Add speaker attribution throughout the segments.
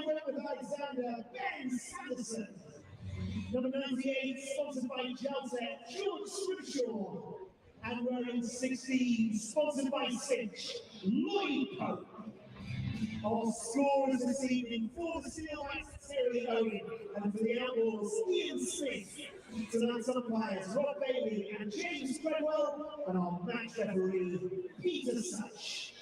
Speaker 1: lined up with Alexander Ben Sanderson. Number 98, sponsored by Jaltec, George Scrimshaw. And wearing 16, sponsored by Cinch, Lloyd Pope. Our scorers this evening for the Steelbacks, Terry Owen, and for the Outlaws, Ian Smith. Tonight's umpires, Rob Bailey and James Treadwell, and our match referee, Peter Such.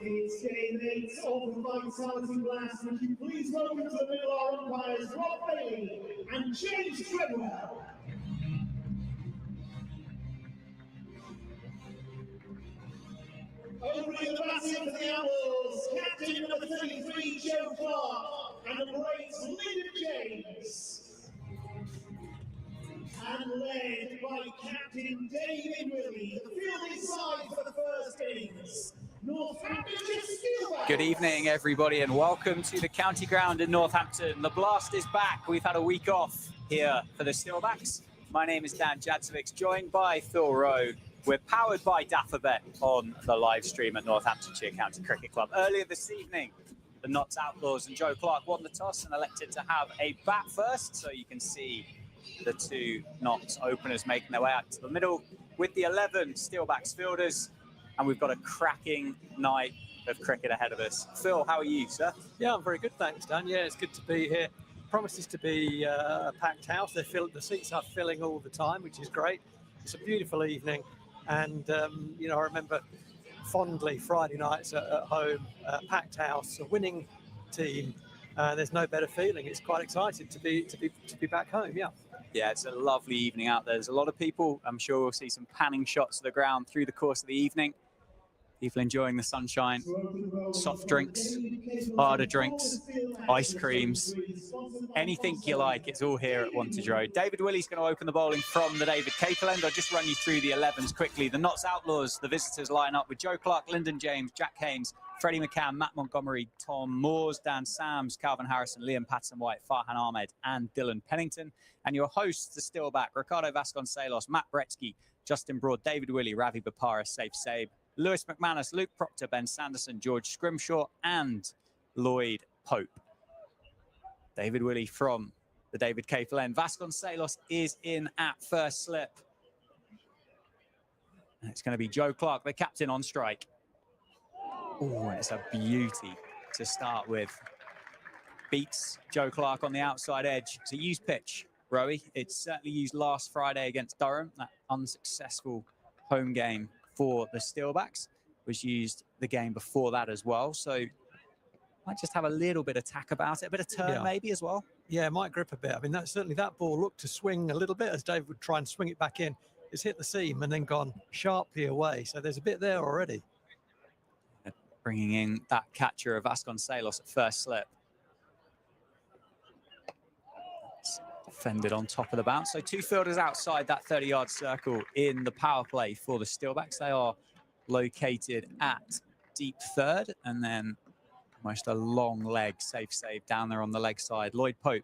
Speaker 1: It's game 8 of the Vitality Blast. Would you please welcome to the middle our umpires, Rob Bailey and James Treadwell. Opening the batting for the Outlaws, captain number 33, Joe Clark, and the great Lyndon James. And led by Captain David Willey, the fielding side for the first innings.
Speaker 2: Good evening, everybody, and welcome to the county ground in Northampton. The Blast is back. We've had a week off here for the Steelbacks. My name is Dan Jadzovic, joined by Phil Rowe. We're powered by Daffabet on the live stream at Northamptonshire County Cricket Club. Earlier this evening, the Notts Outlaws and Joe Clark won the toss and elected to have a bat first, so you can see the two Notts openers making their way out to the middle with the 11 Steelbacks fielders. And we've got a cracking night of cricket ahead of us. Phil, how are you, sir?
Speaker 3: Yeah, I'm very good, thanks, Dan. Yeah, it's good to be here. Promises to be a packed house. The seats are filling all the time, which is great. It's a beautiful evening. And, you know, I remember fondly Friday nights at home, packed house, a winning team. There's no better feeling. It's quite exciting to be back home, yeah.
Speaker 2: Yeah, it's a lovely evening out there. There's a lot of people. I'm sure we'll see some panning shots of the ground through the course of the evening. People enjoying the sunshine, soft drinks, harder drinks, ice creams, anything you like, it's all here at Wantage Road. David Willey's going to open the bowling from the David Capel end. I'll just run you through the 11s quickly. The Notts Outlaws, the visitors line up with Joe Clark, Lyndon James, Jack Haynes, Freddie McCann, Matt Montgomery, Tom Moores, Dan Sams, Calvin Harrison, Liam Patterson-White, Farhan Ahmed, and Dylan Pennington. And your hosts, the Steelback, Ricardo Vasconcelos, Matt Bretsky, Justin Broad, David Willey, Ravi Bapara, Safe Sabe, Lewis McManus, Luke Proctor, Ben Sanderson, George Scrimshaw, and Lloyd Pope. David Willey from the David Capel end. Vasconcelos is in at first slip. And it's going to be Joe Clark, the captain, on strike. Oh, it's a beauty to start with. Beats Joe Clark on the outside edge. It's a used pitch, Rowie. It's certainly used last Friday against Durham. That unsuccessful home game for the Steelbacks was used the game before that as well. So might just have a little bit of tack about it, a bit of turn maybe as well.
Speaker 3: Yeah, it might grip a bit. I mean, certainly that ball looked to swing a little bit as Dave would try and swing it back in. It's hit the seam and then gone sharply away. So there's a bit there already.
Speaker 2: Bringing in that catcher of Vasconcelos at first slip. It's defended on top of the bounce. So two fielders outside that 30-yard circle in the power play for the Steelbacks. They are located at deep third, and then almost a long leg, safe save down there on the leg side. Lloyd Pope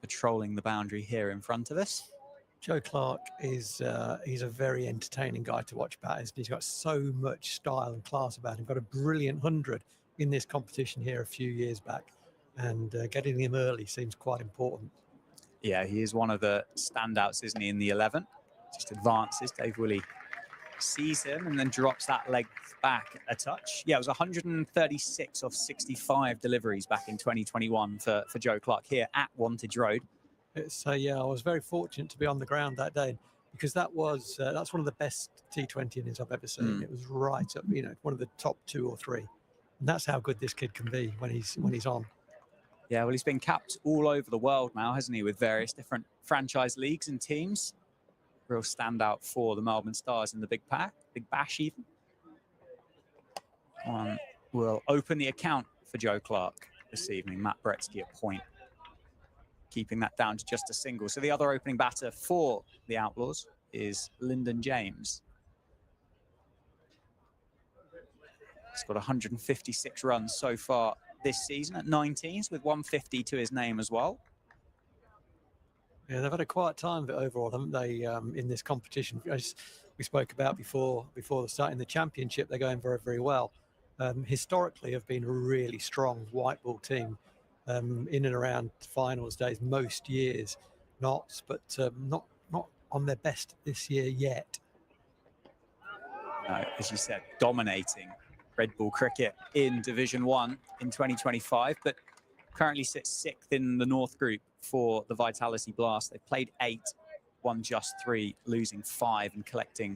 Speaker 2: patrolling the boundary here in front of us.
Speaker 3: Joe Clark is he's a very entertaining guy to watch bat. He's got so much style and class about him. Got a brilliant 100 in this competition here a few years back, and getting him early seems quite important.
Speaker 2: Yeah, he is one of the standouts, isn't he, in the 11? Just advances. Dave Willey sees him and then drops that leg back a touch. Yeah, it was 136 of 65 deliveries back in 2021 for Joe Clark here at Wantage Road.
Speaker 3: It's yeah, I was very fortunate to be on the ground that day, because that's one of the best T20 innings I've ever seen. It was right up, one of the top 2 or 3. And that's how good this kid can be when he's on.
Speaker 2: Yeah, well, he's been capped all over the world now, hasn't he, with various different franchise leagues and teams. Real standout for the Melbourne Stars in the Big Bash even. Will open the account for Joe Clark this evening. Matt Bretsky at point, keeping that down to just a single. So the other opening batter for the Outlaws is Lyndon James. He's got 156 runs so far this season at 19s, with 150 to his name as well.
Speaker 3: Yeah, they've had a quiet time of it overall, haven't they, in this competition? As we spoke about before the start in the championship, they're going very, very well. Historically, have been a really strong white ball team in and around finals days most years. Not on their best this year yet.
Speaker 2: No, as you said, dominating red ball cricket in Division 1 in 2025, but currently sits 6th in the North Group for the Vitality Blast. They've played 8, won just 3, losing 5 and collecting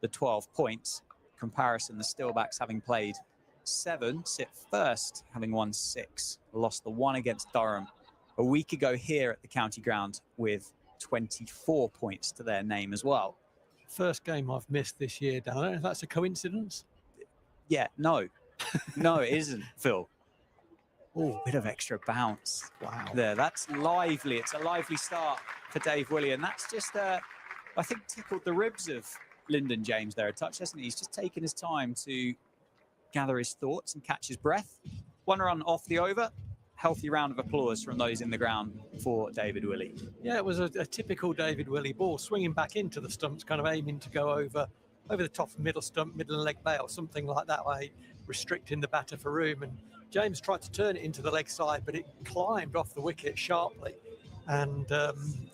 Speaker 2: the 12 points. Comparison, the Steelbacks, having played 7, sit first, having won 6, lost the 1 against Durham a week ago here at the county ground with 24 points to their name as well.
Speaker 3: First game I've missed this year, Dan. I don't know if that's a coincidence.
Speaker 2: Yeah, no. No, it isn't, Phil. Oh, bit of extra bounce.
Speaker 3: Wow.
Speaker 2: There, that's lively. It's a lively start for Dave Willey, and that's just, I think, tickled the ribs of Lyndon James there a touch, hasn't he? He's just taken his time to gather his thoughts and catch his breath. 1 run off the over. Healthy round of applause from those in the ground for David Willey.
Speaker 3: Yeah, it was a typical David Willey ball, swinging back into the stumps, kind of aiming to go over the top of middle stump, middle and leg bail, something like that way, restricting the batter for room. And James tried to turn it into the leg side, but it climbed off the wicket sharply and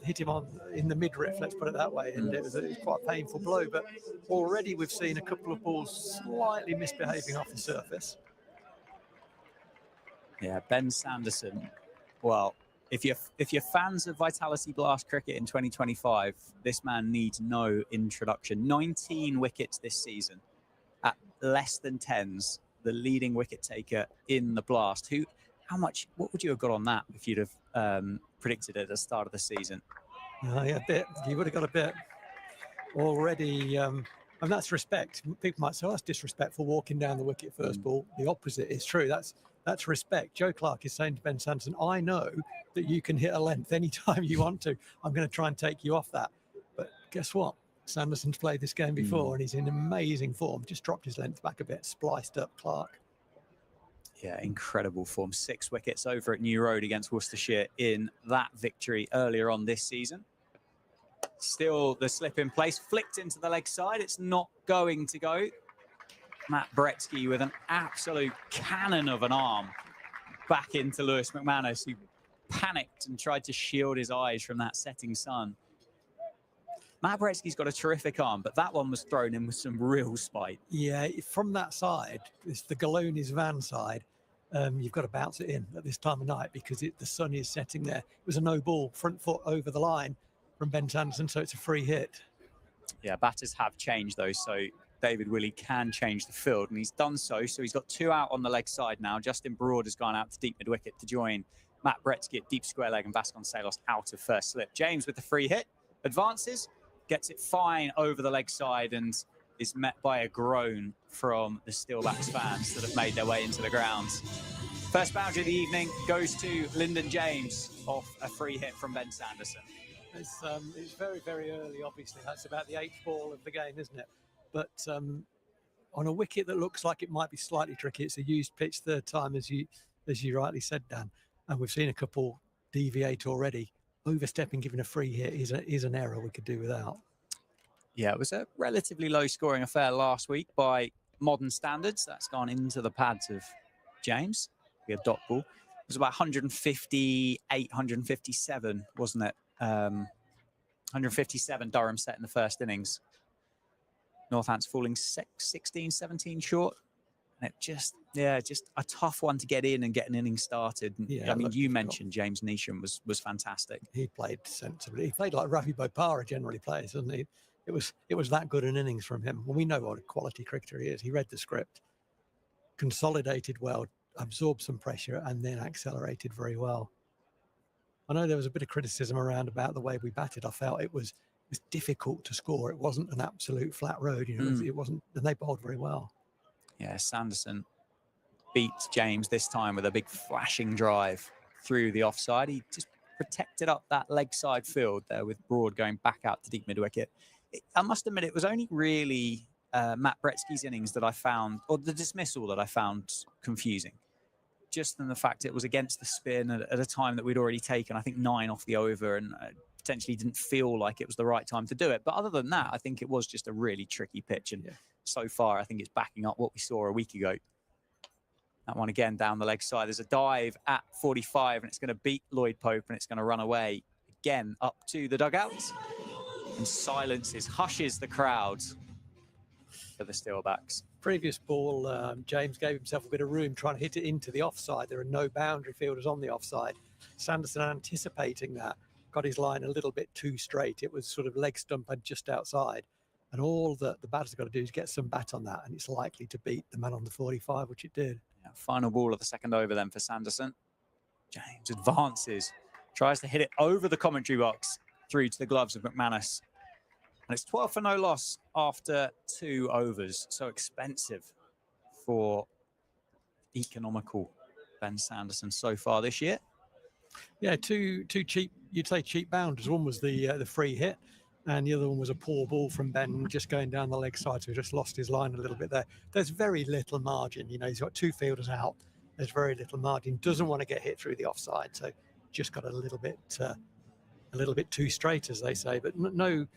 Speaker 3: hit him in the midriff, let's put it that way. And it was quite a painful blow. But already we've seen a couple of balls slightly misbehaving off the surface.
Speaker 2: Yeah, Ben Sanderson. Well, if you're fans of Vitality Blast cricket in 2025, this man needs no introduction. 19 wickets this season at less than 10s. The leading wicket taker in the Blast. What would you have got on that if you'd have predicted it at the start of the season?
Speaker 3: Yeah, a bit. You would have got a bit already. And that's respect. People might say, oh, that's disrespectful, walking down the wicket first ball. The opposite is true. That's respect. Joe Clark is saying to Ben Sanderson, I know that you can hit a length anytime you want to. I'm going to try and take you off that. But guess what? Sanderson's played this game before and he's in amazing form. Just dropped his length back a bit, spliced up Clark.
Speaker 2: Yeah, incredible form. 6 wickets over at New Road against Worcestershire in that victory earlier on this season. Still the slip in place, flicked into the leg side. It's not going to go. Matt Bretsky with an absolute cannon of an arm back into Lewis McManus, who panicked and tried to shield his eyes from that setting sun. Matt Bretsky's got a terrific arm, but that one was thrown in with some real spite. Yeah,
Speaker 3: from that side, it's the Galonis van side. You've got to bounce it in at this time of night because the sun is setting there. It was a no ball, front foot over the line from Ben Sanderson, so it's a free hit.
Speaker 2: Yeah, batters have changed though, so David Willey can change the field, and he's done so. So he's got 2 out on the leg side now. Justin Broad has gone out to deep mid-wicket to join Matt Bretsky at deep square leg, and Vasconcelos out of first slip. James with the free hit, advances, gets it fine over the leg side, and is met by a groan from the Steelbacks fans that have made their way into the grounds. First boundary of the evening goes to Lyndon James off a free hit from Ben Sanderson.
Speaker 3: It's very, very early, obviously. That's about the 8th ball of the game, isn't it? But on a wicket that looks like it might be slightly tricky, it's a used pitch, third time, as you rightly said, Dan. And we've seen a couple deviate already. Overstepping, giving a free hit is an error we could do without.
Speaker 2: Yeah, it was a relatively low-scoring affair last week by modern standards. That's gone into the pads of James. Be a dot ball. It was about 158, 157, wasn't it? 157 Durham set in the first innings. Northants falling 16, 17 short. And it just a tough one to get in and get an inning started.
Speaker 3: Yeah,
Speaker 2: I mean, you mentioned James Neesham was fantastic.
Speaker 3: He played sensibly. He played like Ravi Bopara generally plays, doesn't he? It was that good an innings from him. Well, we know what a quality cricketer he is. He read the script, consolidated well, absorbed some pressure, and then accelerated very well. I know there was a bit of criticism around about the way we batted. I felt it was difficult to score. It wasn't an absolute flat road, you know. It wasn't, and they bowled very well.
Speaker 2: Yeah, Sanderson beat James this time with a big flashing drive through the offside. He just protected up that leg side field there with Broad going back out to deep mid wicket. I must admit, it was only really Matt Bretsky's innings that I found, or the dismissal that I found confusing. Just in the fact it was against the spin at a time that we'd already taken, I think, 9 off the over, and potentially didn't feel like it was the right time to do it. But other than that, I think it was just a really tricky pitch. And so far, I think it's backing up what we saw a week ago. That one again down the leg side. There's a dive at 45, and it's going to beat Lloyd Pope, and it's going to run away again up to the dugouts. And silences, hushes the crowd for the Steelbacks.
Speaker 3: Previous ball, James gave himself a bit of room trying to hit it into the offside. There are no boundary fielders on the offside. Sanderson, anticipating that, got his line a little bit too straight. It was sort of leg stump and just outside. And all that the batter's got to do is get some bat on that, and it's likely to beat the man on the 45, which it did.
Speaker 2: Yeah, final ball of the second over then for Sanderson. James advances, tries to hit it over the commentary box through to the gloves of McManus. And it's 12 for no loss after 2 overs. So expensive for economical Ben Sanderson so far this year.
Speaker 3: Yeah, two cheap, you'd say cheap boundaries. One was the free hit, and the other one was a poor ball from Ben just going down the leg side. So he just lost his line a little bit there. There's very little margin. You know, he's got 2 fielders out. There's very little margin. Doesn't want to get hit through the offside. So just got a little bit too straight, as they say. But no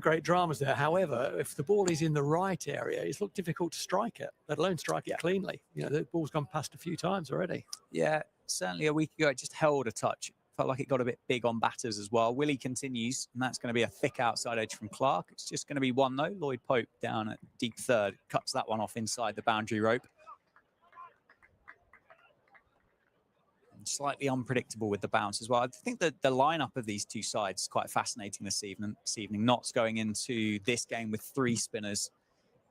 Speaker 3: great dramas there. However, if the ball is in the right area, it's looked difficult to strike it, let alone strike it cleanly. You know, the ball's gone past a few times already.
Speaker 2: Yeah, certainly a week ago, it just held a touch. Felt like it got a bit big on batters as well. Willie continues, and that's going to be a thick outside edge from Clark. It's just going to be one, though. Lloyd Pope down at deep third. Cuts that one off inside the boundary rope. Slightly unpredictable with the bounce as well. I think that the lineup of these two sides is quite fascinating this evening. Knott's going into this game with 3 spinners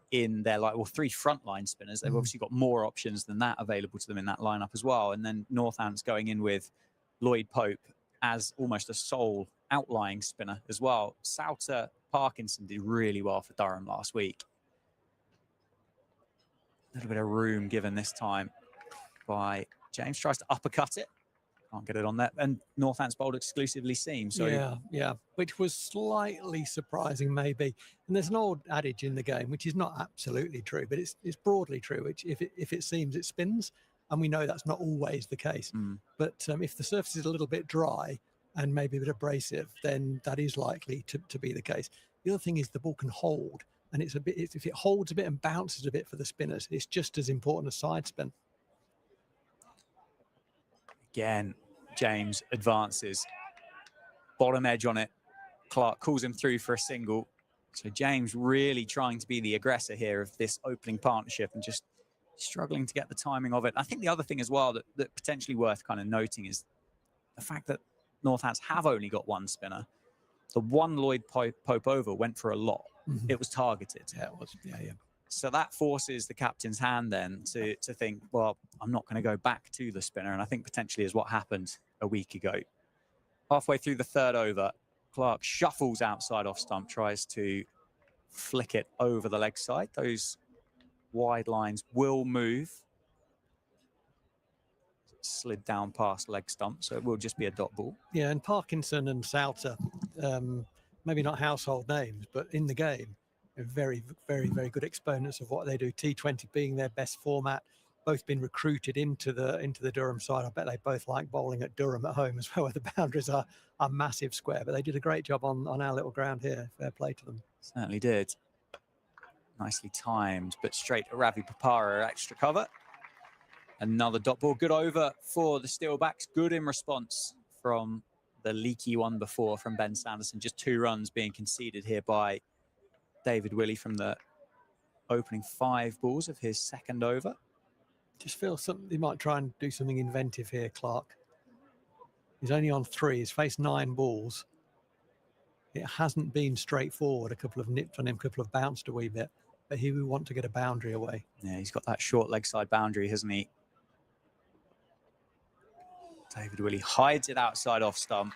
Speaker 2: in their 3 frontline spinners. They've obviously got more options than that available to them in that lineup as well. And then Northants going in with Lloyd Pope as almost a sole outlying spinner as well. Souter, Parkinson did really well for Durham last week. A little bit of room given this time by James. Tries to uppercut it. Can't get it on there. And Northants bowled exclusively seam. So
Speaker 3: yeah, which was slightly surprising maybe. And there's an old adage in the game, which is not absolutely true, but it's broadly true, which if it seems, it spins. And we know that's not always the case. But if the surface is a little bit dry and maybe a bit abrasive, then that is likely to be the case. The other thing is the ball can hold. And if it holds a bit and bounces a bit for the spinners, it's just as important as side spin.
Speaker 2: Again, James advances. Bottom edge on it. Clark calls him through for a single. So James really trying to be the aggressor here of this opening partnership and just struggling to get the timing of it. I think the other thing as well that potentially worth kind of noting is the fact that Northants have only got 1 spinner. The one Lloyd Pope over went for a lot. It was targeted.
Speaker 3: Yeah, it was. Yeah.
Speaker 2: So that forces the captain's hand then to think, well, I'm not going to go back to the spinner. And I think potentially is what happened a week ago. Halfway through the 3rd over, Clark shuffles outside off stump, tries to flick it over the leg side. Those wide lines will move. Slid down past leg stump, so it will just be a dot ball.
Speaker 3: Yeah, and Parkinson and Souter, maybe not household names, but in the game, are very, very, very good exponents of what they do. T20 being their best format, both been recruited into the Durham side. I bet they both like bowling at Durham at home as well, where the boundaries are massive square. But they did a great job on our little ground here. Fair play to them.
Speaker 2: Certainly did. Nicely timed, but straight to Ravi Bopara, extra cover. Another dot ball. Good over for the Steelbacks. Good in response from the leaky one before from Ben Sanderson. Just 2 runs being conceded here by David Willey from the opening 5 balls of his second over.
Speaker 3: Just feel something he might try and do something inventive here, Clark. He's only on 3. He's faced 9 balls. It hasn't been straightforward. A couple of nipped on him, a couple of bounced a wee bit. But he would want to get a boundary away.
Speaker 2: Yeah, he's got that short leg side boundary, hasn't he? David Willey hides it outside off stump.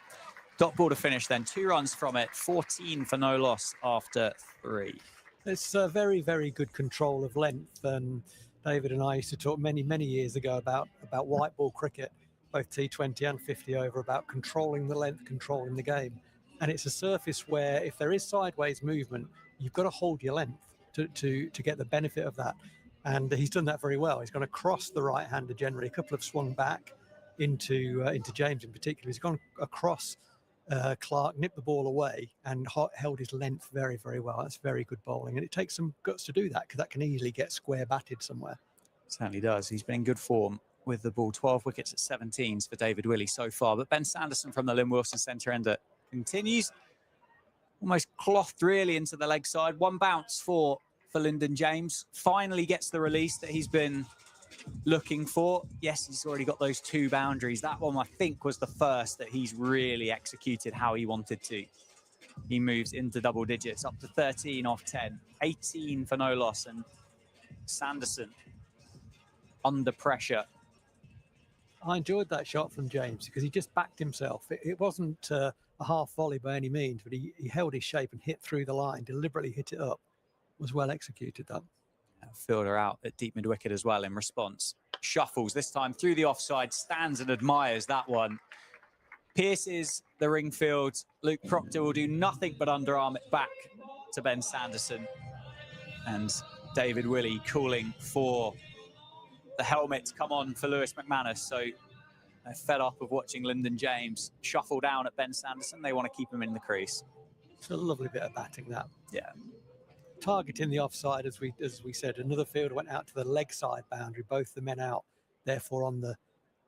Speaker 2: Dot ball to finish then. 2 runs from it. 14 for no loss after 3.
Speaker 3: It's a very, very good control of length. And David and I used to talk many, many years ago about white ball cricket, both T20 and 50 over, about controlling the length, controlling the game. And it's a surface where if there is sideways movement, you've got to hold your length to get the benefit of that. And he's done that very well. He's gone across the right-hander generally. A couple have swung back into James in particular. He's gone across Clark, nipped the ball away and held his length very, very well. That's very good bowling. And it takes some guts to do that because that can easily get square batted somewhere.
Speaker 2: Certainly does. He's been in good form with the ball. 12 wickets at 17s for David Willey so far. But Ben Sanderson from the Lynn Wilson centre ender continues. Almost clothed really into the leg side. 1 bounce for Lyndon James. Finally gets the release that he's been looking for. Yes, he's already got those 2 boundaries. That one, I think, was the first that he's really executed how he wanted to. He moves into double digits, up to 13 off 10. 18 for no loss. And Sanderson under pressure.
Speaker 3: I enjoyed that shot from James because he just backed himself. It wasn't a half volley by any means, but he held his shape and hit through the line, deliberately hit it up. Was well executed, that.
Speaker 2: Fielder out at deep mid-wicket as well in response. Shuffles, this time through the offside, stands and admires that one. Pierces the ring field. Luke Proctor will do nothing but underarm it back to Ben Sanderson. And David Willey calling for the helmet to come on for Lewis McManus. So they're fed up of watching Lyndon James shuffle down at Ben Sanderson. They want to keep him in the crease.
Speaker 3: It's a lovely bit of batting, that.
Speaker 2: Yeah.
Speaker 3: Targeting the offside, as we said. Another fielder went out to the leg side boundary, both the men out, therefore on the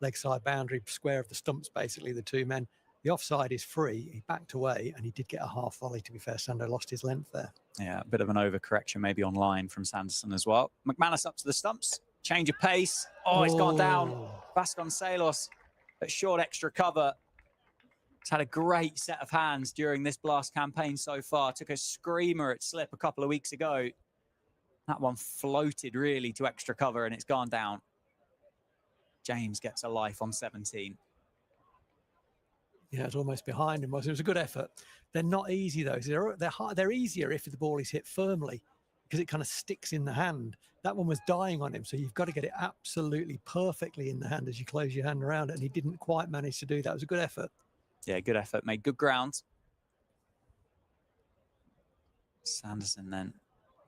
Speaker 3: leg side boundary, square of the stumps, basically, the 2 men. The offside is free. He backed away, and he did get a half volley, to be fair. Sando lost his length there. Yeah,
Speaker 2: a bit of an overcorrection maybe on line from Sanderson as well. McManus up to the stumps. Change of pace. Oh, it's gone down. Vasconcelos at short extra cover. He's had a great set of hands during this Blast campaign so far. Took a screamer at slip a couple of weeks ago. That one floated really to extra cover and it's gone down. James gets a life on 17.
Speaker 3: Yeah, it's almost behind him. It was a good effort. They're not easy, though. They're easier if the ball is hit firmly because it kind of sticks in the hand. That one was dying on him, so you've got to get it absolutely perfectly in the hand as you close your hand around it, and he didn't quite manage to do that. It was a good effort.
Speaker 2: Yeah, good effort. Made good ground. Sanderson then.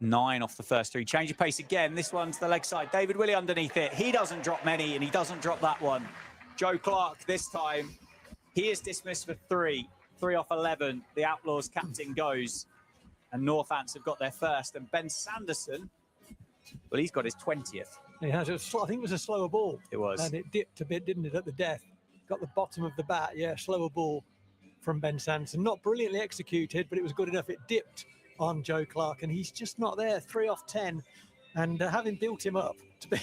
Speaker 2: 9 off the first 3. Change of pace again. This one's the leg side. David Willey underneath it. He doesn't drop many, and he doesn't drop that one. Joe Clark this time. He is dismissed for 3. 3 off 11. The Outlaws captain goes. And Northants have got their first. And Ben Sanderson, well, he's got his 20th.
Speaker 3: He has. I think it was a slower ball.
Speaker 2: It was.
Speaker 3: And it dipped a bit, didn't it, at the death? Got the bottom of the bat. Yeah, slower ball from Ben Sanderson. Not brilliantly executed, but it was good enough. It dipped on Joe Clark, and he's just not there. 3 off 10. And having built him up to be...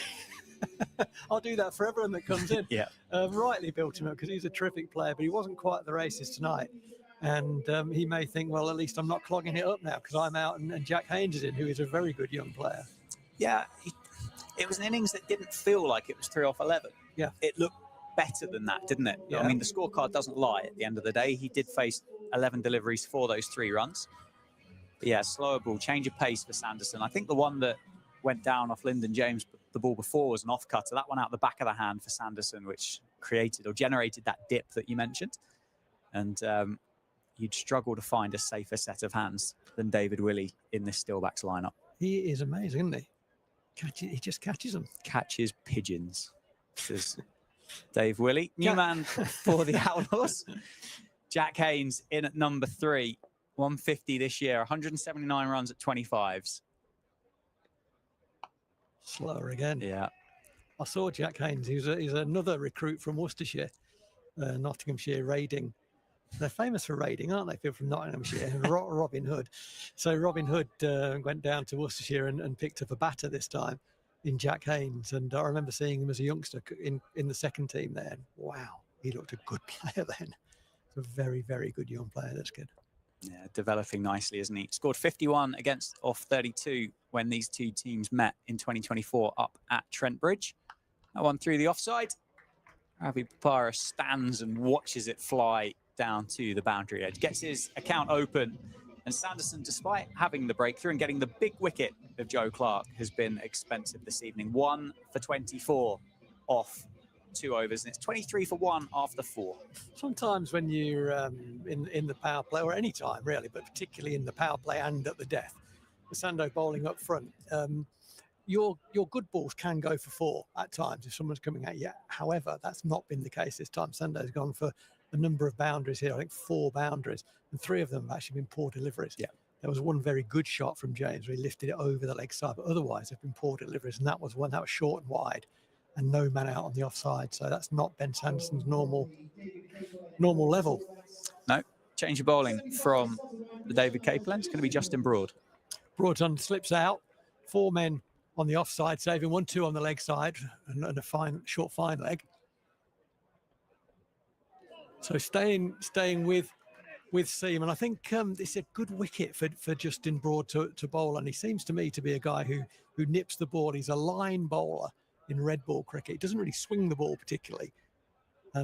Speaker 3: I'll do that for everyone that comes in.
Speaker 2: Yeah.
Speaker 3: Rightly built him up because he's a terrific player, but he wasn't quite at the races tonight. And he may think, well, at least I'm not clogging it up now because I'm out and Jack Haynes is in, who is a very good young player.
Speaker 2: Yeah, it was an innings that didn't feel like it was 3 off 11.
Speaker 3: Yeah.
Speaker 2: It looked better than that, didn't it? Yeah. I mean, the scorecard doesn't lie at the end of the day. He did face 11 deliveries for those 3 runs. But yeah, slower ball, change of pace for Sanderson. I think the one that went down off Lyndon James, the ball before, was an off cutter. That one out the back of the hand for Sanderson, which created or generated that dip that you mentioned. And you'd struggle to find a safer set of hands than David Willey in this Steelbacks lineup.
Speaker 3: He is amazing, isn't he? He just catches them.
Speaker 2: Catches pigeons. This is Dave Willey. New man for the Outlaws. Jack Haynes in at number 3. 150 this year. 179 runs at 25s.
Speaker 3: Slower again.
Speaker 2: Yeah.
Speaker 3: I saw Jack Haynes. He's another recruit from Worcestershire, Nottinghamshire raiding. They're famous for raiding, aren't they? People from Nottinghamshire and Robin Hood. So Robin Hood went down to Worcestershire and picked up a batter this time in Jack Haynes. And I remember seeing him as a youngster in the second team there. And wow, he looked a good player then. A very, very good young player. That's good.
Speaker 2: Yeah, developing nicely, isn't he? Scored 51 off 32 when these two teams met in 2024 up at Trent Bridge. That one through the offside. Ravi Papara stands and watches it fly down to the boundary edge, gets his account open, and Sanderson, despite having the breakthrough and getting the big wicket of Joe Clark, has been expensive this evening. 1 for 24 off 2 overs, and it's 23 for 1 after 4.
Speaker 3: Sometimes when you're in the power play, or any time really, but particularly in the power play and at the death, the Sando bowling up front, your good balls can go for 4 at times if someone's coming at you. However, that's not been the case this time. Sando's gone for a number of boundaries here, I think 4 boundaries, and 3 of them have actually been poor deliveries.
Speaker 2: Yeah.
Speaker 3: There was one very good shot from James where he lifted it over the leg side, but otherwise they've been poor deliveries, and that was one that was short and wide and no man out on the offside. So that's not Ben Sanderson's normal level.
Speaker 2: No, change of bowling from the David Capeland. It's going to be Justin Broad.
Speaker 3: Broadson slips out, 4 men on the offside, saving 1-2 on the leg side and a short fine leg. So staying with Seaman. I think it's a good wicket for Justin Broad to bowl, and he seems to me to be a guy who nips the ball. He's a line bowler in red ball cricket. He doesn't really swing the ball particularly.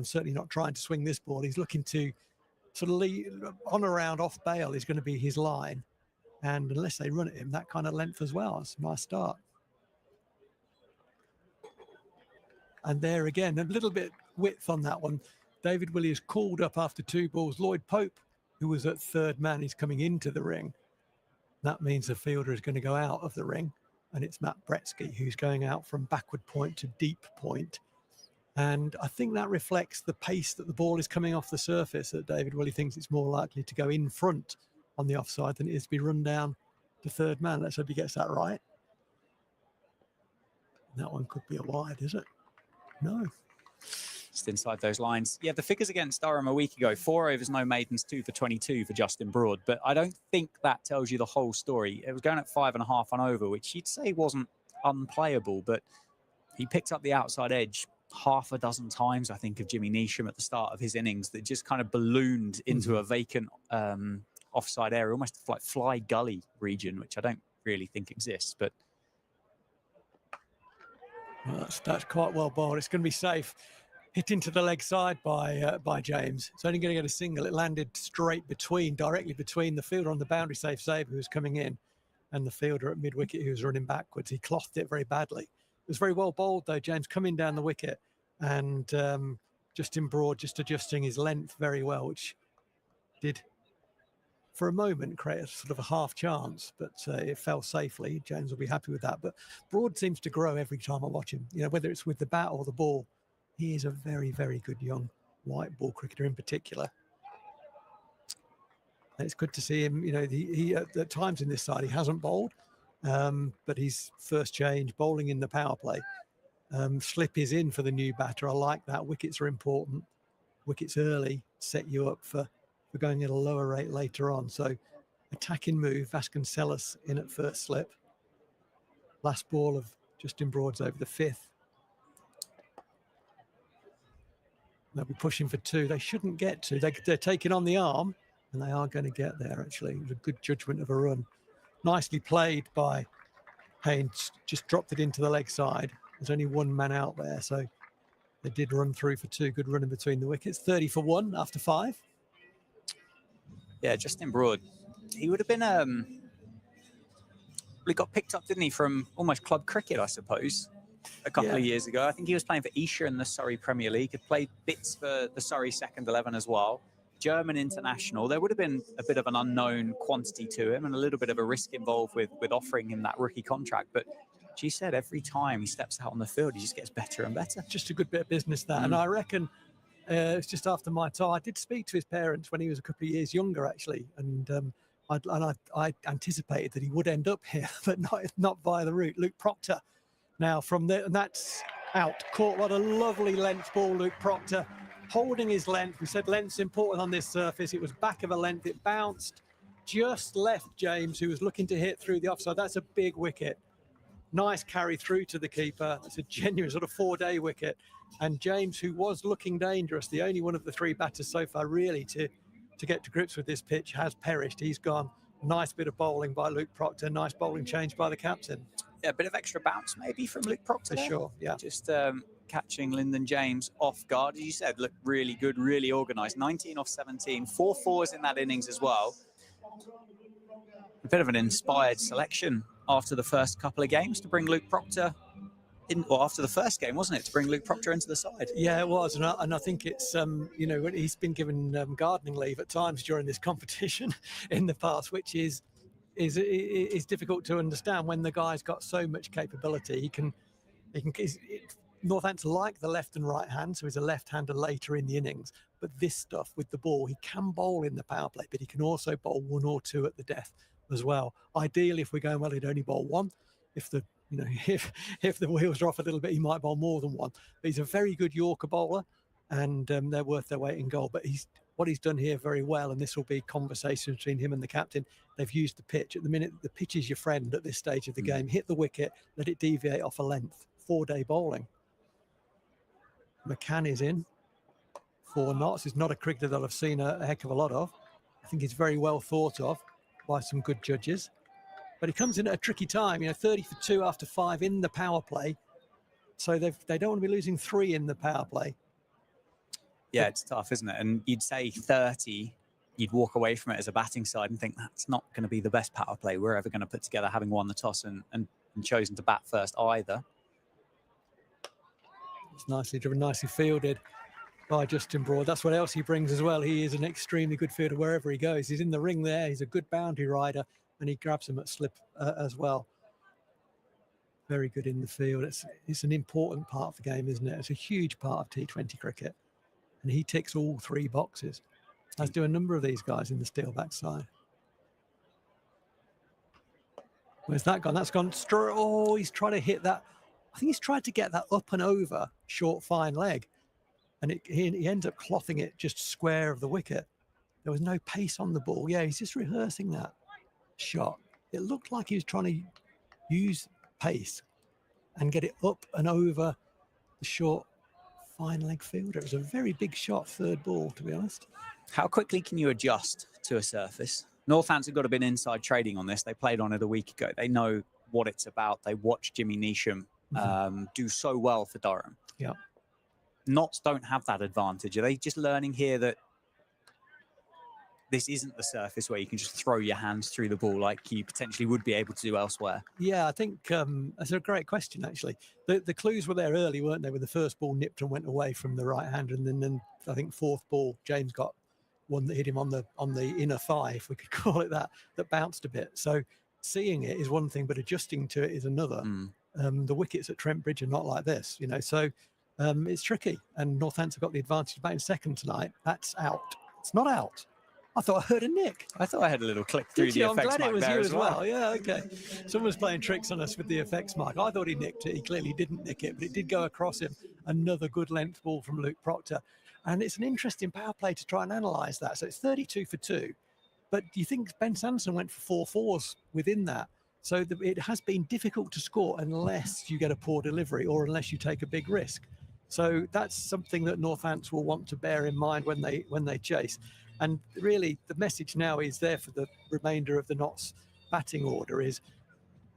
Speaker 3: Certainly not trying to swing this ball. He's looking to sort of lead on around off bail is going to be his line, and unless they run at him, that kind of length as well. It's a nice start. And there again, a little bit width on that one. David Willey is called up after 2 balls. Lloyd Pope, who was at third man, is coming into the ring. That means the fielder is going to go out of the ring, and it's Matt Bretsky who's going out from backward point to deep point. And I think that reflects the pace that the ball is coming off the surface, that David Willey thinks it's more likely to go in front on the offside than it is to be run down to third man. Let's hope he gets that right. That one could be a wide, is it? No.
Speaker 2: Just inside those lines. Yeah, the figures against Durham a week ago, 4 overs, no maidens, 2 for 22 for Justin Broad. But I don't think that tells you the whole story. It was going at 5.5 on over, which you'd say wasn't unplayable, but he picked up the outside edge half a dozen times, I think, of Jimmy Neesham at the start of his innings, that just kind of ballooned into a vacant offside area, almost like Fly Gully region, which I don't really think exists. But
Speaker 3: well, that's quite well bowled. It's going to be safe. Hit into the leg side by James. It's only going to get a single. It landed directly between the fielder on the boundary safe save who was coming in and the fielder at mid-wicket who was running backwards. He clothed it very badly. It was very well bowled though, James, coming down the wicket, and Justin Broad just adjusting his length very well, which did for a moment create a sort of a half chance, but it fell safely. James will be happy with that. But Broad seems to grow every time I watch him, whether it's with the bat or the ball. He is a very, very good young white ball cricketer in particular. And it's good to see him, he at times in this side, he hasn't bowled, but his first change, bowling in the power play. Slip is in for the new batter. I like that. Wickets are important. Wickets early set you up for going at a lower rate later on. So attacking move, Vasconcelos in at first slip. Last ball of Justin Broad's over the 5th. They'll be pushing for 2. They shouldn't get to. They're taking on the arm, and they are going to get there, actually. It was a good judgment of a run. Nicely played by Haynes. Just dropped it into the leg side. There's only 1 man out there, so they did run through for 2. Good running between the wickets. 30 for 1 after 5.
Speaker 2: Yeah, Justin Broad, he would have been... he got picked up, didn't he, from almost club cricket, I suppose, a couple of years ago. I think he was playing for Esher in the Surrey Premier League. Had played bits for the Surrey second 11 as well. German international. There would have been a bit of an unknown quantity to him and a little bit of a risk involved with offering him that rookie contract. But she said every time he steps out on the field, he just gets better and better. Just a good bit of business, that. And I reckon it's just after my time. I did speak to his parents when he was a couple of years younger, actually. And I anticipated that he would end up here, but not via the route. Luke Proctor. Now, from there, and that's
Speaker 3: Out. Caught what a lovely length ball, Luke Proctor. Holding his length. We said length's important on this surface. It was back of a length. It bounced just left James, who was looking to hit through the offside. That's a big wicket. Nice carry through to the keeper. It's a genuine sort of 4-day wicket. And James, who was looking dangerous, the only one of the 3 batters so far really to get to grips with this pitch, has perished. He's gone. Nice bit of bowling by Luke Proctor. Nice bowling change by the captain.
Speaker 2: Yeah, a bit of extra bounce maybe from Luke Proctor.
Speaker 3: For sure, yeah.
Speaker 2: Just catching Lyndon James off guard. As you said, looked really good, really organised. 19 off 17, 4 fours in that innings as well. A bit of an inspired selection after the first couple of games to bring Luke Proctor in, or after the first game, wasn't it, to bring Luke Proctor into the side? Yeah,
Speaker 3: it was, and I think it's you know, he's been given gardening leave at times during this competition in the past, which is difficult to understand when the guy's got so much capability. He can Northampton like the left and right hand, so he's a left-hander later in the innings. But this stuff with the ball, he can bowl in the power play, but he can also bowl 1 or 2 at the death as well. Ideally, if we're going well, he'd only bowl 1. If the wheels are off a little bit, he might bowl more than 1. But he's a very good Yorker bowler, and they're worth their weight in gold. But what he's done here very well, and this will be conversation between him and the captain. They've used the pitch. At the minute, the pitch is your friend at this stage of the game. Hit the wicket, let it deviate off a length. 4-day bowling. McCann is in. 4 knots. He's not a cricketer that I've seen a heck of a lot of. I think he's very well thought of by some good judges. But he comes in at a tricky time, 30 for 2 after 5 in the power play. So they don't want to be losing 3 in the power play.
Speaker 2: Yeah, it's tough, isn't it? And you'd say 30, you'd walk away from it as a batting side and think that's not going to be the best power play we're ever going to put together, having won the toss and chosen to bat first either.
Speaker 3: It's nicely driven, nicely fielded by Justin Broad. That's what else he brings as well. He is an extremely good fielder wherever he goes. He's in the ring there. He's a good boundary rider, and he grabs him at slip as well. Very good in the field. It's an important part of the game, isn't it? It's a huge part of T20 cricket. And he ticks all 3 boxes, as do a number of these guys in the Steelbacks side. Where's that gone? That's gone straight. Oh, he's trying to hit that. I think he's tried to get that up and over short, fine leg. And he ends up clothing it just square of the wicket. There was no pace on the ball. Yeah, he's just rehearsing that shot. It looked like he was trying to use pace and get it up and over the short, fine leg fielder. It was a very big shot, 3rd ball, to be honest.
Speaker 2: How quickly can you adjust to a surface? Northampton got a bit inside trading on this. They played on it a week ago. They know what it's about. They watched Jimmy Neesham do so well for Durham.
Speaker 3: Yeah.
Speaker 2: Notts don't have that advantage. Are they just learning here that this isn't the surface where you can just throw your hands through the ball like you potentially would be able to do elsewhere?
Speaker 3: Yeah, I think that's a great question, actually. The clues were there early, weren't they, when the first ball nipped and went away from the right hander, and then I think 4th ball, James got one that hit him on the inner thigh, if we could call it that bounced a bit. So seeing it is one thing, but adjusting to it is another. The wickets at Trent Bridge are not like this, so it's tricky. And Northampton got the advantage batting second tonight. That's out. It's not out. I thought I heard a nick.
Speaker 2: I thought I had a little click through the effects mic.
Speaker 3: I'm glad it was you
Speaker 2: as
Speaker 3: well. Yeah, okay. Someone's playing tricks on us with the effects mic. I thought he nicked it. He clearly didn't nick it, but it did go across him. Another good length ball from Luke Proctor. And it's an interesting power play to try and analyse that. So it's 32 for 2. But do you think Ben Sanderson went for 4 fours within that? So it has been difficult to score unless you get a poor delivery or unless you take a big risk. So that's something that Northampton will want to bear in mind when they chase. And really, the message now is there for the remainder of the Notts batting order is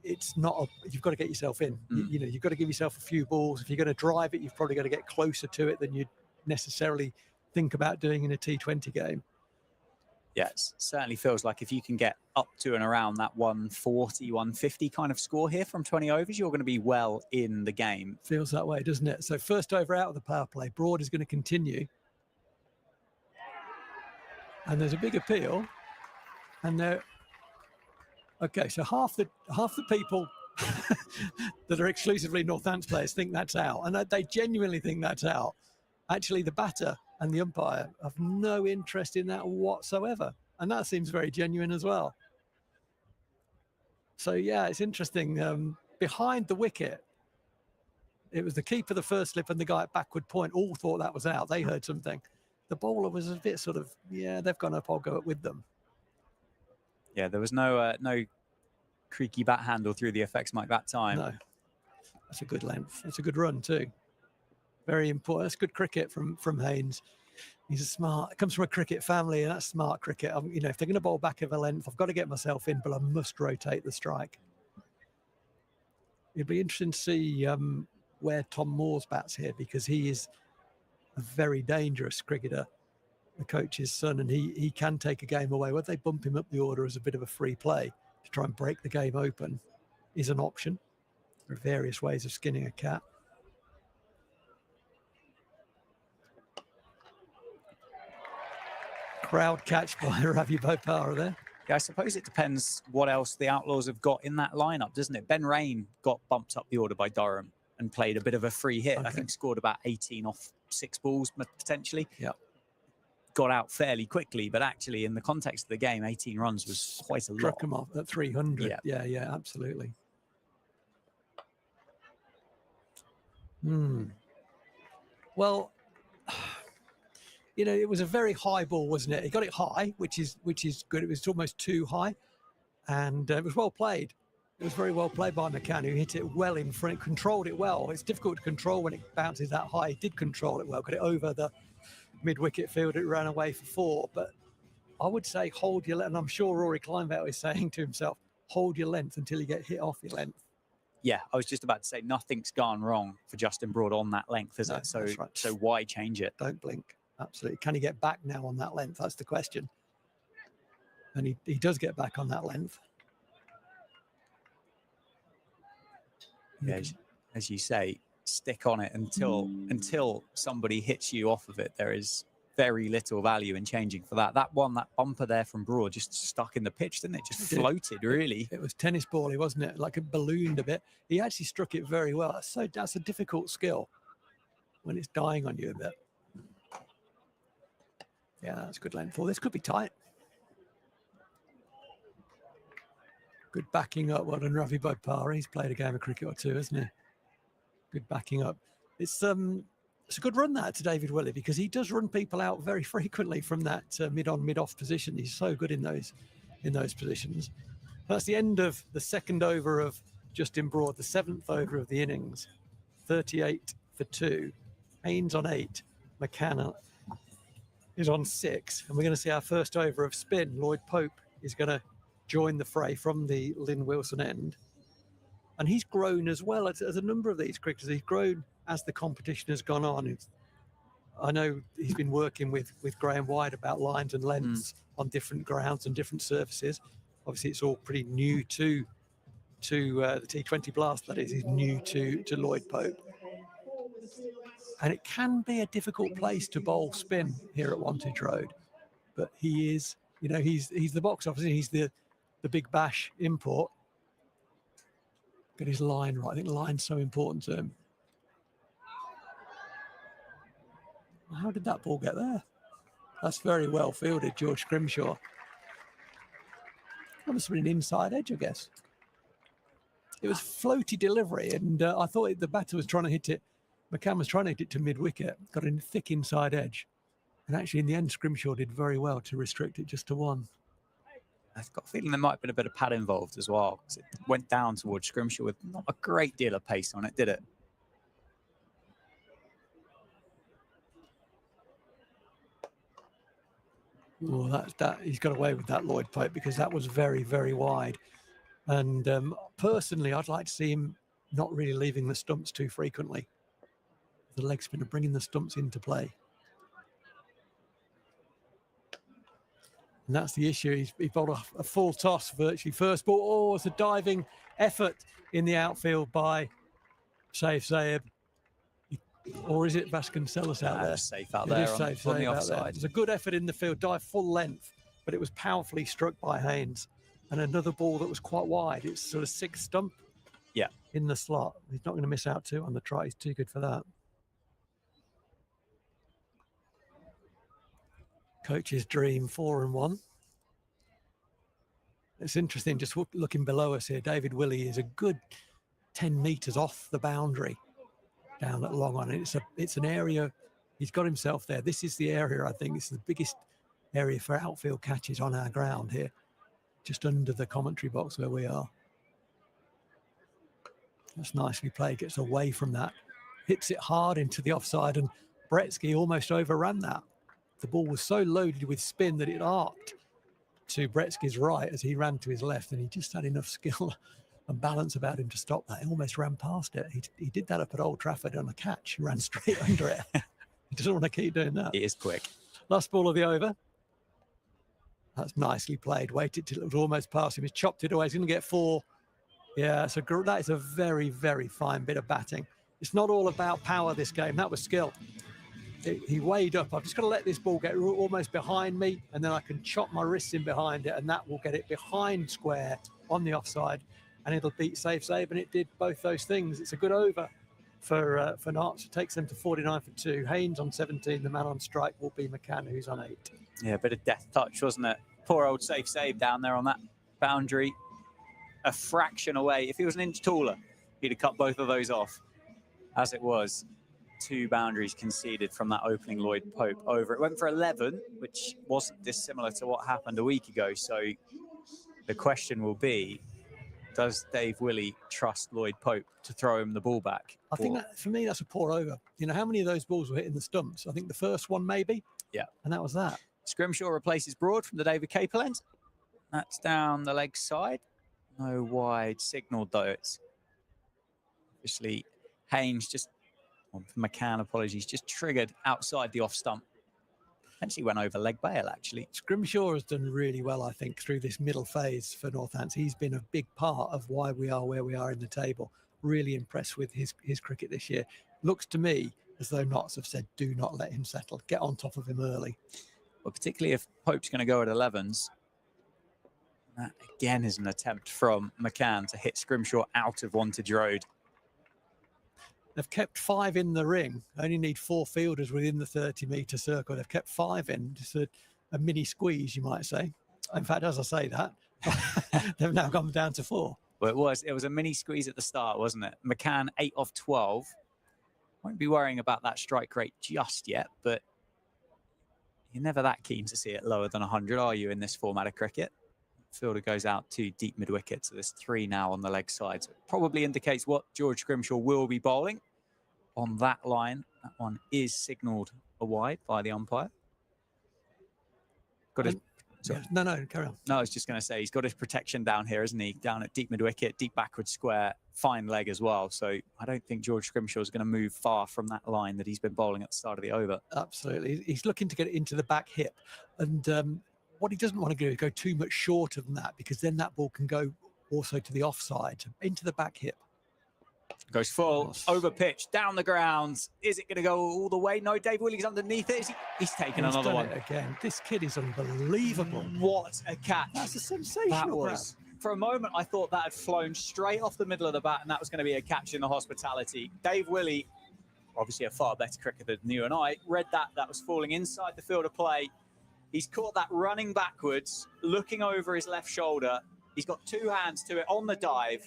Speaker 3: it's not you've got to get yourself in. You've got to give yourself a few balls. If you're going to drive it, you've probably got to get closer to it than you'd necessarily think about doing in a T20 game.
Speaker 2: Yes, certainly feels like if you can get up to and around that 140, 150 kind of score here from 20 overs, you're going to be well in the game.
Speaker 3: Feels that way, doesn't it? So first over out of the power play. Broad is going to continue. And there's a big appeal. And they're... Okay, so half the people that are exclusively Northampton players think that's out. And they genuinely think that's out. Actually, the batter and the umpire have no interest in that whatsoever. And that seems very genuine as well. So, yeah, it's interesting. Behind the wicket, It was the keeper, the first slip, and the guy at backward point all thought that was out. They heard something. The bowler was a bit sort of, yeah, they've gone up, I'll go up with them.
Speaker 2: Yeah, there was no creaky bat handle through the effects mic that time.
Speaker 3: No, that's a good length. That's a good run too. Very important. That's good cricket from Haynes. He's a smart, comes from a cricket family, and that's smart cricket. You know, if they're going to bowl back of a length, I've got to get myself in, but I must rotate the strike. It'd be interesting to see where Tom Moore's bats here, because he is a very dangerous cricketer, the coach's son, and he can take a game away. Whether they bump him up the order as a bit of a free play to try and break the game open is an option. There are various ways of skinning a cat. Crowd catch by Ravi Bopara there.
Speaker 2: Yeah, I suppose it depends what else the Outlaws have got in that lineup, doesn't it? Ben Rain got bumped up the order by Durham and played a bit of a free hit. Okay. I think scored about 18 off 6 balls, potentially.
Speaker 3: Yeah.
Speaker 2: Got out fairly quickly, but actually in the context of the game, 18 runs was quite a lot.
Speaker 3: Struck him off at 300. Yeah, absolutely. Well, you know, it was a very high ball, wasn't it? He got it high, which is good. It was almost too high, and it was well played. It was very well played by McCann, who hit it well in front, controlled it well. It's difficult to control when it bounces that high. He did control it well, got it over the mid-wicket field. It ran away for 4, but I would say hold your length. And I'm sure Rory Kleinveld is saying to himself, hold your length until you get hit off your length.
Speaker 2: Yeah, I was just about to say nothing's gone wrong for Justin Broad on that length, is it? So,
Speaker 3: right.
Speaker 2: So why change it?
Speaker 3: Don't blink. Absolutely. Can he get back now on that length? That's the question. And he does get back on that length.
Speaker 2: Yeah, as you say, stick on it until somebody hits you off of it. There is very little value in changing for that. That bumper there from Broad just stuck in the pitch, didn't it? Just floated, really.
Speaker 3: It was tennis bally, wasn't it? Like it ballooned a bit. He actually struck it very well. That's a difficult skill when it's dying on you a bit. Yeah, that's good length. This could be tight. Good backing up. Well done, Ravi Bopara. He's played a game of cricket or two, hasn't he? Good backing up. It's a good run that to David Willey, because he does run people out very frequently from that mid-on, mid-off position. He's so good in those positions. That's the end of the second over of Justin Broad, the 7th over of the innings. 38 for 2. Haynes on 8. McCann is on 6, and we're going to see our first over of spin. Lloyd Pope is going to join the fray from the Lynn Wilson end, and he's grown as well as a number of these cricketers. He's grown as the competition has gone on. I know he's been working with Graham White about lines and lengths on different grounds and different surfaces. Obviously, it's all pretty new to the T20 Blast. That is new to Lloyd Pope. And it can be a difficult place to bowl spin here at Wantage Road, but he is, you know, he's the box office. He's the big bash import. Get his line right. I think the line's so important to him. How did that ball get there? That's very well fielded, George Scrimshaw. That must have been an inside edge, I guess. It was floaty delivery, and I thought the batter was trying to hit it. McCann was trying to hit it to mid-wicket, got a thick inside edge. And actually, in the end, Scrimshaw did very well to restrict it just to 1.
Speaker 2: I've got a feeling there might have been a bit of pad involved as well, because it went down towards Scrimshaw with not a great deal of pace on it, did it?
Speaker 3: Oh, that he's got away with that, Lloyd Pope, because that was very, very wide. And personally, I'd like to see him not really leaving the stumps too frequently. The leg spinner bringing the stumps into play. And that's the issue. He bowled a full toss virtually first ball. Oh, it's a diving effort in the outfield by Saif Zaib. Or is it Vasconcelos out there?
Speaker 2: Safe out there on the offside.
Speaker 3: It was a good effort in the field, dive full length, but it was powerfully struck by Haynes. And another ball that was quite wide. It's sort of 6th stump in the slot. He's not going to miss out 2 on the try. He's too good for that. Coach's dream, 4 and 1. It's interesting, just looking below us here, David Willey is a good 10 metres off the boundary. down at long on. And it's an area he's got himself there. This is the area, I think, it's the biggest area for outfield catches on our ground here, just under the commentary box where we are. That's nicely played, gets away from that, hits it hard into the offside, and Bretsky almost overran that. The ball was so loaded with spin that it arced to Bretsky's right as he ran to his left, and he just had enough skill and balance about him to stop that. He almost ran past it. He did that up at Old Trafford on a catch. He ran straight under it. He doesn't want to keep doing that.
Speaker 2: He is quick.
Speaker 3: Last ball of the over. That's nicely played. Waited till it was almost past him. He's chopped it away. He's going to get 4. Yeah, so that is a very, very fine bit of batting. It's not all about power this game. That was skill. He weighed up. I've just got to let this ball get almost behind me, and then I can chop my wrists in behind it, and that will get it behind square on the offside, and it'll beat save, and it did both those things. It's a good over for Notts. It takes them to 49 for 2. Haynes on 17. The man on strike will be McCann, who's on 8.
Speaker 2: Yeah, a bit of death touch, wasn't it? Poor old save down there on that boundary. A fraction away. If he was an inch taller, he'd have cut both of those off. As it was, 2 boundaries conceded from that opening Lloyd Pope over. It went for 11, which wasn't dissimilar to what happened a week ago. So the question will be, does Dave Willey trust Lloyd Pope to throw him the ball back?
Speaker 3: I think that, for me, that's a poor over. You know, how many of those balls were hitting the stumps? I think the first one maybe.
Speaker 2: Yeah.
Speaker 3: And that was that.
Speaker 2: Scrimshaw replaces Broad from the David Capel end. That's down the leg side. No wide signalled, though. It's obviously Haynes just, McCann, apologies, just triggered outside the off stump. Actually went over leg bail, actually.
Speaker 3: Scrimshaw has done really well, I think, through this middle phase for Northants. He's been a big part of why we are where we are in the table. Really impressed with his cricket this year. Looks to me as though Notts have said, do not let him settle. Get on top of him early.
Speaker 2: Well, particularly if Pope's going to go at 11s. That, again, is an attempt from McCann to hit Scrimshaw out of Wantage Road.
Speaker 3: They've kept 5 in the ring. Only need 4 fielders within the 30-metre circle. They've kept 5 in, just a mini squeeze, you might say. In fact, as I say that, they've now gone down to 4.
Speaker 2: Well, it was a mini squeeze at the start, wasn't it? McCann, 8 of 12. Won't be worrying about that strike rate just yet, but you're never that keen to see it lower than 100, are you, in this format of cricket? Fielder goes out to deep mid-wicket, so there's 3 now on the leg side. So it probably indicates what George Scrimshaw will be bowling on that line. That one is signalled a wide by the umpire. Got his...
Speaker 3: No, carry on.
Speaker 2: No, I was just going to say, he's got his protection down here, isn't he? Down at deep mid-wicket, deep backward square, fine leg as well. So I don't think George Scrimshaw is going to move far from that line that he's been bowling at the start of the over.
Speaker 3: Absolutely. He's looking to get it into the back hip. And what he doesn't want to do is go too much shorter than that, because then that ball can go also to the offside, into the back hip.
Speaker 2: Goes full, over pitch, down the ground. Is it going to go all the way? No, Dave Willey's underneath it. He's taken another one.
Speaker 3: Again, this kid is unbelievable.
Speaker 2: What a catch.
Speaker 3: That's a sensational
Speaker 2: That was. For a moment, I thought that had flown straight off the middle of the bat, and that was going to be a catch in the hospitality. Dave Willey, obviously a far better cricketer than you and I, read that was falling inside the field of play. He's caught that running backwards, looking over his left shoulder. He's got 2 hands to it on the dive.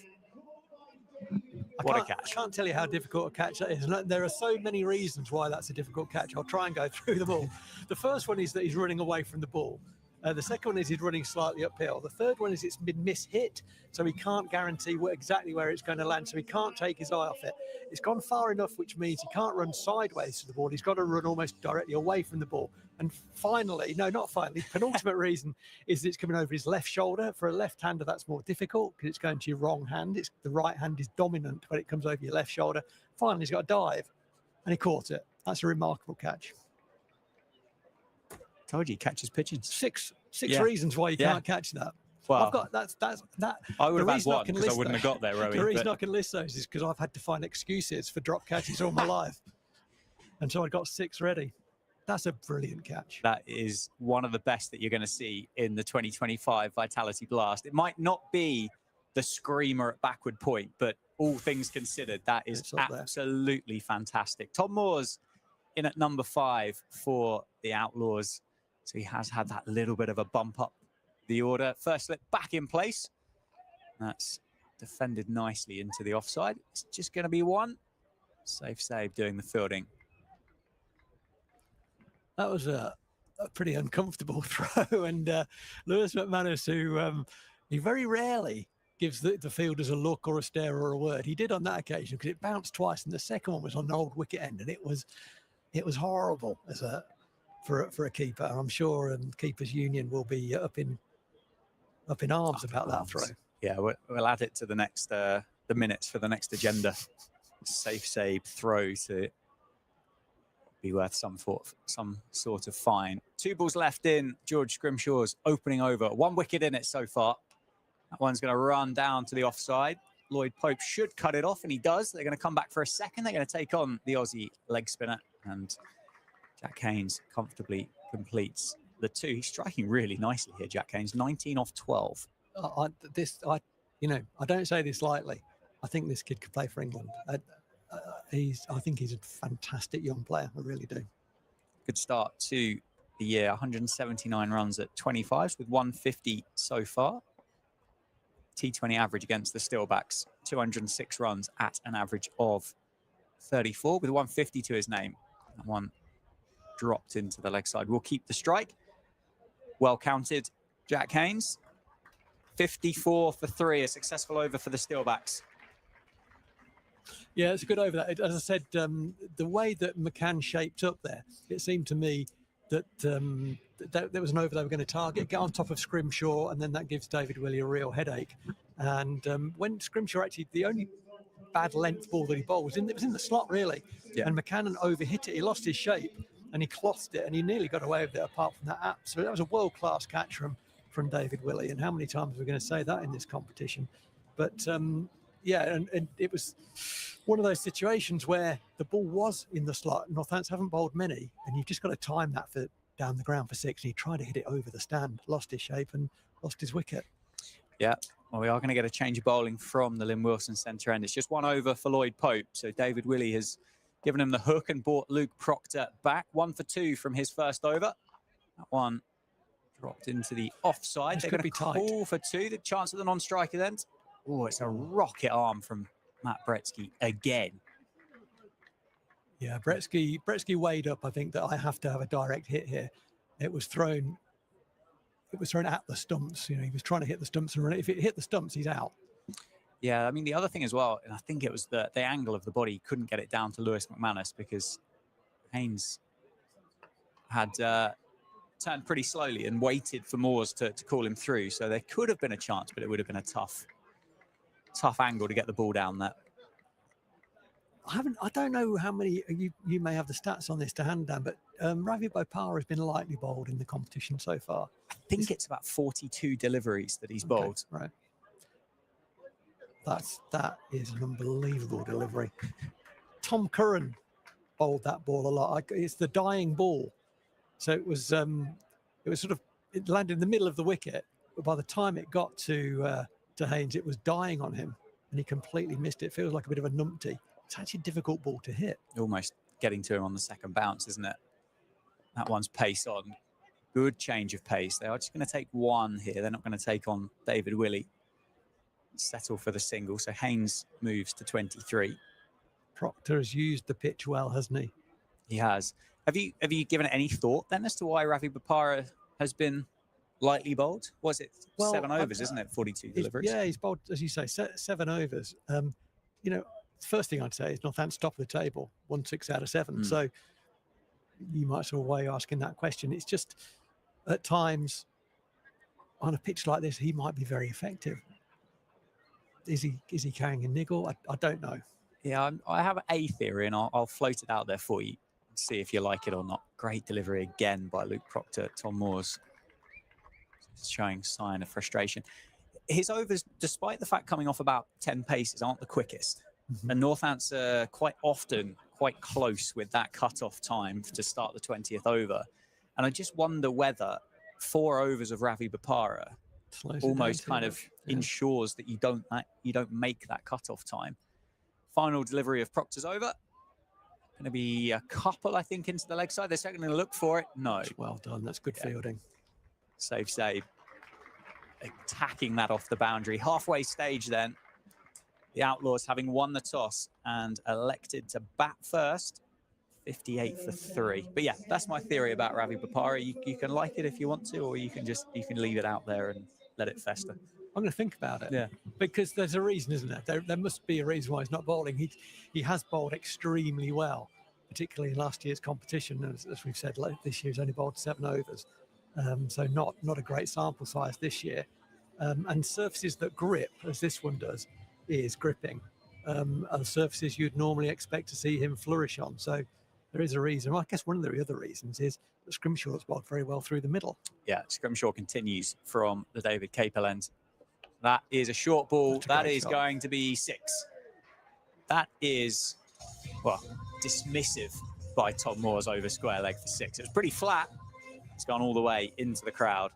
Speaker 2: What a catch.
Speaker 3: I can't tell you how difficult a catch that is. There are so many reasons why that's a difficult catch. I'll try and go through them all. The first one is that he's running away from the ball. The second one is he's running slightly uphill. The third one is it's been mishit, so he can't guarantee exactly where it's going to land, so he can't take his eye off it. It's gone far enough, which means he can't run sideways to the ball. He's got to run almost directly away from the ball. And finally, no, not finally, penultimate reason is that it's coming over his left shoulder. For a left-hander, that's more difficult because it's going to your wrong hand. The right hand is dominant when it comes over your left shoulder. Finally, he's got a dive, and he caught it. That's a remarkable catch.
Speaker 2: Told you, he catches pigeons.
Speaker 3: Six reasons why you can't catch that.
Speaker 2: Well,
Speaker 3: I've got that.
Speaker 2: I would have had one because I wouldn't have got there, Rowie.
Speaker 3: The reason I can list those is because I've had to find excuses for drop catches all my life, and so I got 6 ready. That's a brilliant catch.
Speaker 2: That is one of the best that you're going to see in the 2025 Vitality Blast. It might not be the screamer at backward point, but all things considered, that is absolutely fantastic. Tom Moore's in at number 5 for the Outlaws. So he has had that little bit of a bump up the order. First slip back in place. That's defended nicely into the offside. It's just going to be 1. Safe save doing the fielding.
Speaker 3: That was a pretty uncomfortable throw, and Lewis McManus, who he very rarely gives the fielders a look or a stare or a word. He did on that occasion because it bounced twice, and the second one was on the old wicket end, and it was horrible as for a keeper. I'm sure keepers union will be up in arms about that throw.
Speaker 2: Yeah, we'll add it to the next the minutes for the next agenda. Safe save throw to be worth some sort of fine. 2 balls left in George Scrimshaw's opening over. 1 wicket in it so far. That one's going to run down to the offside. Lloyd Pope should cut it off, and he does. They're going to come back for a second. They're going to take on the Aussie leg spinner, and Jack Haynes comfortably completes the 2. He's striking really nicely here, Jack Haynes. 19 off 12.
Speaker 3: I don't say this lightly. I think this kid could play for England. I think he's a fantastic young player. I really do.
Speaker 2: Good start to the year. 179 runs at 25s with 150 so far. T20 average against the Steelbacks. 206 runs at an average of 34 with 150 to his name. That one dropped into the leg side. We'll keep the strike. Well counted, Jack Haynes. 54 for 3, a successful over for the Steelbacks.
Speaker 3: Yeah, it's a good over. That, as I said, the way that McCann shaped up there, it seemed to me that there was an over they were going to target, get on top of Scrimshaw, and then that gives David Willey a real headache. And when Scrimshaw actually, the only bad length ball that he bowled it was in the slot, really. Yeah. And McCann overhit it. He lost his shape, and he clothed it, and he nearly got away with it apart from that absolute. That was a world-class catch from David Willey. And how many times are we going to say that in this competition? But yeah, and it was one of those situations where the ball was in the slot. Northants haven't bowled many, and you've just got to time that for down the ground for 6. And he tried to hit it over the stand, lost his shape and lost his wicket.
Speaker 2: Yeah, well, we are going to get a change of bowling from the Lynn Wilson centre end. It's just 1 over for Lloyd Pope. So David Willey has given him the hook and brought Luke Proctor back. 1 for 2 from his first over. That one dropped into the offside. They're going to call for 2. The chance of the non-striker then. Oh, it's a rocket arm from Matt Bretsky again.
Speaker 3: Yeah, Bretsky weighed up. I think that I have to have a direct hit here. It was thrown at the stumps. You know, he was trying to hit the stumps, and if it hit the stumps, he's out.
Speaker 2: Yeah, I mean, the other thing as well, and I think it was the angle of the body, couldn't get it down to Lewis McManus because Haynes had turned pretty slowly and waited for Moores to call him through. So there could have been a chance, but it would have been a tough angle to get the ball down there.
Speaker 3: I don't know how many, you may have the stats on this to hand, Dan, but Ravi Bopara has been lightly bowled in the competition so far.
Speaker 2: I think it's about 42 deliveries that he's bowled.
Speaker 3: Right. That is an unbelievable delivery. Tom Curran bowled that ball a lot. It's the dying ball. So it was sort of, it landed in the middle of the wicket, but by the time it got to Haynes, it was dying on him, and he completely missed it. It feels like a bit of a numpty. It's actually a difficult ball to hit.
Speaker 2: Almost getting to him on the second bounce, isn't it? That one's pace on. Good change of pace. They are just going to take 1 here. They're not going to take on David Willey. Settle for the single. So Haynes moves to 23.
Speaker 3: Proctor has used the pitch well, hasn't he?
Speaker 2: He has. Have you given it any thought then as to why Ravi Bopara has been lightly bowled? Was it 7 overs, isn't it? 42 deliveries.
Speaker 3: Yeah, he's bowled, as you say, 7 overs. You know, first thing I'd say is Northants top of the table, 1 6 out of 7. So you might sort of way asking that question. It's just at times on a pitch like this, he might be very effective. Is he carrying a niggle? I don't know.
Speaker 2: Yeah, I have a theory, and I'll float it out there for you. See if you like it or not. Great delivery again by Luke Proctor. Tom Moores showing sign of frustration. His overs, despite the fact coming off about 10 paces, aren't the quickest. And Northants are quite often quite close with that cut-off time to start the 20th over. And I just wonder whether 4 overs of Ravi Bopara almost kind of ensures that you don't make that cut-off time. Final delivery of Proctor's over. Going to be a couple, I think, into the leg side. They're certainly going to look for it. No.
Speaker 3: Well done. That's good fielding.
Speaker 2: Safe save. Attacking that off the boundary. Halfway stage then. The Outlaws having won the toss and elected to bat first, 58 for 3. But yeah, that's my theory about Ravi Bopara. You can like it if you want to, or you can leave it out there and let it fester.
Speaker 3: I'm going to think about it.
Speaker 2: Yeah.
Speaker 3: Because there's a reason, isn't there? There must be a reason why he's not bowling. He has bowled extremely well, particularly in last year's competition. As we've said, this year's only bowled 7 overs. So not a great sample size this year. And surfaces that grip, as this one does, is gripping. Are surfaces you'd normally expect to see him flourish on. So there is a reason. Well, I guess one of the other reasons is that Scrimshaw's bowled very well through the middle. Yeah,
Speaker 2: Scrimshaw continues from the David Capel end. That is a short ball. That is going to be 6. That is, well, dismissive by Tom Moore's over square leg for 6. It was pretty flat. It's gone all the way into the crowd.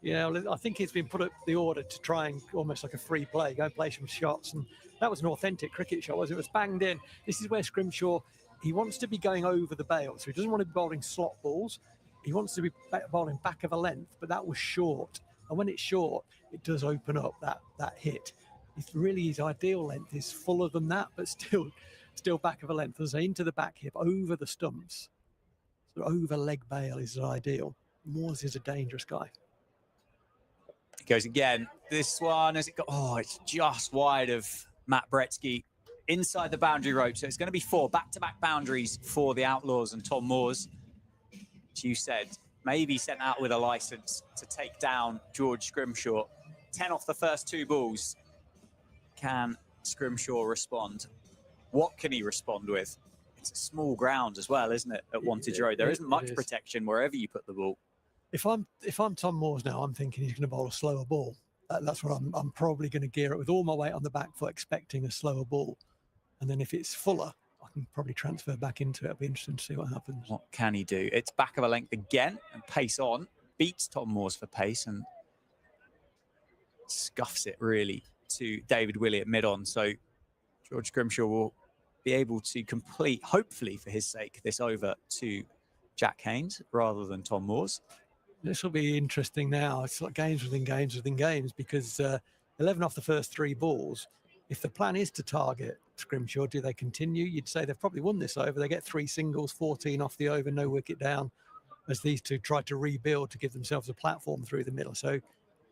Speaker 3: Yeah, well, I think he's been put up the order to try and almost like a free play, go and play some shots. And that was an authentic cricket shot, was it? It was banged in. This is where Scrimshaw, he wants to be going over the bail. So he doesn't want to be bowling slot balls. He wants to be bowling back of a length, but that was short. And when it's short, it does open up that hit. It's really his ideal length is fuller than that, but still back of a length. As I say, into the back hip, over the stumps. So over leg bail is ideal. Moores is a dangerous guy.
Speaker 2: It goes again. This one, as it got, it's just wide of Matt Bretsky inside the boundary rope. So it's going to be 4 back-to-back boundaries for the Outlaws and Tom Moores. As you said, maybe sent out with a license to take down George Scrimshaw. 10 off the first 2 balls. Can Scrimshaw respond? What can he respond with? It's a small ground as well, isn't it, at Wantage Road? There isn't much protection wherever you put the ball.
Speaker 3: If I'm Tom Moores now, I'm thinking he's going to bowl a slower ball. That's what I'm probably going to gear it with all my weight on the back foot, expecting a slower ball. And then if it's fuller, I can probably transfer back into it. It'll be interesting to see what happens.
Speaker 2: What can he do? It's back of a length again and pace on. Beats Tom Moores for pace and scuffs it really to David Willey at mid-on. So George Scrimshaw will be able to complete, hopefully for his sake, this over to Jack Haynes rather than Tom Moores.
Speaker 3: This will be interesting now. It's like games within games within games because 11 off the first 3 balls. If the plan is to target Scrimshaw, do they continue? You'd say they've probably won this over. They get 3 singles, 14 off the over, no wicket down, as these two try to rebuild to give themselves a platform through the middle. So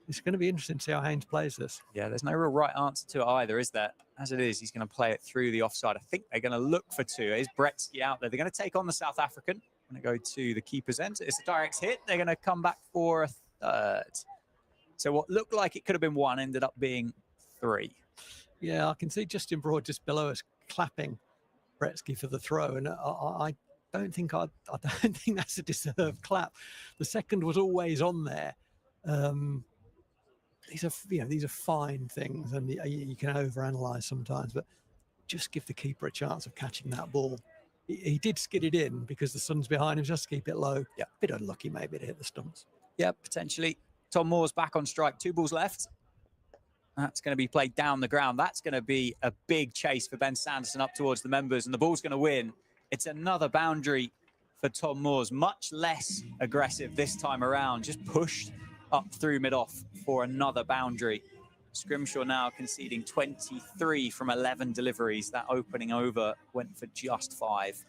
Speaker 3: it's going to be interesting to see how Haynes plays this.
Speaker 2: Yeah, there's no real right answer to it either, is there? As it is, he's going to play it through the offside. I think they're going to look for 2. Is Bretsky out there? They're going to take on the South African. Going to go to the keeper's end. It's a direct hit. They're going to come back for a 3rd. So what looked like it could have been 1 ended up being 3.
Speaker 3: Yeah, I can see Justin Broad just below us clapping Bretsky for the throw, and I don't think that's a deserved clap. The second was always on there. These are fine things, and you can overanalyze sometimes, but just give the keeper a chance of catching that ball. He did skid it in because the sun's behind him, just to keep it low. Yeah, a bit unlucky maybe to hit the stumps.
Speaker 2: Yeah, potentially. Tom Moore's back on strike. 2 balls left. That's going to be played down the ground. That's going to be a big chase for Ben Sanderson up towards the members, and the ball's going to win. It's another boundary for Tom Moores. Much less aggressive this time around. Just pushed up through mid-off for another boundary. Scrimshaw now conceding 23 from 11 deliveries. That opening over went for just 5.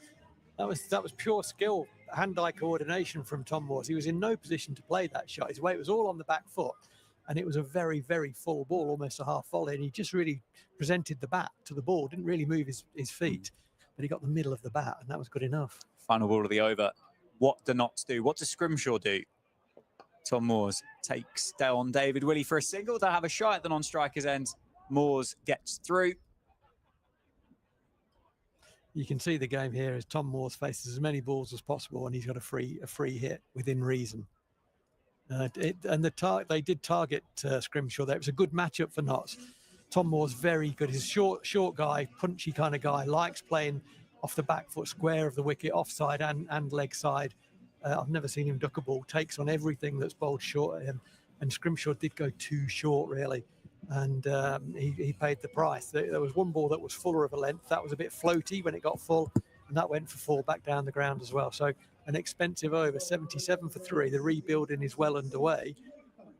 Speaker 3: That was pure skill, hand-eye coordination from Tom Moores. He was in no position to play that shot. His weight was all on the back foot, and it was a very, very full ball, almost a half volley. And he just really presented the bat to the ball, didn't really move his feet, but he got the middle of the bat, and that was good enough.
Speaker 2: Final ball of the over. What do Notts do? What does Scrimshaw do? Tom Moores takes down David Willey for a single. They'll have a shot at the non-striker's end. Moores gets through.
Speaker 3: You can see the game here as Tom Moores faces as many balls as possible, and he's got a free hit within reason. They did target Scrimshaw there. It was a good matchup for Notts. Tom Moore's very good. He's a short guy, punchy kind of guy, likes playing off the back foot, square of the wicket, offside and leg side. I've never seen him duck a ball, takes on everything that's bowled short at him. And Scrimshaw did go too short, really. And he paid the price. There was one ball that was fuller of a length. That was a bit floaty when it got full, and that went for 4 back down the ground as well. So an expensive over, 77 for 3. The rebuilding is well underway.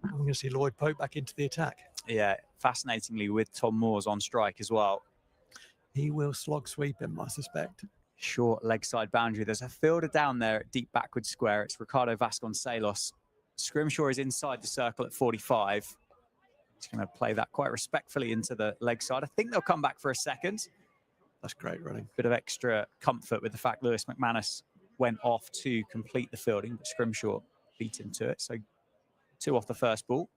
Speaker 3: I'm going to see Lloyd Pope back into the attack.
Speaker 2: Yeah, fascinatingly with Tom Moores on strike as well.
Speaker 3: He will slog sweep him, I suspect.
Speaker 2: Short leg side boundary. There's a fielder down there at deep backward square. It's Ricardo Vasconcelos. Scrimshaw is inside the circle at 45. He's going to play that quite respectfully into the leg side. I think they'll come back for a second.
Speaker 3: That's great running.
Speaker 2: Bit of extra comfort with the fact Lewis McManus went off to complete the fielding, but Scrimshaw beat him to it. So 2 off the first ball.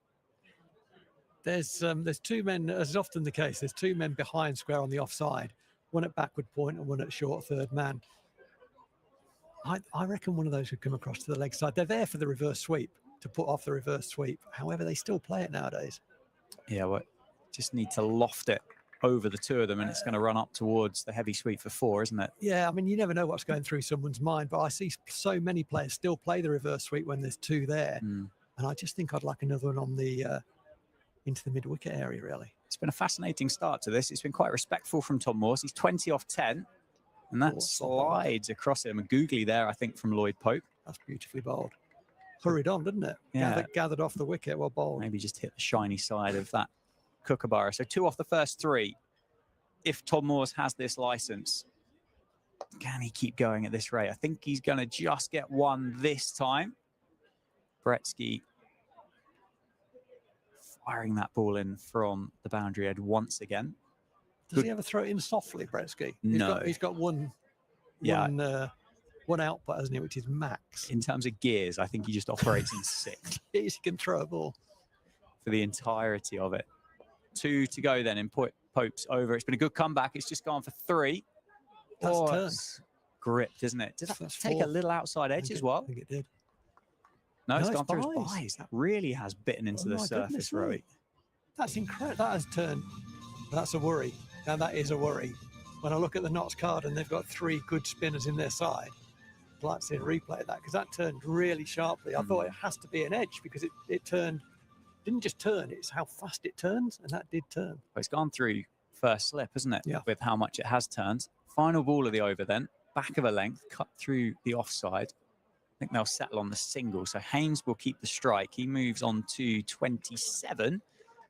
Speaker 3: There's 2 men, as is often the case, there's 2 men behind square on the offside, one at backward point and one at short third man. I reckon one of those would come across to the leg side. They're there for the reverse sweep, to put off the reverse sweep. However, they still play it nowadays.
Speaker 2: Yeah, well, just need to loft it over the 2 of them, and it's going to run up towards the heavy sweep for 4, isn't it?
Speaker 3: Yeah, I mean, you never know what's going through someone's mind, but I see so many players still play the reverse sweep when there's 2 there. And I just think I'd like another one on the into the mid-wicket area, really.
Speaker 2: It's been a fascinating start to this. It's been quite respectful from Tom Moores. He's 20 off 10, and that slides across him. A googly there, I think, from Lloyd Pope.
Speaker 3: That's beautifully bowled. Hurried on, didn't it?
Speaker 2: Yeah.
Speaker 3: Gathered off the wicket, well bowled.
Speaker 2: Maybe just hit the shiny side of that kookaburra. So 2 off the first 3. If Tom Moores has this license, can he keep going at this rate? I think he's going to just get 1 this time. Bretsky firing that ball in from the boundary edge once again.
Speaker 3: Does he ever throw it in softly, Bretsky?
Speaker 2: No.
Speaker 3: He's got one output, hasn't he, which is max.
Speaker 2: In terms of gears, I think he just operates in 6.
Speaker 3: He can throw a ball
Speaker 2: for the entirety of it. 2 to go then in Pope's over. It's been a good comeback. It's just gone for 3.
Speaker 3: That's
Speaker 2: gripped, isn't it? Did that take a little outside edge as well?
Speaker 3: I think it did.
Speaker 2: No, it's gone through his eyes. That really has bitten into the surface, Rowie.
Speaker 3: That's incredible. That has turned. That's a worry. Now, that is a worry. When I look at the Notts card and they've got 3 good spinners in their side, I'd like to see a replay of that, because that turned really sharply. I thought it has to be an edge, because it turned, didn't just turn, it's how fast it turns, and that did turn.
Speaker 2: Well, it's gone through first slip, isn't it?
Speaker 3: Yeah.
Speaker 2: With how much it has turned. Final ball of the over then. Back of a length, cut through the offside. I think they'll settle on the single. So Haynes will keep the strike. He moves on to 27.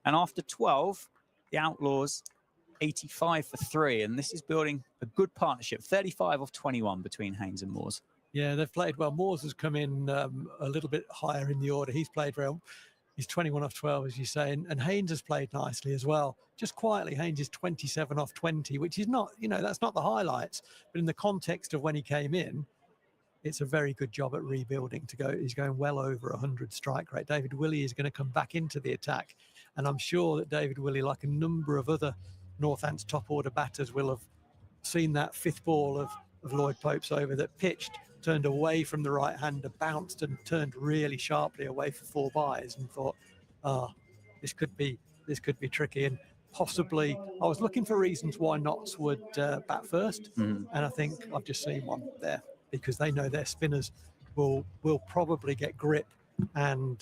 Speaker 2: And after 12, the Outlaws 85 for 3. And this is building a good partnership. 35 off 21 between Haynes and Moores.
Speaker 3: Yeah, they've played well. Moores has come in a little bit higher in the order. He's played well. He's 21 off 12, as you say. And Haynes has played nicely as well. Just quietly, Haynes is 27 off 20, which is not, that's not the highlights. But in the context of when he came in, it's a very good job at rebuilding to go. He's going well over 100 strike rate. David Willey is going to come back into the attack. And I'm sure that David Willey, like a number of other Northants top order batters, will have seen that 5th ball of Lloyd Pope's over that pitched, turned away from the right hander, bounced and turned really sharply away for 4 byes, and thought, this could be tricky. And possibly, I was looking for reasons why Notts would bat first. And I think I've just seen one there, because they know their spinners will probably get grip, and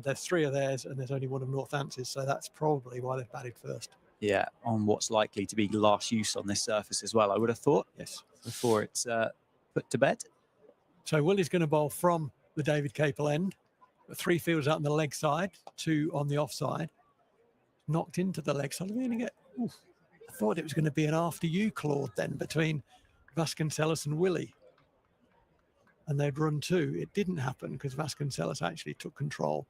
Speaker 3: there's 3 of theirs and there's only 1 of Northance's, so that's probably why they've batted first. Yeah,
Speaker 2: on what's likely to be last use on this surface as well, I would have thought.
Speaker 3: Yes.
Speaker 2: Before it's put to bed.
Speaker 3: So Willie's going to bowl from the David Capel end. 3 fields out on the leg side, 2 on the offside. Knocked into the leg side. I thought it was going to be an after you clawed then between Vasconcelos and Willey, and they'd run 2. It didn't happen, because Vasconcelos actually took control,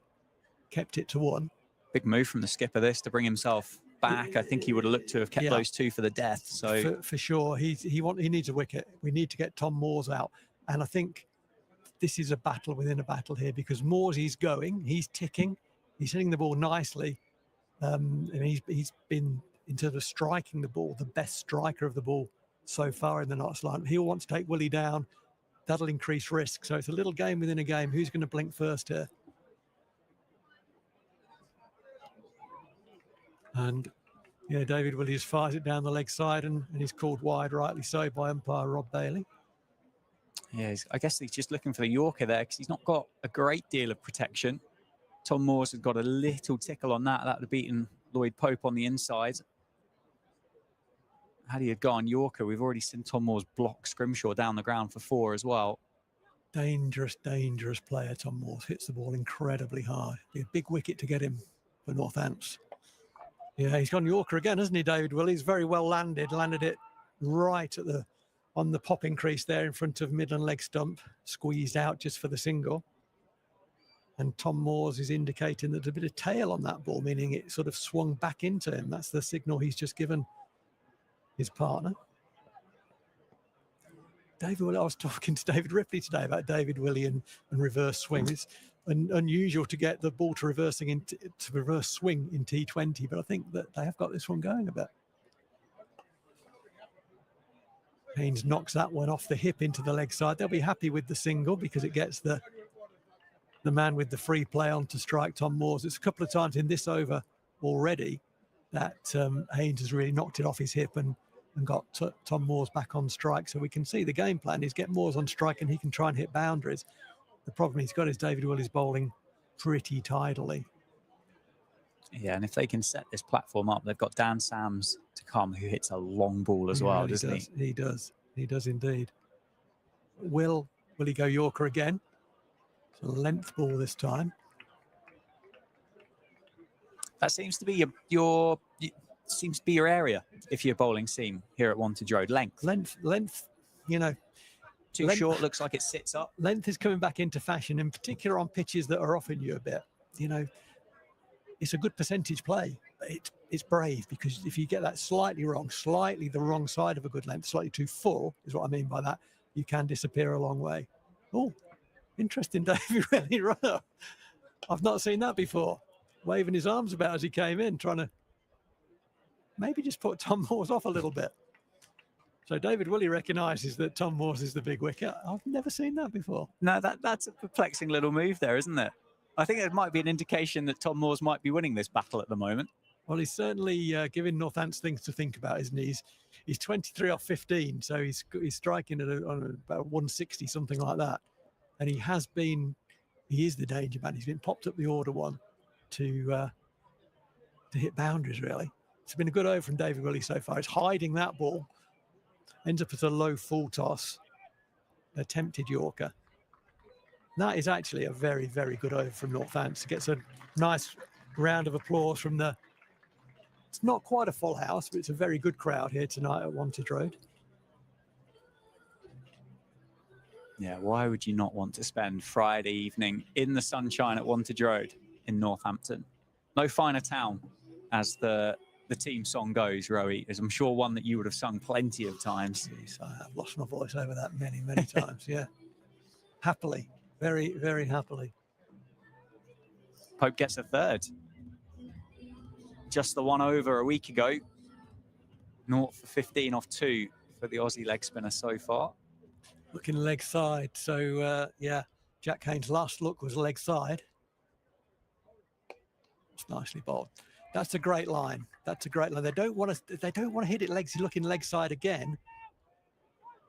Speaker 3: kept it to 1.
Speaker 2: Big move from the skipper this to bring himself back. I think he would have looked to have kept those 2 for the death. So
Speaker 3: for sure, he needs a wicket. We need to get Tom Moores out, and I think this is a battle within a battle here, because Moores, he's ticking, he's hitting the ball nicely. And he's been, in terms of striking the ball, the best striker of the ball so far in the Notts line. He'll want to take Willey down. That'll increase risk. So it's a little game within a game. Who's going to blink first here? And David Willey just fires it down the leg side, and he's called wide, rightly so, by umpire Rob Bailey.
Speaker 2: Yeah, I guess he's just looking for the Yorker there, because he's not got a great deal of protection. Tom Moores has got a little tickle on that. That would have beaten Lloyd Pope on the inside. Had he had gone Yorker, we've already seen Tom Moores block Scrimshaw down the ground for 4 as well.
Speaker 3: Dangerous, dangerous player, Tom Moores. Hits the ball incredibly hard. Be a big wicket to get him for Northants. Yeah, he's gone Yorker again, hasn't he, David Will? He's very well landed. Landed it right at on the popping crease there in front of Midland leg stump. Squeezed out just for the single. And Tom Moores is indicating that there's a bit of tail on that ball, meaning it sort of swung back into him. That's the signal he's just given his partner. David Willey, I was talking to David Ripley today about David Willey and reverse swing. It's unusual to get the ball to reverse swing in T20, but I think that they have got this one going a bit. Haynes knocks that one off the hip into the leg side. They'll be happy with the single because it gets the man with the free play on to strike Tom Moores. It's a couple of times in this over already that Haynes has really knocked it off his hip and got Tom Moores back on strike. So we can see the game plan is get Moores on strike and he can try and hit boundaries. The problem he's got is David Willey's bowling pretty tidily.
Speaker 2: Yeah, and if they can set this platform up, they've got Dan Sams to come, who hits a long ball as well, doesn't he?
Speaker 3: He does. He does indeed. Will he go Yorker again? It's a length ball this time.
Speaker 2: That seems to be your area if you're bowling seam here at Wantage Road. Length,
Speaker 3: you know.
Speaker 2: Too short, looks like it sits up.
Speaker 3: Length is coming back into fashion, in particular on pitches that are offering you a bit. You know, it's a good percentage play. It's brave because if you get that slightly the wrong side of a good length, slightly too full is what I mean by that, you can disappear a long way. Oh, interesting, David Willey runner. I've not seen that before. Waving his arms about as he came in, trying to maybe just put Tom Moores off a little bit. So David Willey recognises that Tom Moores is the big wicket. I've never seen that before.
Speaker 2: No, that's a perplexing little move there, isn't it? I think it might be an indication that Tom Moores might be winning this battle at the moment.
Speaker 3: Well, he's certainly giving Northants things to think about, isn't he? He's 23 off 15, so he's striking at on about 160, something like that. And he is the danger man. He's been popped up the order one to hit boundaries, really. It's been a good over from David Willey so far. It's hiding that ball. Ends up at a low full toss. Attempted Yorker. That is actually a very, very good over from Northants. Gets a nice round of applause from it's not quite a full house, but it's a very good crowd here tonight at Wantage Road.
Speaker 2: Yeah, why would you not want to spend Friday evening in the sunshine at Wantage Road in Northampton? No finer town, as the team song goes, Rowie, as I'm sure one that you would have sung plenty of times.
Speaker 3: Jeez, I've lost my voice over that many, many times, yeah. Happily, very, very happily.
Speaker 2: Pope gets a third. Just the one over a week ago. 0 for 15 off 2 for the Aussie leg spinner so far.
Speaker 3: Looking leg side. So, yeah, Jack Haynes' last look was leg side. It's nicely bowled. That's a great line. That's a great line. They don't want to hit it looking leg side again.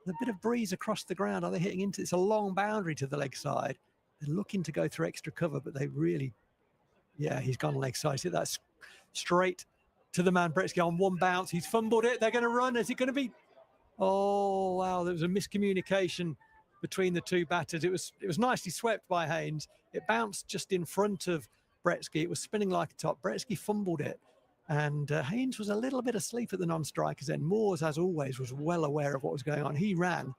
Speaker 3: There's a bit of breeze across the ground. Are they hitting into? It's a long boundary to the leg side. They're looking to go through extra cover, but they really, yeah, he's gone leg side. See, that's straight to the man Bretsky on one bounce. He's fumbled it. They're going to run. Is it going to be? Oh wow! There was a miscommunication between the two batters. It was nicely swept by Haynes. It bounced just in front of Bretsky. It was spinning like a top. Bretsky fumbled it. And Haynes was a little bit asleep at the non-strikers end. Moores, as always, was well aware of what was going on. He ran.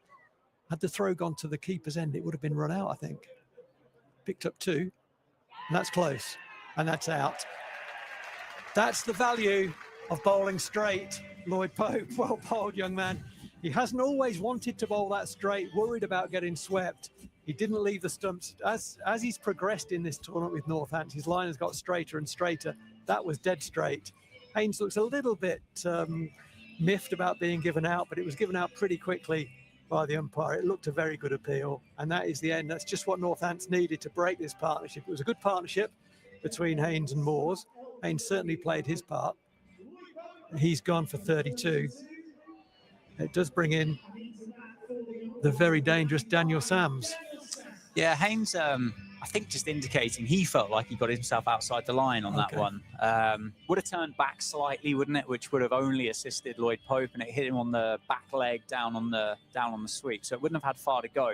Speaker 3: Had the throw gone to the keeper's end, it would have been run out, I think. Picked up 2. And that's close. And that's out. That's the value of bowling straight. Lloyd Pope, well bowled, young man. He hasn't always wanted to bowl that straight, worried about getting swept. He didn't leave the stumps. As he's progressed in this tournament with Northants, his line has got straighter and straighter. That was dead straight. Haynes looks a little bit miffed about being given out, but it was given out pretty quickly by the umpire. It looked a very good appeal, and that is the end. That's just what Northants needed to break this partnership. It was a good partnership between Haynes and Moores. Haynes certainly played his part. He's gone for 32. It does bring in the very dangerous Daniel Sams.
Speaker 2: Yeah, Haynes, I think just indicating he felt like he got himself outside the line on that one. Would have turned back slightly, wouldn't it? Which would have only assisted Lloyd Pope, and it hit him on the back leg down on the sweep. So it wouldn't have had far to go.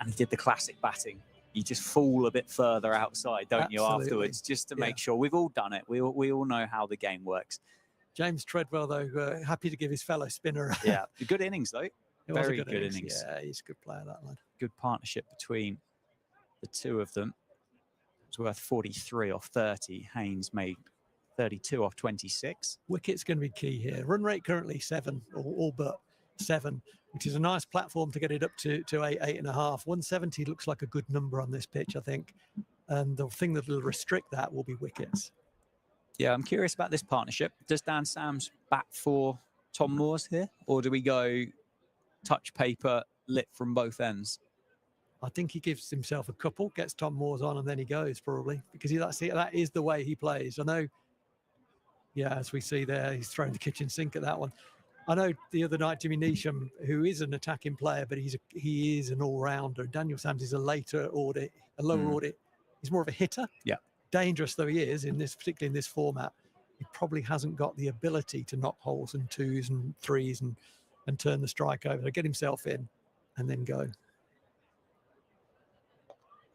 Speaker 2: And he did the classic batting. You just fall a bit further outside, don't you, afterwards, just to make sure. We've all done it. We all know how the game works.
Speaker 3: James Treadwell, though, happy to give his fellow spinner.
Speaker 2: Yeah, good innings, though.
Speaker 3: It was a good innings. Yeah, he's a good player, that lad.
Speaker 2: Good partnership between the two of them. It's worth 43 off 30. Haynes made 32 off 26.
Speaker 3: Wicket's going to be key here. Run rate currently 7, or all but 7, which is a nice platform to get it up to 8.5. 170 looks like a good number on this pitch, I think. And the thing that will restrict that will be wickets.
Speaker 2: Yeah, I'm curious about this partnership. Does Dan Sams bat for Tom Moores here? Or do we go touch paper lit from both ends?
Speaker 3: I think he gives himself a couple, gets Tom Moores on, and then he goes probably. Because that is the way he plays. I know, yeah, as we see there, he's throwing the kitchen sink at that one. I know the other night, Jimmy Neesham, who is an attacking player, but he is an all-rounder. Daniel Sams is a lower order. He's more of a hitter.
Speaker 2: Yeah.
Speaker 3: Dangerous though he is, particularly in this format, he probably hasn't got the ability to knock holes and 2s and 3s and turn the strike over. So get himself in and then go.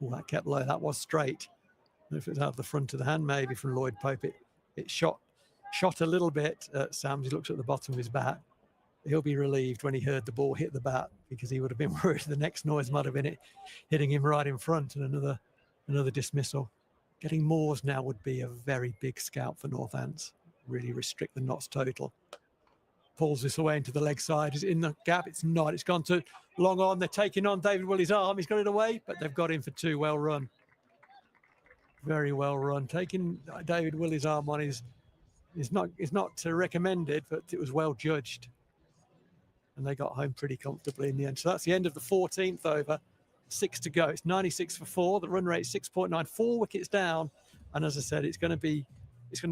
Speaker 3: Oh, that kept low. That was straight. I don't know if it was out of the front of the hand, maybe from Lloyd Pope. It shot a little bit at Sams. He looks at the bottom of his bat. He'll be relieved when he heard the ball hit the bat, because he would have been worried the next noise might have been it hitting him right in front, and another dismissal. Getting Moores now would be a very big scout for Northants. Really restrict the knots total. Pulls this away into the leg side. Is it in the gap? It's not. It's gone to long on. They're taking on David Willey's arm. He's got it away, but they've got him for 2. Well run. Very well run. Taking David Willey's arm on is not recommended, but it was well judged. And they got home pretty comfortably in the end. So that's the end of the 14th over. 6 to go. It's 96 for 4. The run rate 6.9. 4 wickets down. And as I said, it's going to be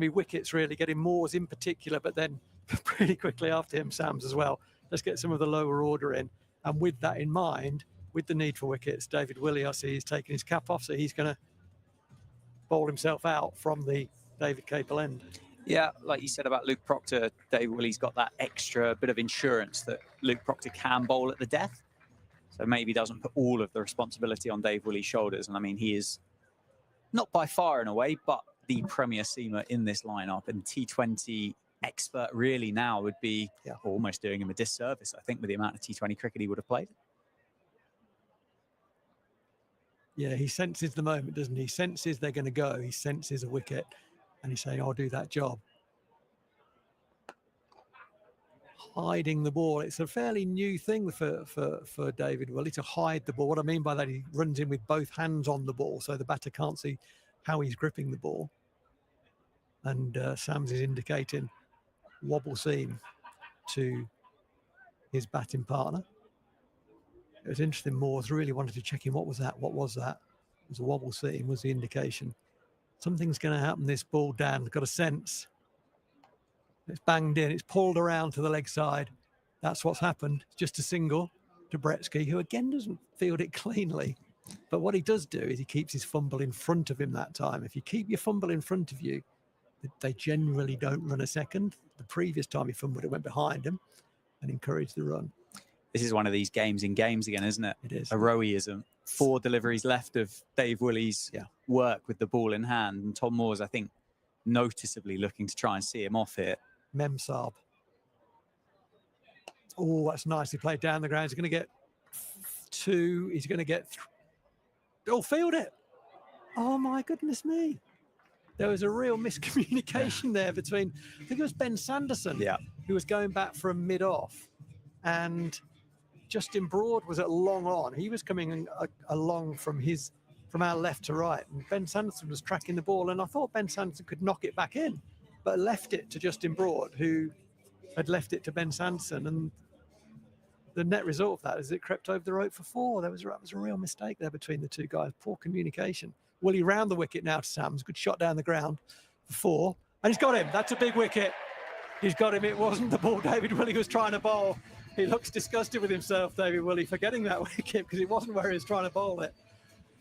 Speaker 3: wickets really, getting Moores in particular, but then pretty quickly after him, Sams as well. Let's get some of the lower order in. And with that in mind, with the need for wickets, David Willey, I see he's taking his cap off, so he's going to bowl himself out from the David Capel end.
Speaker 2: Yeah, like you said about Luke Proctor, David Willey's got that extra bit of insurance that Luke Proctor can bowl at the death. So maybe doesn't put all of the responsibility on Dave Willey's shoulders. And I mean, he is not by far in a way, but the premier seamer in this lineup, and T20 expert really now would be almost doing him a disservice, I think, with the amount of T20 cricket he would have played.
Speaker 3: Yeah, he senses the moment, doesn't he? He senses they're going to go. He senses a wicket, and he's saying, I'll do that job. Hiding the ball. It's a fairly new thing for David Willey to hide the ball. What I mean by that, he runs in with both hands on the ball, so the batter can't see how he's gripping the ball. And Sams is indicating wobble seam to his batting partner. It was interesting. Moores really wanted to check in. What was that? What was that? It was a wobble seam, was the indication. Something's going to happen. This ball, Dan, got a sense. It's banged in. It's pulled around to the leg side. That's what's happened. It's just a single to Bretsky, who again doesn't field it cleanly. But what he does do is he keeps his fumble in front of him that time. If you keep your fumble in front of you, they generally don't run a second. The previous time he fumbled, it went behind him and encouraged the run.
Speaker 2: This is one of these games in games again, isn't it?
Speaker 3: It is.
Speaker 2: A Roweism. 4 deliveries left of Dave Willey's work with the ball in hand. And Tom Moores, I think, noticeably looking to try and see him off here.
Speaker 3: Memsab. Oh, that's nicely played down the ground. He's going to get 2. He's going to get... Oh, field it. Oh, my goodness me. There was a real miscommunication there between... I think it was Ben Sanderson, who was going back from mid-off. And Justin Broad was at long on. He was coming along from our left to right. And Ben Sanderson was tracking the ball. And I thought Ben Sanderson could knock it back in, but left it to Justin Broad, who had left it to Ben Sanderson. And the net result of that is it crept over the rope for 4. That was a real mistake there between the two guys. Poor communication. Willey round the wicket now to Sams. Good shot down the ground for 4. And he's got him. That's a big wicket. He's got him. It wasn't the ball David Willey was trying to bowl. He looks disgusted with himself, David Willey, for getting that wicket, because it wasn't where he was trying to bowl it.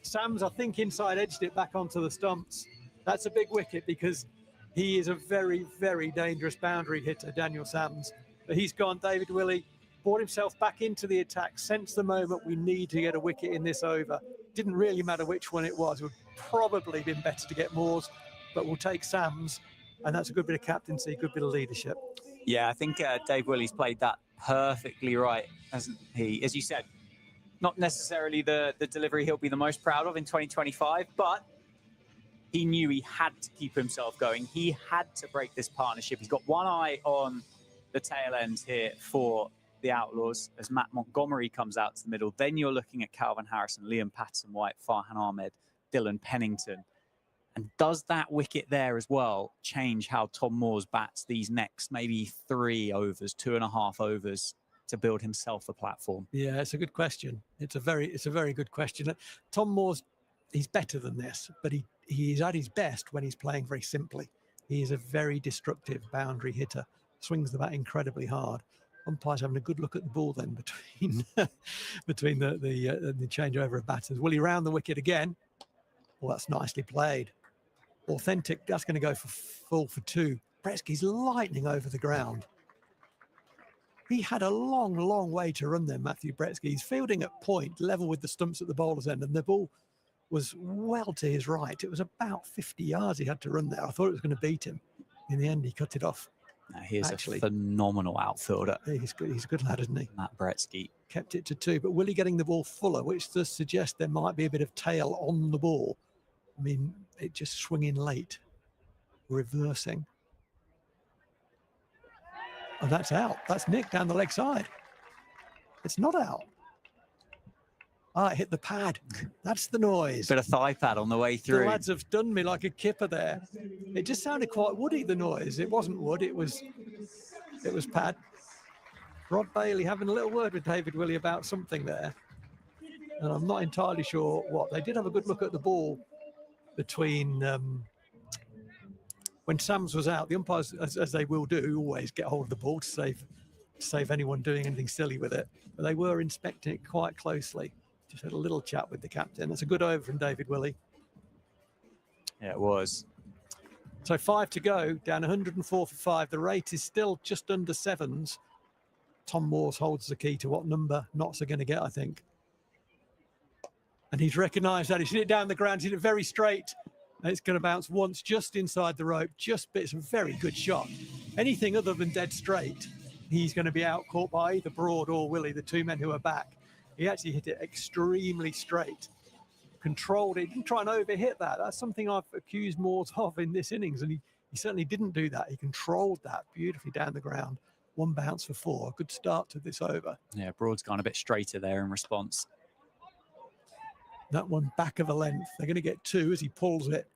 Speaker 3: Sams, I think, inside edged it back onto the stumps. That's a big wicket, because he is a very, very dangerous boundary hitter, Daniel Sams. But he's gone. David Willey brought himself back into the attack, sensed the moment we need to get a wicket in this over. Didn't really matter which one it was. It would probably been better to get Moore's, but we'll take Sam's, and that's a good bit of captaincy, good bit of leadership.
Speaker 2: Yeah, I think Dave Willey's played that perfectly right, hasn't he? As you said, not necessarily the delivery he'll be the most proud of in 2025, but he knew he had to keep himself going. He had to break this partnership. He's got one eye on the tail end here for the Outlaws as Matt Montgomery comes out to the middle. Then you're looking at Calvin Harrison, Liam Patterson-White, Farhan Ahmed, Dylan Pennington. And does that wicket there as well change how Tom Moores bats these next maybe 3 overs, 2.5 overs to build himself a platform?
Speaker 3: Yeah, it's a good question. It's a very good question. Tom Moores, he's better than this, but he's at his best when he's playing very simply. He is a very destructive boundary hitter, swings the bat incredibly hard. Umpire's having a good look at the ball then between the changeover of batters. Will he round the wicket again? Well, that's nicely played. Authentic, that's going to go for full for 2. Bretsky's lightning over the ground. He had a long way to run there, Matthew Bretsky. He's fielding at point, level with the stumps at the bowler's end, and the ball was well to his right. It was about 50 yards he had to run there. I thought it was going to beat him. In the end, he cut it off.
Speaker 2: No, he is actually a phenomenal outfielder.
Speaker 3: He's good. He's a good lad, isn't he?
Speaker 2: Matt Bretsky.
Speaker 3: Kept it to 2, but Willie getting the ball fuller, which does suggest there might be a bit of tail on the ball. I mean, it just swinging late, reversing. And that's out. That's Nick down the leg side. It's not out. Ah, it hit the pad. That's the noise.
Speaker 2: Bit of thigh pad on the way through.
Speaker 3: The lads have done me like a kipper there. It just sounded quite woody, the noise. It wasn't wood, it was pad. Rod Bailey having a little word with David Willey about something there. And I'm not entirely sure what. They did have a good look at the ball between when Sams was out. The umpires, as they will do, always get hold of the ball to save anyone doing anything silly with it. But they were inspecting it quite closely. Just had a little chat with the captain. That's a good over from David Willey.
Speaker 2: Yeah, it was.
Speaker 3: So 5 to go, down 104 for 5. The rate is still just under 7s. Tom Moores holds the key to what number Notts are going to get, I think. And he's recognised that. He's hit it down the ground, he's hit it very straight. And it's going to bounce once just inside the rope. It's a very good shot. Anything other than dead straight, he's going to be out caught by either Broad or Willey, the 2 men who are back. He actually hit it extremely straight. Controlled it, didn't try and overhit that. That's something I've accused Moores of in this innings, and he certainly didn't do that. He controlled that beautifully down the ground. 1 bounce for 4. Good start to this over.
Speaker 2: Yeah, Broad's gone a bit straighter there in response.
Speaker 3: That one back of a length. They're going to get 2 as he pulls it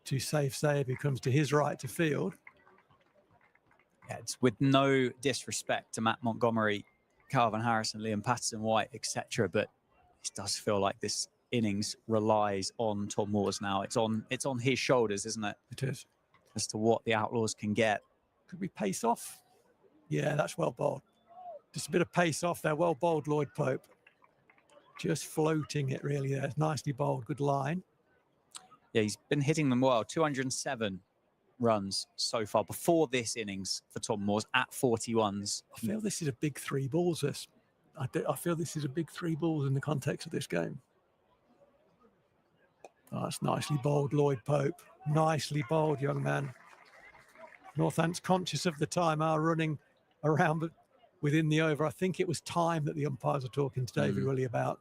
Speaker 3: to safe save, who comes to his right to field.
Speaker 2: Yeah, it's with no disrespect to Matt Montgomery, Calvin Harrison, Liam Patterson-White, etc., but it does feel like this innings relies on Tom Moores now. It's on his shoulders, isn't it?
Speaker 3: It is.
Speaker 2: As to what the Outlaws can get.
Speaker 3: Could we pace off? Yeah, that's well bowled. Just a bit of pace off there. Well bowled, Lloyd Pope. Just floating it really there. Nicely bowled. Good line.
Speaker 2: Yeah, he's been hitting them well. 207 runs so far before this innings for Tom Moores at 41s.
Speaker 3: I feel this is a big 3 balls. I feel this is a big 3 balls in the context of this game. Oh, that's nicely bowled, Lloyd Pope. Nicely bowled, young man. Northants conscious of the time are running around but within the over. I think it was time that the umpires are talking to David Willey about.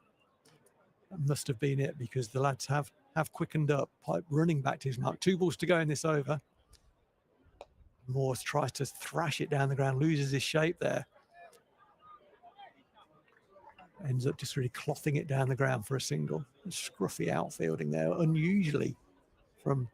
Speaker 3: That must have been it, because the lads have quickened up. Pope running back to his mark. 2 balls to go in this over. Moores tries to thrash it down the ground, loses his shape there. Ends up just really clothing it down the ground for a single. Scruffy outfielding there, unusually from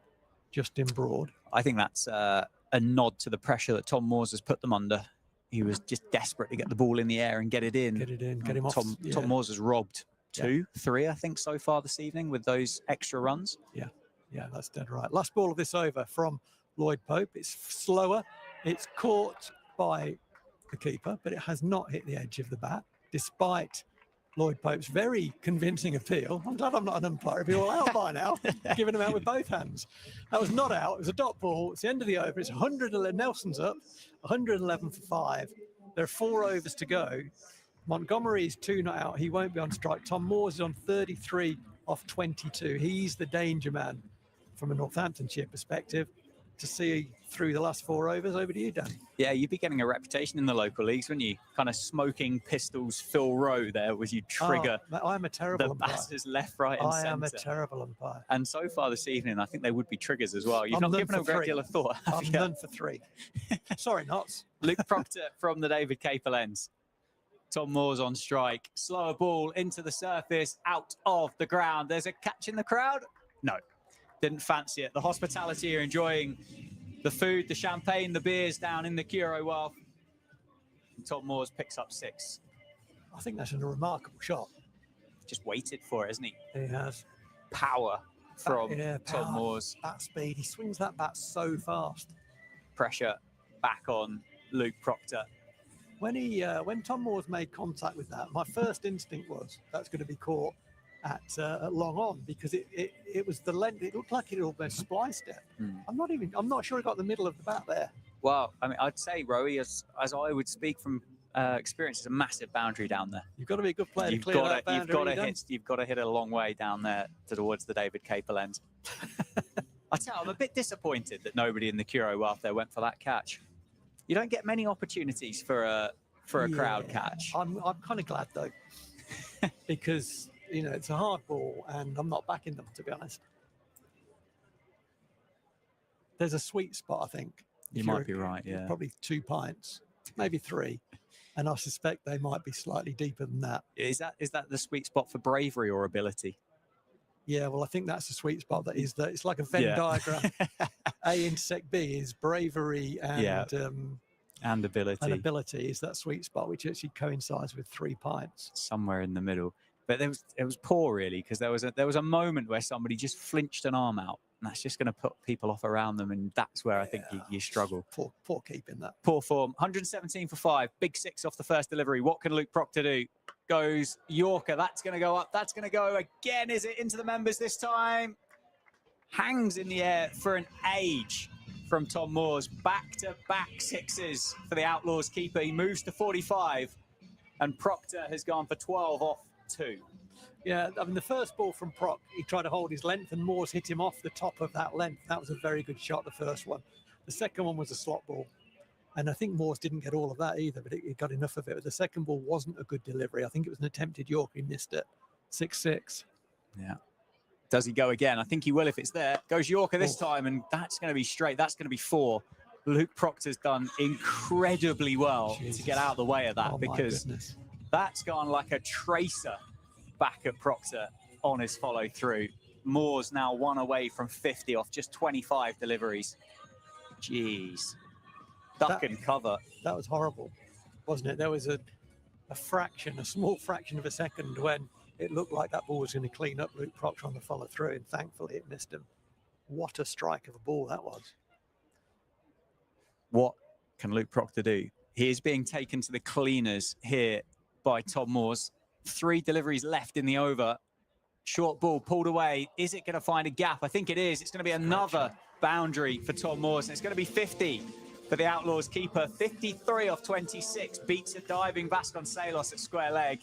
Speaker 3: Justin Broad.
Speaker 2: I think that's a nod to the pressure that Tom Moores has put them under. He was just desperate to get the ball in the air and get it in.
Speaker 3: Get it in, get him off.
Speaker 2: Tom Moores has robbed 2, 3, I think, so far this evening with those extra runs.
Speaker 3: Yeah, that's dead right. Last ball of this over from Lloyd Pope. It's slower. It's caught by the keeper, but it has not hit the edge of the bat, despite Lloyd Pope's very convincing appeal. I'm glad I'm not an umpire. It'd be all out by now, giving him out with both hands. That was not out. It was a dot ball. It's the end of the over. It's 111. Nelson's up, 111 for 5. There are 4 overs to go. Montgomery's 2 not out. He won't be on strike. Tom Moores is on 33 off 22. He's the danger man from a Northamptonshire perspective to see through the last 4 overs. Over to you, Dan.
Speaker 2: Yeah, you'd be getting a reputation in the local leagues, wouldn't you? Kind of smoking pistols Phil Rowe there as you trigger
Speaker 3: I'm a terrible
Speaker 2: the
Speaker 3: umpire.
Speaker 2: batters left, right and centre.
Speaker 3: I am a terrible umpire.
Speaker 2: And so far this evening, I think they would be triggers as well. You've not given a great deal of thought, have
Speaker 3: I'm
Speaker 2: you?
Speaker 3: none for 3. Sorry, Knots.
Speaker 2: Luke Proctor from the David Capel ends. Tom Moores on strike. Slower ball into the surface, out of the ground. There's a catch in the crowd? No, didn't fancy it. The hospitality are enjoying the food, the champagne, the beers down in the Curo Wealth. Tom Moores picks up 6.
Speaker 3: I think that's a remarkable shot.
Speaker 2: Just waited for it, isn't he?
Speaker 3: He has.
Speaker 2: Power from Tom
Speaker 3: power,
Speaker 2: Moores.
Speaker 3: Bat speed. He swings that bat so fast.
Speaker 2: Pressure back on Luke Proctor.
Speaker 3: When Tom Moores made contact with that, my first instinct was that's going to be caught at long on, because it was the length. It looked like it almost spliced it. I'm not sure it got the middle of the bat there.
Speaker 2: Well, I mean, I'd say Rowie, as I would speak from experience, is a massive boundary down there.
Speaker 3: You've got to be a good player to clear that boundary.
Speaker 2: You've got to hit it a long way down there towards the David Capel end. I tell you, I'm a bit disappointed that nobody in the Curo Wealth there went for that catch. You don't get many opportunities for a crowd catch.
Speaker 3: I'm kind of glad though, because it's a hard ball, and I'm not backing them, to be honest. There's a sweet spot, I think.
Speaker 2: You might be right, yeah.
Speaker 3: Probably 2 pints, maybe 3. And I suspect they might be slightly deeper than that.
Speaker 2: Is that the sweet spot for bravery or ability?
Speaker 3: Yeah, well, I think that's the sweet spot. That is that it's like a Venn diagram. A intersect B is bravery and
Speaker 2: ability.
Speaker 3: And ability is that sweet spot, which actually coincides with 3 pints.
Speaker 2: Somewhere in the middle. But it was poor, really, because there was a moment where somebody just flinched an arm out, and that's just going to put people off around them, and that's where I think you struggle.
Speaker 3: Poor keeping that.
Speaker 2: Poor form. 117 for 5. Big 6 off the first delivery. What can Luke Proctor do? Goes Yorker. That's going to go up. That's going to go again. Is it into the members this time? Hangs in the air for an age from Tom Moores. Back-to-back 6s for the Outlaws keeper. He moves to 45, and Proctor has gone for 12 off 2.
Speaker 3: Yeah, I mean, the first ball from Proc, he tried to hold his length, and Moores hit him off the top of that length. That was a very good shot, the first one. The second one was a slot ball, and I think Moores didn't get all of that either, but he got enough of it. But the second ball wasn't a good delivery. I think it was an attempted York. He missed it. 6-6.
Speaker 2: Yeah. Does he go again? I think he will if it's there. Goes Yorker this time, and that's going to be straight. That's going to be 4. Luke Proctor's done incredibly well to get out of the way of that, because that's gone like a tracer back at Proctor on his follow through. Moore's now 1 away from 50 off just 25 deliveries. Jeez. Duck and cover.
Speaker 3: That was horrible, wasn't it? There was a small fraction of a second when it looked like that ball was going to clean up Luke Proctor on the follow through, and thankfully it missed him. What a strike of a ball that was.
Speaker 2: What can Luke Proctor do? He is being taken to the cleaners here by Tom Moores. 3 deliveries left in the over. Short ball pulled away. Is it going to find a gap? I think it is. It's going to be another boundary for Tom Moores, and it's going to be 50 for the Outlaws keeper. 53 off 26. Beats a diving Vasconcelos at square leg.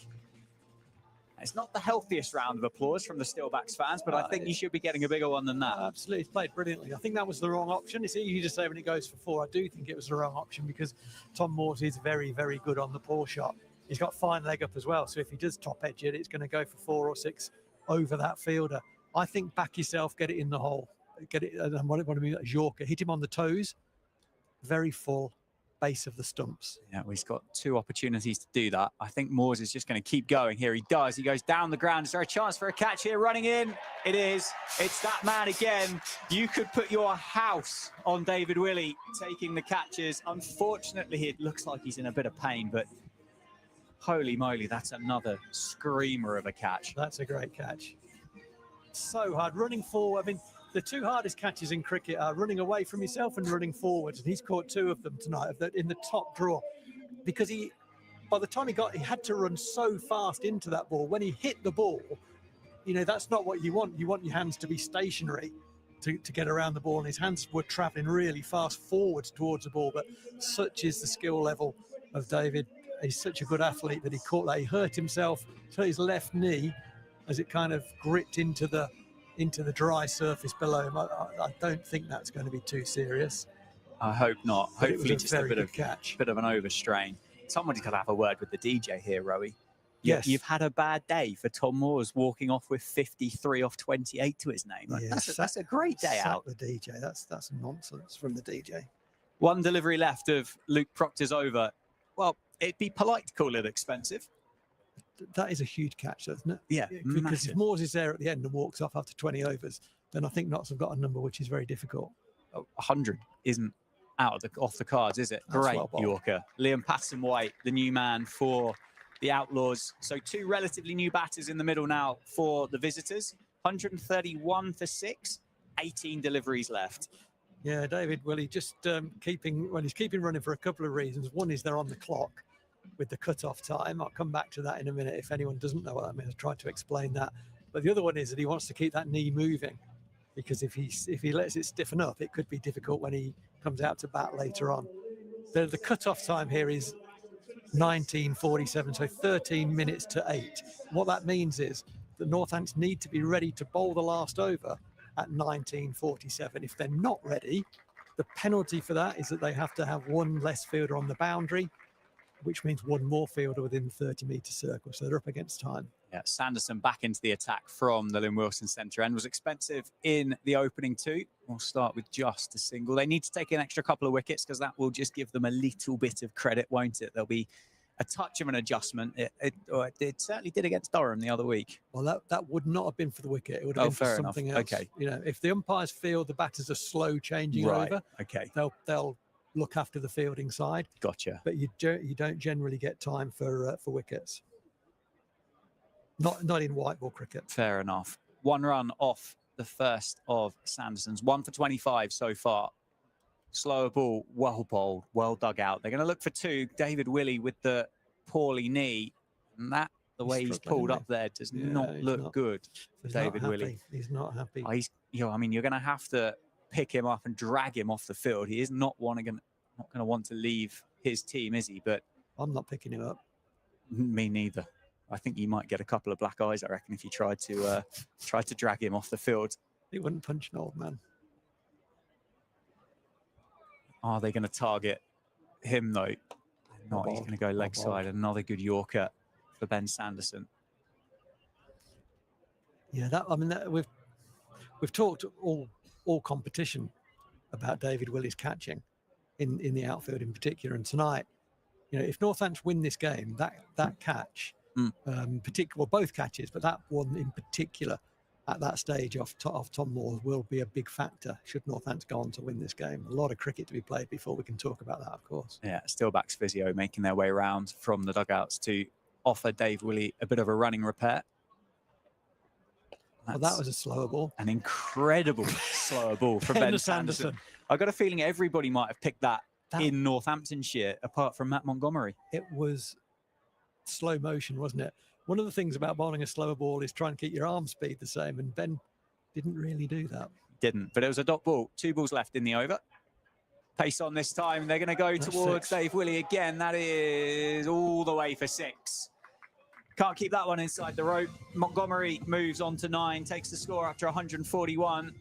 Speaker 2: It's not the healthiest round of applause from the Steelbacks fans, but I think you should be getting a bigger one than that.
Speaker 3: Absolutely. He's played brilliantly. I think that was the wrong option. It's easy to say when it goes for 4. I do think it was the wrong option, because Tom Moores is very, very good on the pull shot. He's got fine leg up as well. So if he does top edge it, it's going to go for 4 or 6 over that fielder. I think back yourself, get it in the hole. Get it. And what I mean is Yorker. Hit him on the toes. Very full. Base of the stumps.
Speaker 2: Yeah, well, he's got 2 opportunities to do that. I think Moores is just going to keep going here. He does. He goes down the ground. Is there a chance for a catch here? Running in. It is. It's that man again. You could put your house on David Willey taking the catches. Unfortunately, it looks like he's in a bit of pain, but holy moly, that's another screamer of a catch.
Speaker 3: That's a great catch. So hard. Running forward. I mean, the 2 hardest catches in cricket are running away from yourself and running forwards, and he's caught 2 of them tonight in the top draw, because by the time he had to run so fast into that ball. When he hit the ball, that's not what you want. You want your hands to be stationary to get around the ball, and his hands were traveling really fast forwards towards the ball. But such is the skill level of David he's such a good athlete that he caught that. He hurt himself to his left knee as it kind of gripped into the dry surface below him. I don't think that's going to be too serious.
Speaker 2: I hope not.
Speaker 3: But
Speaker 2: Hopefully just a bit of
Speaker 3: catch.
Speaker 2: Bit of an overstrain. Somebody's got to have a word with the DJ here, Rowie.
Speaker 3: Yes.
Speaker 2: You've had a bad day for Tom Moore's walking off with 53 off 28 to his name. Like, that's a great day out.
Speaker 3: The DJ. That's nonsense from the DJ.
Speaker 2: One delivery left of Luke Proctor's over. Well, it'd be polite to call it expensive.
Speaker 3: That is a huge catch, isn't it?
Speaker 2: Yeah,
Speaker 3: because
Speaker 2: massive.
Speaker 3: if Moores is there at the end and walks off after 20 overs, then I think Notts have got a number which is very difficult.
Speaker 2: 100 isn't off the cards, is it?
Speaker 3: That's
Speaker 2: Great
Speaker 3: well bowled.
Speaker 2: Yorker. Liam Patterson-White, the new man for the Outlaws. So 2 relatively new batters in the middle now for the visitors. 131 for 6, 18 deliveries left.
Speaker 3: Yeah, David, well, he's keeping running for a couple of reasons. One is they're on the clock with the cut-off time. I'll come back to that in a minute if anyone doesn't know what I mean. I'll try to explain that. But the other one is that he wants to keep that knee moving, because if he lets it stiffen up, it could be difficult when he comes out to bat later on. The cut-off time here is 19:47, so 13 minutes to 8. What that means is that Northants need to be ready to bowl the last over at 19:47. If they're not ready, the penalty for that is that they have to have one less fielder on the boundary, which means one more fielder within the 30-metre circle. So they're up against time.
Speaker 2: Yeah, Sanderson back into the attack from the Lynn Wilson centre end. Was expensive in the opening 2. We'll start with just a single. They need to take an extra couple of wickets because that will just give them a little bit of credit, won't it? There'll be a touch of an adjustment. It certainly did against Durham the other week.
Speaker 3: Well, that would not have been for the wicket. It would have been for something else.
Speaker 2: Okay.
Speaker 3: You know, if the umpires feel the batters are slow changing over,
Speaker 2: okay,
Speaker 3: they'll look after the fielding side.
Speaker 2: Gotcha.
Speaker 3: But you don't generally get time for wickets. Not in white ball cricket.
Speaker 2: Fair enough. 1 run off the first of Sanderson's. 1 for 25 so far. Slower ball, well bowled, well dug out. They're going to look for 2. David Willey with the poorly knee. And that, the way he's pulled up there, does not look good for David Willey.
Speaker 3: He's not happy.
Speaker 2: I mean, you're going to have to pick him up and drag him off the field. He is not going to want to leave his team, is he? But
Speaker 3: I'm not picking him up.
Speaker 2: Me neither. I think you might get a couple of black eyes, I reckon, if you tried to drag him off the field.
Speaker 3: He wouldn't punch an old man.
Speaker 2: Are they going to target him, though? Not. He's going to go leg side. Another good Yorker for Ben Sanderson.
Speaker 3: Yeah, we've talked all competition about David Willey's catching in the outfield in particular. And tonight, you know, if Northants win this game, that catch, both catches, but that one in particular at that stage off Tom Moore will be a big factor should Northants go on to win this game. A lot of cricket to be played before we can talk about that, of course.
Speaker 2: Yeah, Steelbacks physio making their way around from the dugouts to offer Dave Willey a bit of a running repair.
Speaker 3: Well, that was a slower ball.
Speaker 2: An incredible slower ball from Ben Sanderson. I got a feeling everybody might have picked that in Northamptonshire, apart from Matt Montgomery.
Speaker 3: It was slow motion, wasn't it? One of the things about bowling a slower ball is trying to keep your arm speed the same, and Ben didn't really do that.
Speaker 2: Didn't, but it was a dot ball. 2 balls left in the over. Pace on this time. They're going to go towards 6. Dave Willey again. That is all the way for 6. Can't keep that one inside the rope. Montgomery moves on to 9, takes the score after 141.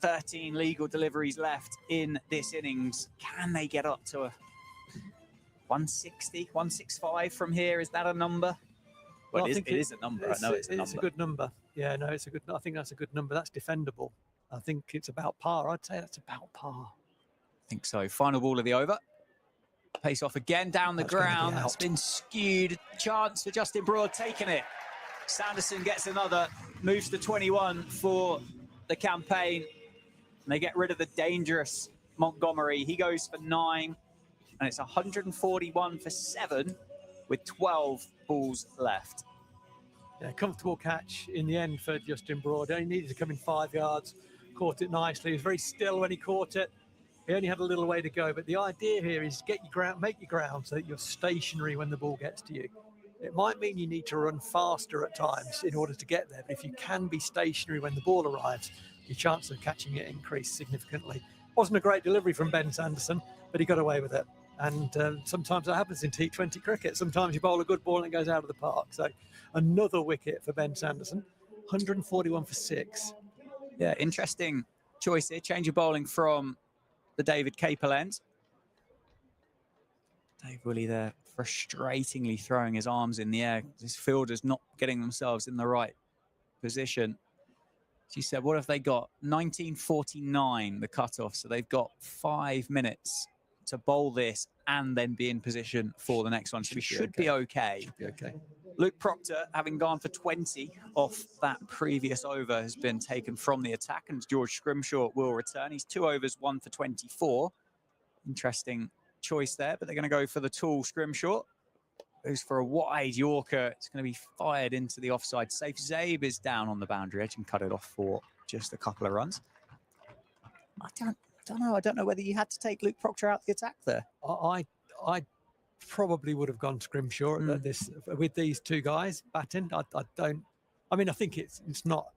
Speaker 2: 13 legal deliveries left in this innings. Can they get up to a 160, 165 from here? Is that a number? Well, it is a number. I know it's a number.
Speaker 3: It's a good number. Yeah, no, it's a good. I think that's a good number. That's defendable. I think it's about par. I'd say that's about par.
Speaker 2: I think so. Final ball of the over. Pace off again down the ground. That's been skewed. Chance for Justin Broad taking it. Sanderson gets another. Moves to 21 for the campaign. And they get rid of the dangerous Montgomery. He goes for 9. And it's 141 for 7 with 12 balls left.
Speaker 3: Yeah, comfortable catch in the end for Justin Broad. He only needed to come in 5 yards. Caught it nicely. He was very still when he caught it. He only had a little way to go. But the idea here is get your ground, make your ground so that you're stationary when the ball gets to you. It might mean you need to run faster at times in order to get there. But if you can be stationary when the ball arrives, your chance of catching it increased significantly. Wasn't a great delivery from Ben Sanderson, but he got away with it. And sometimes that happens in T20 cricket. Sometimes you bowl a good ball and it goes out of the park. So another wicket for Ben Sanderson, 141 for 6.
Speaker 2: Yeah, interesting choice here. Change of bowling from the David Capel end. Dave Woolley there frustratingly throwing his arms in the air. His fielders not getting themselves in the right position. She said, what have they got? 1949, the cutoff. So they've got 5 minutes to bowl this and then be in position for the next one. So we should be okay.
Speaker 3: Should be okay.
Speaker 2: Luke Proctor, having gone for 20 off that previous over, has been taken from the attack, and George Scrimshaw will return. He's 2 overs, 1 for 24. Interesting choice there, but they're going to go for the tall Scrimshaw. Goes for a wide Yorker. It's going to be fired into the offside safe. Zabe is down on the boundary edge and cut it off for just a couple of runs. I don't know. I don't know whether you had to take Luke Proctor out the attack there.
Speaker 3: I probably would have gone Scrimshaw at this with these two guys batting. I mean, I think it's not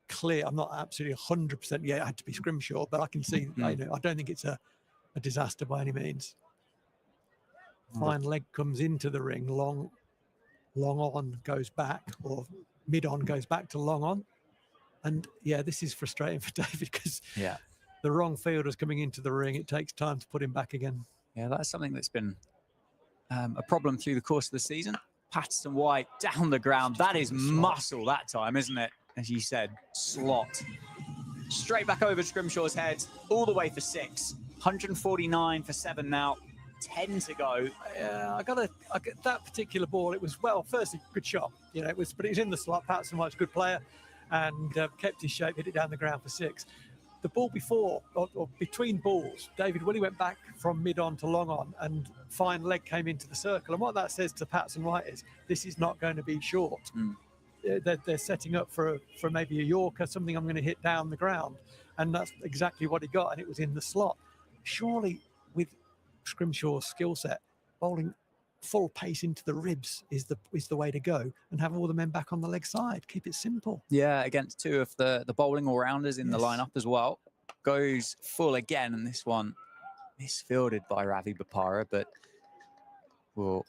Speaker 3: clear. I'm not absolutely 100%. Yeah, it had to be Scrimshaw, but I can see. I don't think it's a disaster by any means. Fine leg comes into the ring, long on goes back, or mid on goes back to long on. And yeah, this is frustrating for David because the wrong fielder's coming into the ring. It takes time to put him back again. Yeah,
Speaker 2: that's something that's been a problem through the course of the season. Patterson White down the ground. That is muscle that time, isn't it? As you said, slot. Straight back over Scrimshaw's head, all the way for 6. 149 for 7 now. 10 to go.
Speaker 3: I got that particular ball. It was, well, firstly, good shot. You know, but it was in the slot. Patterson White's a good player and kept his shape, hit it down the ground for 6. The ball before, or between balls, David Woolley went back from mid-on to long-on and fine leg came into the circle. And what that says to Patterson White is this is not going to be short. They're setting up for maybe a Yorker, something I'm going to hit down the ground. And that's exactly what he got, and it was in the slot. Surely, with Scrimshaw's skill set, bowling full pace into the ribs is the way to go, and have all the men back on the leg side. Keep it simple.
Speaker 2: Yeah, against 2 of the bowling all-rounders in the lineup as well. Goes full again, and this one misfielded by Ravi Bopara, but will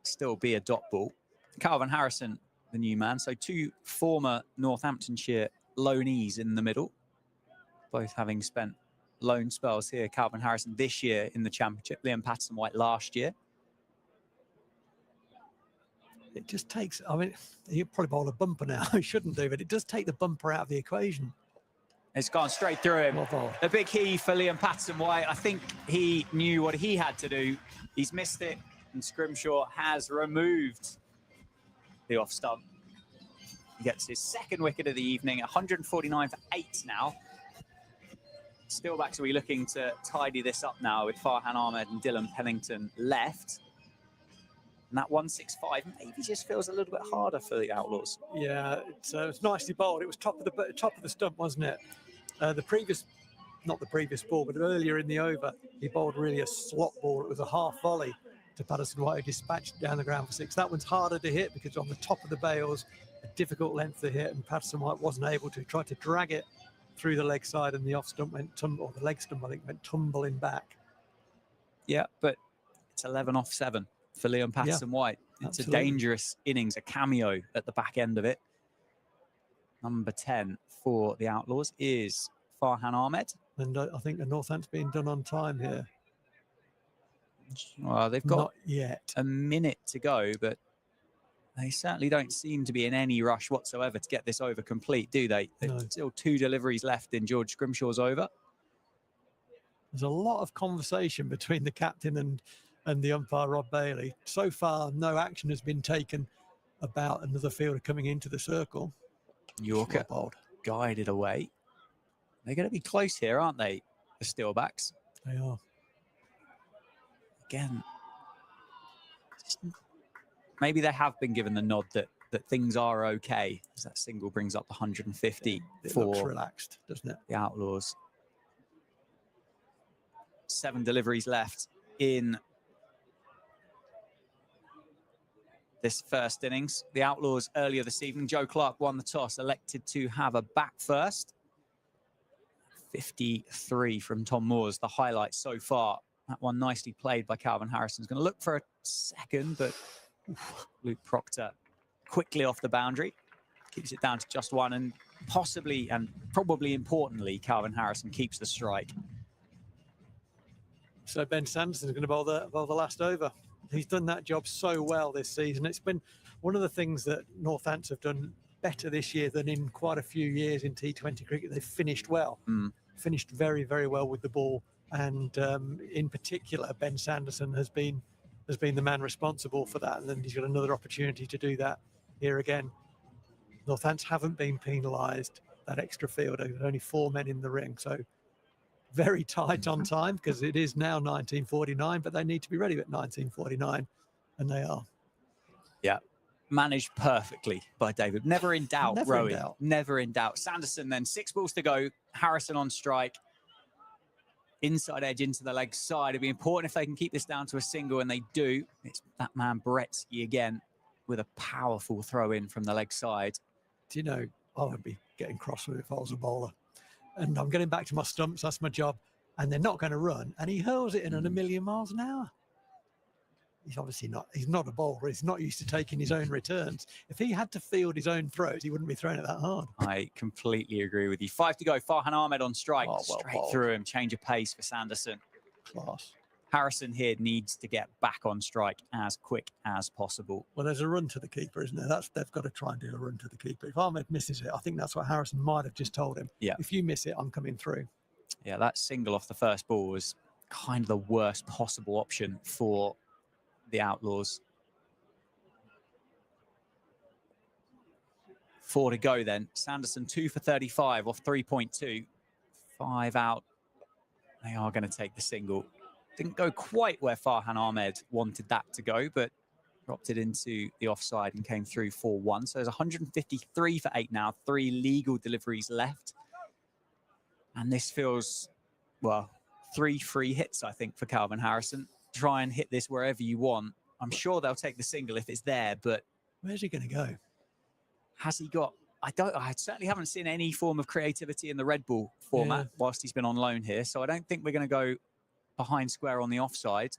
Speaker 2: still be a dot ball. Calvin Harrison, the new man. So 2 former Northamptonshire loanees in the middle, both having spent loan spells here. Calvin Harrison this year in the championship, Liam Patterson White last year.
Speaker 3: It just takes, I mean, he'll probably bowl a bumper now. He shouldn't do, but it does take the bumper out of the equation.
Speaker 2: It's gone straight through him. A big heave for Liam Patterson White. I think he knew what he had to do. He's missed it, and Scrimshaw has removed the off stump. He gets his 2nd wicket of the evening, 149 for 8 now. Steelbacks will be looking to tidy this up now with Farhan Ahmed and Dylan Pennington left. And that 165 maybe just feels a little bit harder for the Outlaws.
Speaker 3: Yeah, it's nicely bowled. It was top of the stump, wasn't it? Not the previous ball, but earlier in the over, he bowled really a slot ball. It was a half volley to Patterson White, who dispatched down the ground for 6. That one's harder to hit because on the top of the bails, a difficult length to hit, and Patterson White wasn't able to. Try to drag it through the leg side, and the off stump went or the leg stump, I think, went tumbling back.
Speaker 2: Yeah, but it's 11 off 7 for Liam Patterson White. It's absolutely a dangerous innings, a cameo at the back end of it. Number 10 for the Outlaws is Farhan Ahmed.
Speaker 3: And I think the Northampton's being done on time here.
Speaker 2: Well, they've got
Speaker 3: not yet
Speaker 2: a minute to go, but they certainly don't seem to be in any rush whatsoever to get this over complete, do they? There's still 2 deliveries left in George Scrimshaw's over.
Speaker 3: There's a lot of conversation between the captain and the umpire, Rob Bailey. So far, no action has been taken about another fielder coming into the circle.
Speaker 2: Yorker guided away. They're going to be close here, aren't they, the Steelbacks?
Speaker 3: They are.
Speaker 2: Again, maybe they have been given the nod that things are okay, as that single brings up 150
Speaker 3: it
Speaker 2: for
Speaker 3: looks relaxed, doesn't it?
Speaker 2: The Outlaws. 7 deliveries left in this first innings. The Outlaws earlier this evening, Joe Clark won the toss, elected to have a back first. 53 from Tom Moores, the highlight so far. That one nicely played by Calvin Harrison's going to look for a second, but Luke Proctor quickly off the boundary, keeps it down to just one, and possibly and probably importantly, Calvin Harrison keeps the strike.
Speaker 3: So Ben Sanderson is going to bowl the last over. He's done that job so well this season. It's been one of the things that Northants have done better this year than in quite a few years in T20 cricket. They've finished well, finished very, very well with the ball. And in particular, Ben Sanderson has been the man responsible for that. And then he's got another opportunity to do that here again. Northants haven't been penalised, that extra fielder. There's only 4 men in the ring. So very tight on time because it is now 19:49, but they need to be ready at 19:49, and they are.
Speaker 2: Yeah, managed perfectly by David. Never in doubt, Rowie. Never in doubt. Sanderson then, 6 balls to go. Harrison on strike. Inside edge into the leg side. It'd be important if they can keep this down to a single, and they do. It's that man Bretsky again with a powerful throw in from the leg side.
Speaker 3: Do you know, I would be getting cross with it if I was a bowler. And I'm getting back to my stumps, that's my job. And they're not going to run. And he hurls it in at 1,000,000 miles an hour. He's obviously not, he's not a bowler. He's not used to taking his own returns. If he had to field his own throws, he wouldn't be throwing it that hard.
Speaker 2: I completely agree with you. 5 to go. Farhan Ahmed on strike.
Speaker 3: Oh, well
Speaker 2: straight
Speaker 3: bowled.
Speaker 2: through him. Change of pace for Sanderson.
Speaker 3: Class.
Speaker 2: Harrison here needs to get back on strike as quick as possible.
Speaker 3: Well, there's a run to the keeper, isn't there? They've got to try and do a run to the keeper. If Ahmed misses it, I think that's what Harrison might have just told him.
Speaker 2: Yeah.
Speaker 3: If you miss it, I'm coming through.
Speaker 2: Yeah, that single off the first ball was kind of the worst possible option for the Outlaws. 4 to go then. Sanderson 2 for 35 off 3.2. 5 out. They are going to take the single. Didn't go quite where Farhan Ahmed wanted that to go, but dropped it into the offside and came through 4-1. So there's 153 for 8 now, 3 legal deliveries left. And this feels, well, 3 free hits, I think, for Calvin Harrison. Try and hit this wherever you want. I'm sure they'll take the single if it's there, but
Speaker 3: where's he going to go?
Speaker 2: Has he got... I certainly haven't seen any form of creativity in the red ball format whilst he's been on loan here. So I don't think we're going to go behind square on the offside.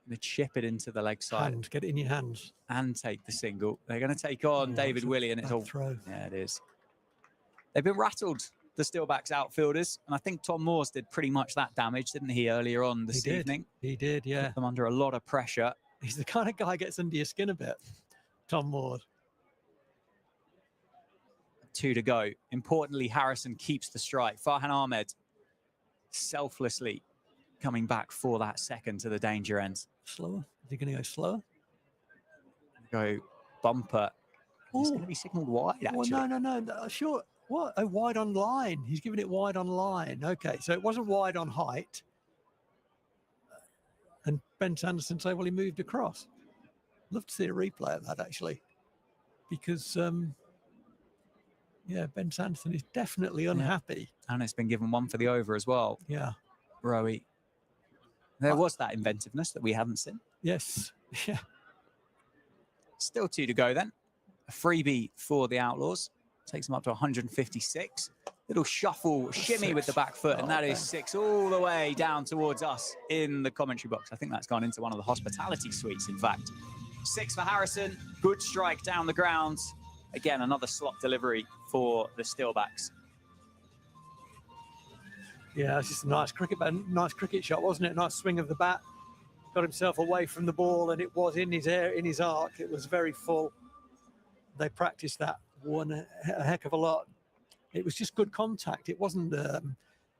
Speaker 2: Going to chip it into the leg side.
Speaker 3: Get it in your hands.
Speaker 2: And take the single. They're going to take on David Willey, and it's all...
Speaker 3: throw.
Speaker 2: Yeah, it is. They've been rattled, the Steelbacks outfielders, and I think Tom Moores did pretty much that damage, didn't he, earlier on this evening?
Speaker 3: He did, yeah.
Speaker 2: Put them under a lot of pressure.
Speaker 3: He's the kind of guy who gets under your skin a bit, Tom Moores.
Speaker 2: 2 to go. Importantly, Harrison keeps the strike. Farhan Ahmed selflessly coming back for that second to the danger end.
Speaker 3: Slower? Is he going to go slower?
Speaker 2: Go bumper. He's going to be signalled wide, actually.
Speaker 3: Well, no. Sure. What? Oh, wide on line. He's giving it wide on line. Okay, so it wasn't wide on height. And Ben Sanderson say, well, he moved across. Love to see a replay of that, actually. Because... yeah, Ben Sanderson is definitely unhappy.
Speaker 2: Yeah. And it's been given 1 for the over as well.
Speaker 3: Yeah.
Speaker 2: Rowie. There was that inventiveness that we haven't seen.
Speaker 3: Yes. Yeah.
Speaker 2: Still 2 to go then. A freebie for the Outlaws. Takes them up to 156. Little shuffle, shimmy
Speaker 3: 6.
Speaker 2: With the back foot. And that is 6 all the way down towards us in the commentary box. I think that's gone into one of the hospitality suites, in fact. 6 for Harrison. Good strike down the ground. Again, another slot delivery for the Steelbacks.
Speaker 3: Yeah, it's just a nice cricket shot, wasn't it? Nice swing of the bat. Got himself away from the ball, and it was in his air, in his arc. It was very full. They practiced that one a heck of a lot. It was just good contact. It wasn't.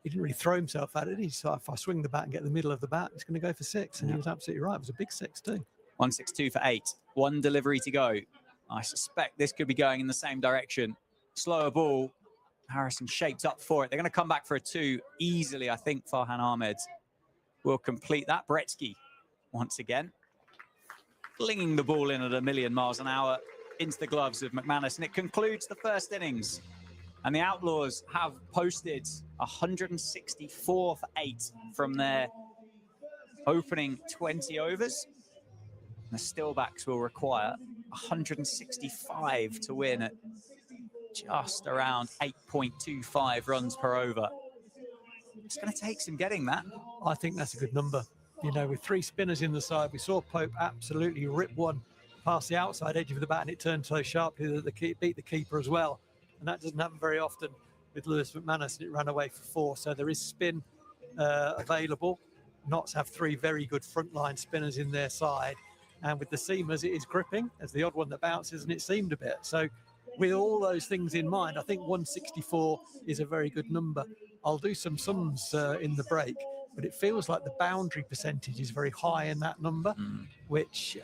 Speaker 3: He didn't really throw himself at it. He said, if I swing the bat and get the middle of the bat, it's going to go for 6. And he was absolutely right. It was a big 6 too.
Speaker 2: 162 for 8. 1 delivery to go. I suspect this could be going in the same direction. Slower ball. Harrison shaped up for it. They're going to come back for a 2 easily. I think Farhan Ahmed will complete that. Bretsky, once again, flinging the ball in at 1,000,000 miles an hour into the gloves of McManus. And it concludes the first innings. And the Outlaws have posted 164 for 8 from their opening 20 overs. And the Steelbacks will require 165 to win at just around 8.25 runs per over. It's going to take some getting that.
Speaker 3: I think that's a good number. You know, with 3 spinners in the side, we saw Pope absolutely rip one past the outside edge of the bat, and it turned so sharply that beat the keeper as well. And that doesn't happen very often with Lewis McManus, and it ran away for 4. So there is spin available. Notts have 3 very good frontline spinners in their side. And with the seamers, it is gripping as the odd one that bounces, and it seamed a bit. So with all those things in mind, I think 164 is a very good number. I'll do some sums in the break, but it feels like the boundary percentage is very high in that number, which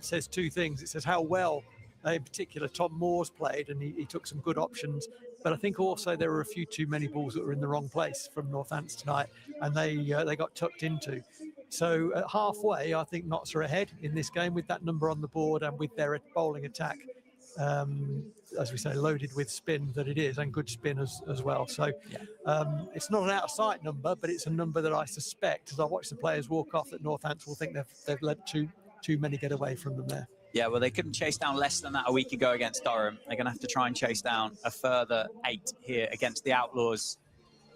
Speaker 3: says 2 things. It says how well, in particular, Tom Moore's played, and he took some good options. But I think also there were a few too many balls that were in the wrong place from Northants tonight, and they got tucked into. So at halfway, I think Notts are ahead in this game with that number on the board and with their bowling attack. As we say, loaded with spin that it is, and good spin as well. So it's not an out of sight number, but it's a number that I suspect, as I watch the players walk off, that Northants will think they've let too many get away from them there.
Speaker 2: Yeah, well, they couldn't chase down less than that a week ago against Durham. They're going to have to try and chase down a further 8 here against the Outlaws.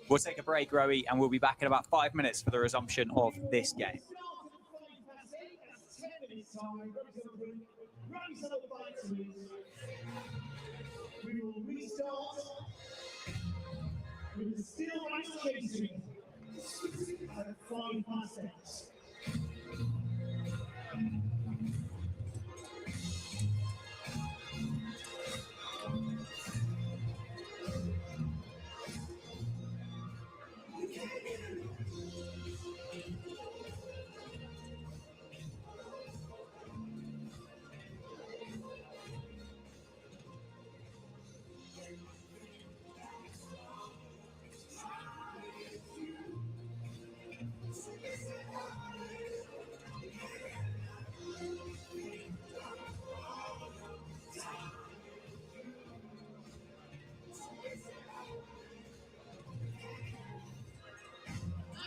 Speaker 2: We'll take a break, Rowie, and we'll be back in about 5 minutes for the resumption of this game.
Speaker 1: We will restart with the Steelbacks chasing at 8:05.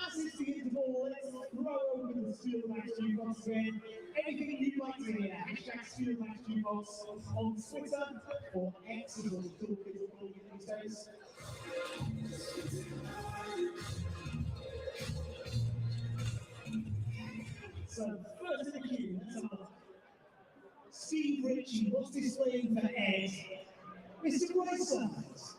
Speaker 1: As it's the interval, let's throw open the Steelbacks jukebox again. Anything you'd like to hear, hashtag Steelbacks jukebox on Twitter or X, as well as Twitter these days. So first in the queue, let's have a look. Steve Ritchie, what's displaying for Ed? Mr. Brightside.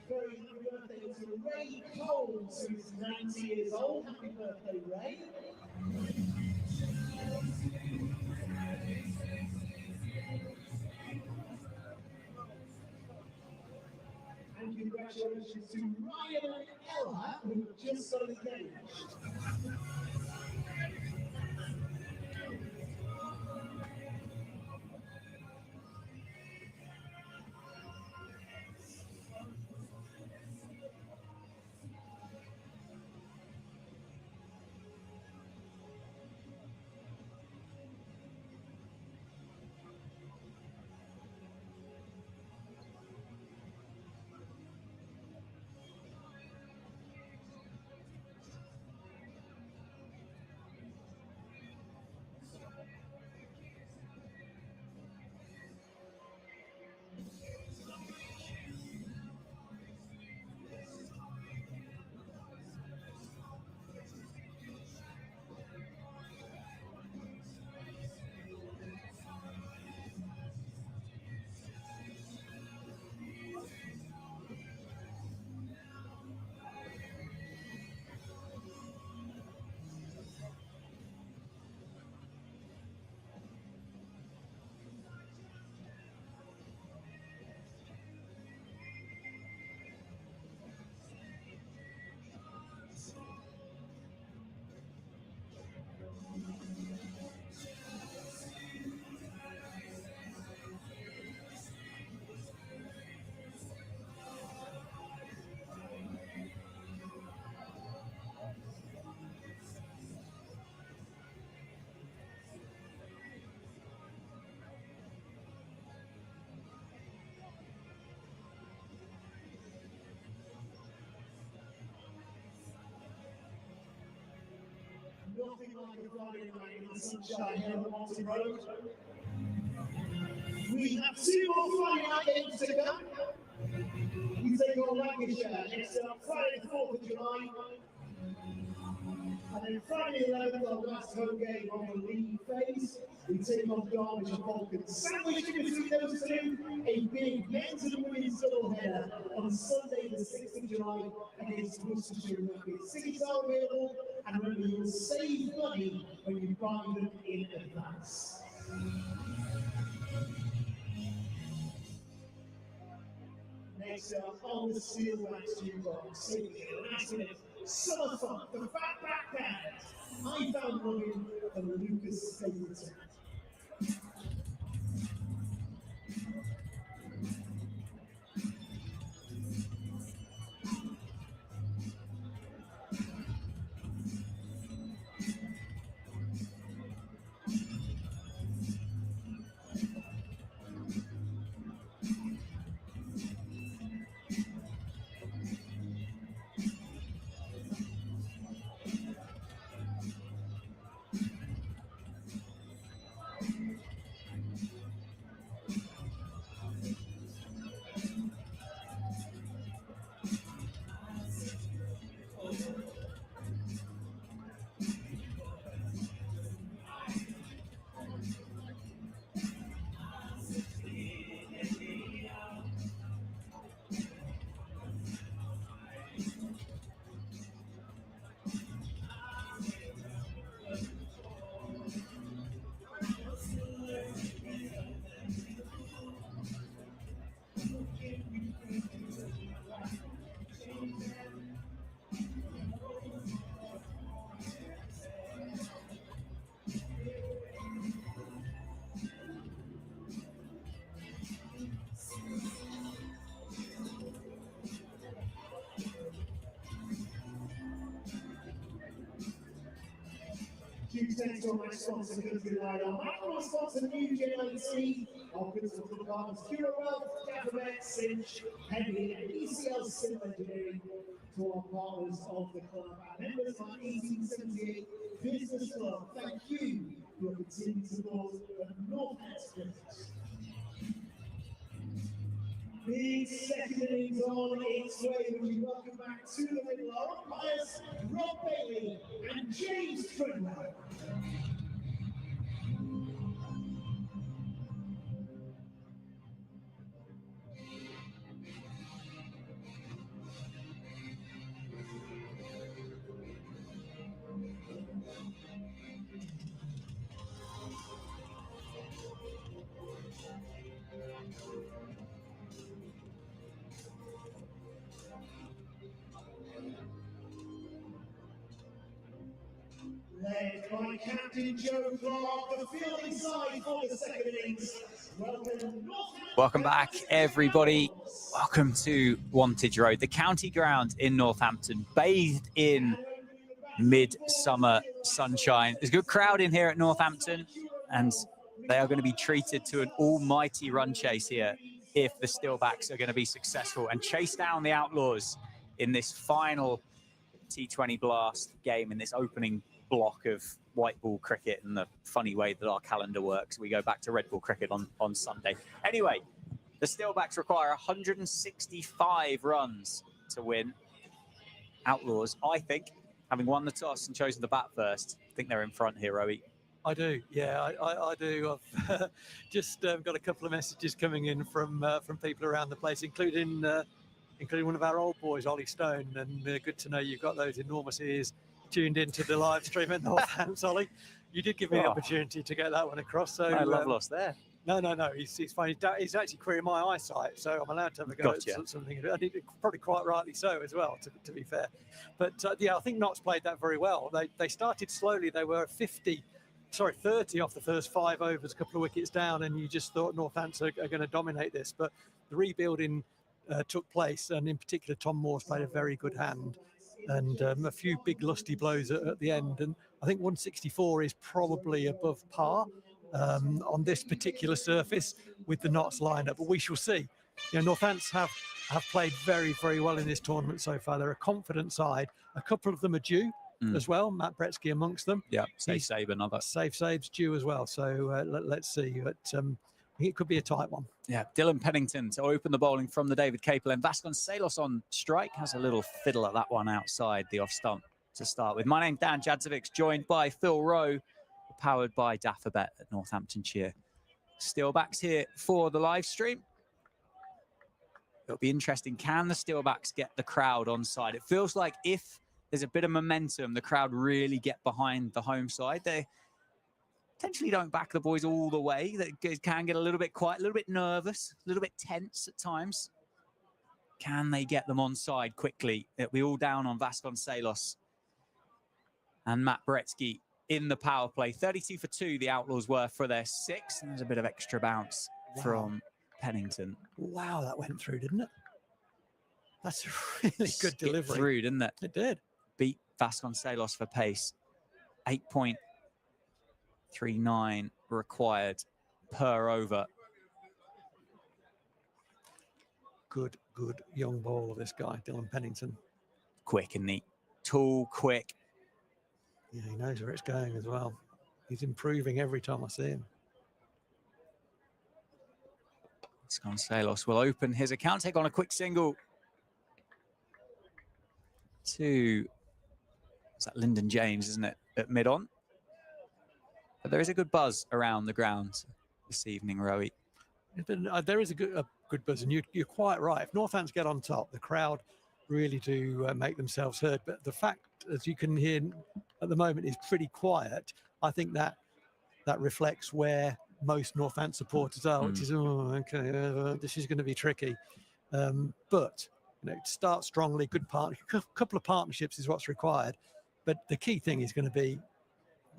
Speaker 1: Very happy birthday to Ray Cole, who's 90 years old. Happy birthday, Ray. And congratulations to Ryan and Ella, who just got engaged. nothing like a Friday night in the sunshine here on Monty Road. We have 2 more Friday night games to go. We take on Lancashire next up Friday the 4th of July. And then Friday the 11th, our last home game on the league phase. We take on Derbyshire Falcons. Sandwiched between those two, a big men's and women's doubleheader on Sunday the 6th of July against Worcestershire Rugby. Tickets are available, and remember you'll save money when you buy them in advance. Next up on the Steelbacks jukebox, singing last minute summer fun, the Fat Back Band. I found Robin and Lucas Stapleton. Huge thanks to my sponsor, Country Rider. My sponsor, New Gen IT, our principal departments, Cura Wealth, Gafferbeck, Cinch, Henry, and ECL Civil Engineering, to our partners of the club, our members of our 1878 Business Club. Thank you for your continued support of North Express. Big second innings on its way. We welcome back to the middle our umpires, Rob Bailey and James Trinwell. Led by Captain Joe Clark, the fielding side for the second innings.
Speaker 2: Welcome back, everybody. Welcome to Wantage Road, the county ground in Northampton, bathed in midsummer sunshine. There's a good crowd in here at Northampton, and they are going to be treated to an almighty run chase here if the Steelbacks are going to be successful and chase down the Outlaws in this final T20 Blast game, in this opening block of white ball cricket, and the funny way that our calendar works. We go back to red ball cricket on Sunday. Anyway, the Steelbacks require 165 runs to win. Outlaws, I think, having won the toss and chosen the bat first, I think they're in front here, Rowie.
Speaker 3: I do, yeah, I do. I've just got a couple of messages coming in from people around the place, including one of our old boys, Ollie Stone, and good to know you've got those enormous ears tuned into the live stream at Northampton, Ollie. You did give me the opportunity to get that one across. So
Speaker 2: no love lost there.
Speaker 3: No, he's fine. He's actually querying my eyesight, so I'm allowed to have a go at something. I think probably quite rightly so as well, to be fair. But yeah, I think Notts played that very well. They started slowly. They were 30 off the first 5 overs, a couple of wickets down, and you just thought Northampton are going to dominate this. But the rebuilding took place, and in particular, Tom Moore's played a very good hand, and a few big lusty blows at the end. And I think 164 is probably above par on this particular surface with the Notts lineup, but we shall see. You know, Northampton have played very, very well in this tournament so far. They're a confident side. A couple of them are due. as well. Matt Bretsky amongst them.
Speaker 2: Yeah, save another.
Speaker 3: Saves due as well. So let's see. But it could be a tight one.
Speaker 2: Yeah, Dylan Pennington to open the bowling from the David Capel, and Vasconcelos on strike. Has a little fiddle at that one outside the off stump to start with. My name's Dan Jadzovic, joined by Phil Rowe, powered by Daffabet at Northamptonshire. Steelbacks here for the live stream. It'll be interesting. Can the Steelbacks get the crowd on side? It feels like if there's a bit of momentum, the crowd really get behind the home side. They potentially don't back the boys all the way. They can get a little bit quiet, a little bit nervous, a little bit tense at times. Can they get them on side quickly? It'll be all down on Vasconcelos and Matt Bretsky in the power play. 32 for 2, the Outlaws were for their 6. And there's a bit of extra bounce from Pennington.
Speaker 3: Wow, that went through, didn't it? That's a really good delivery.
Speaker 2: Through, didn't it?
Speaker 3: It did.
Speaker 2: Beat Vasconcelos for pace. 8.39 required per over.
Speaker 3: Good young bowler, this guy, Dylan Pennington.
Speaker 2: Quick and neat. Tall, quick.
Speaker 3: Yeah, he knows where it's going as well. He's improving every time I see him.
Speaker 2: Vasconcelos will open his account, take on a quick single to, is that Lyndon James, isn't it, at mid-on? But there is a good buzz around the ground this evening, Rowie.
Speaker 3: There is a good buzz, and you're quite right. If Northants get on top, the crowd really do make themselves heard. But the fact, as you can hear at the moment, is pretty quiet. I think that reflects where most Northants supporters are, which is, this is going to be tricky. But start strongly, good couple of partnerships is what's required. But the key thing is going to be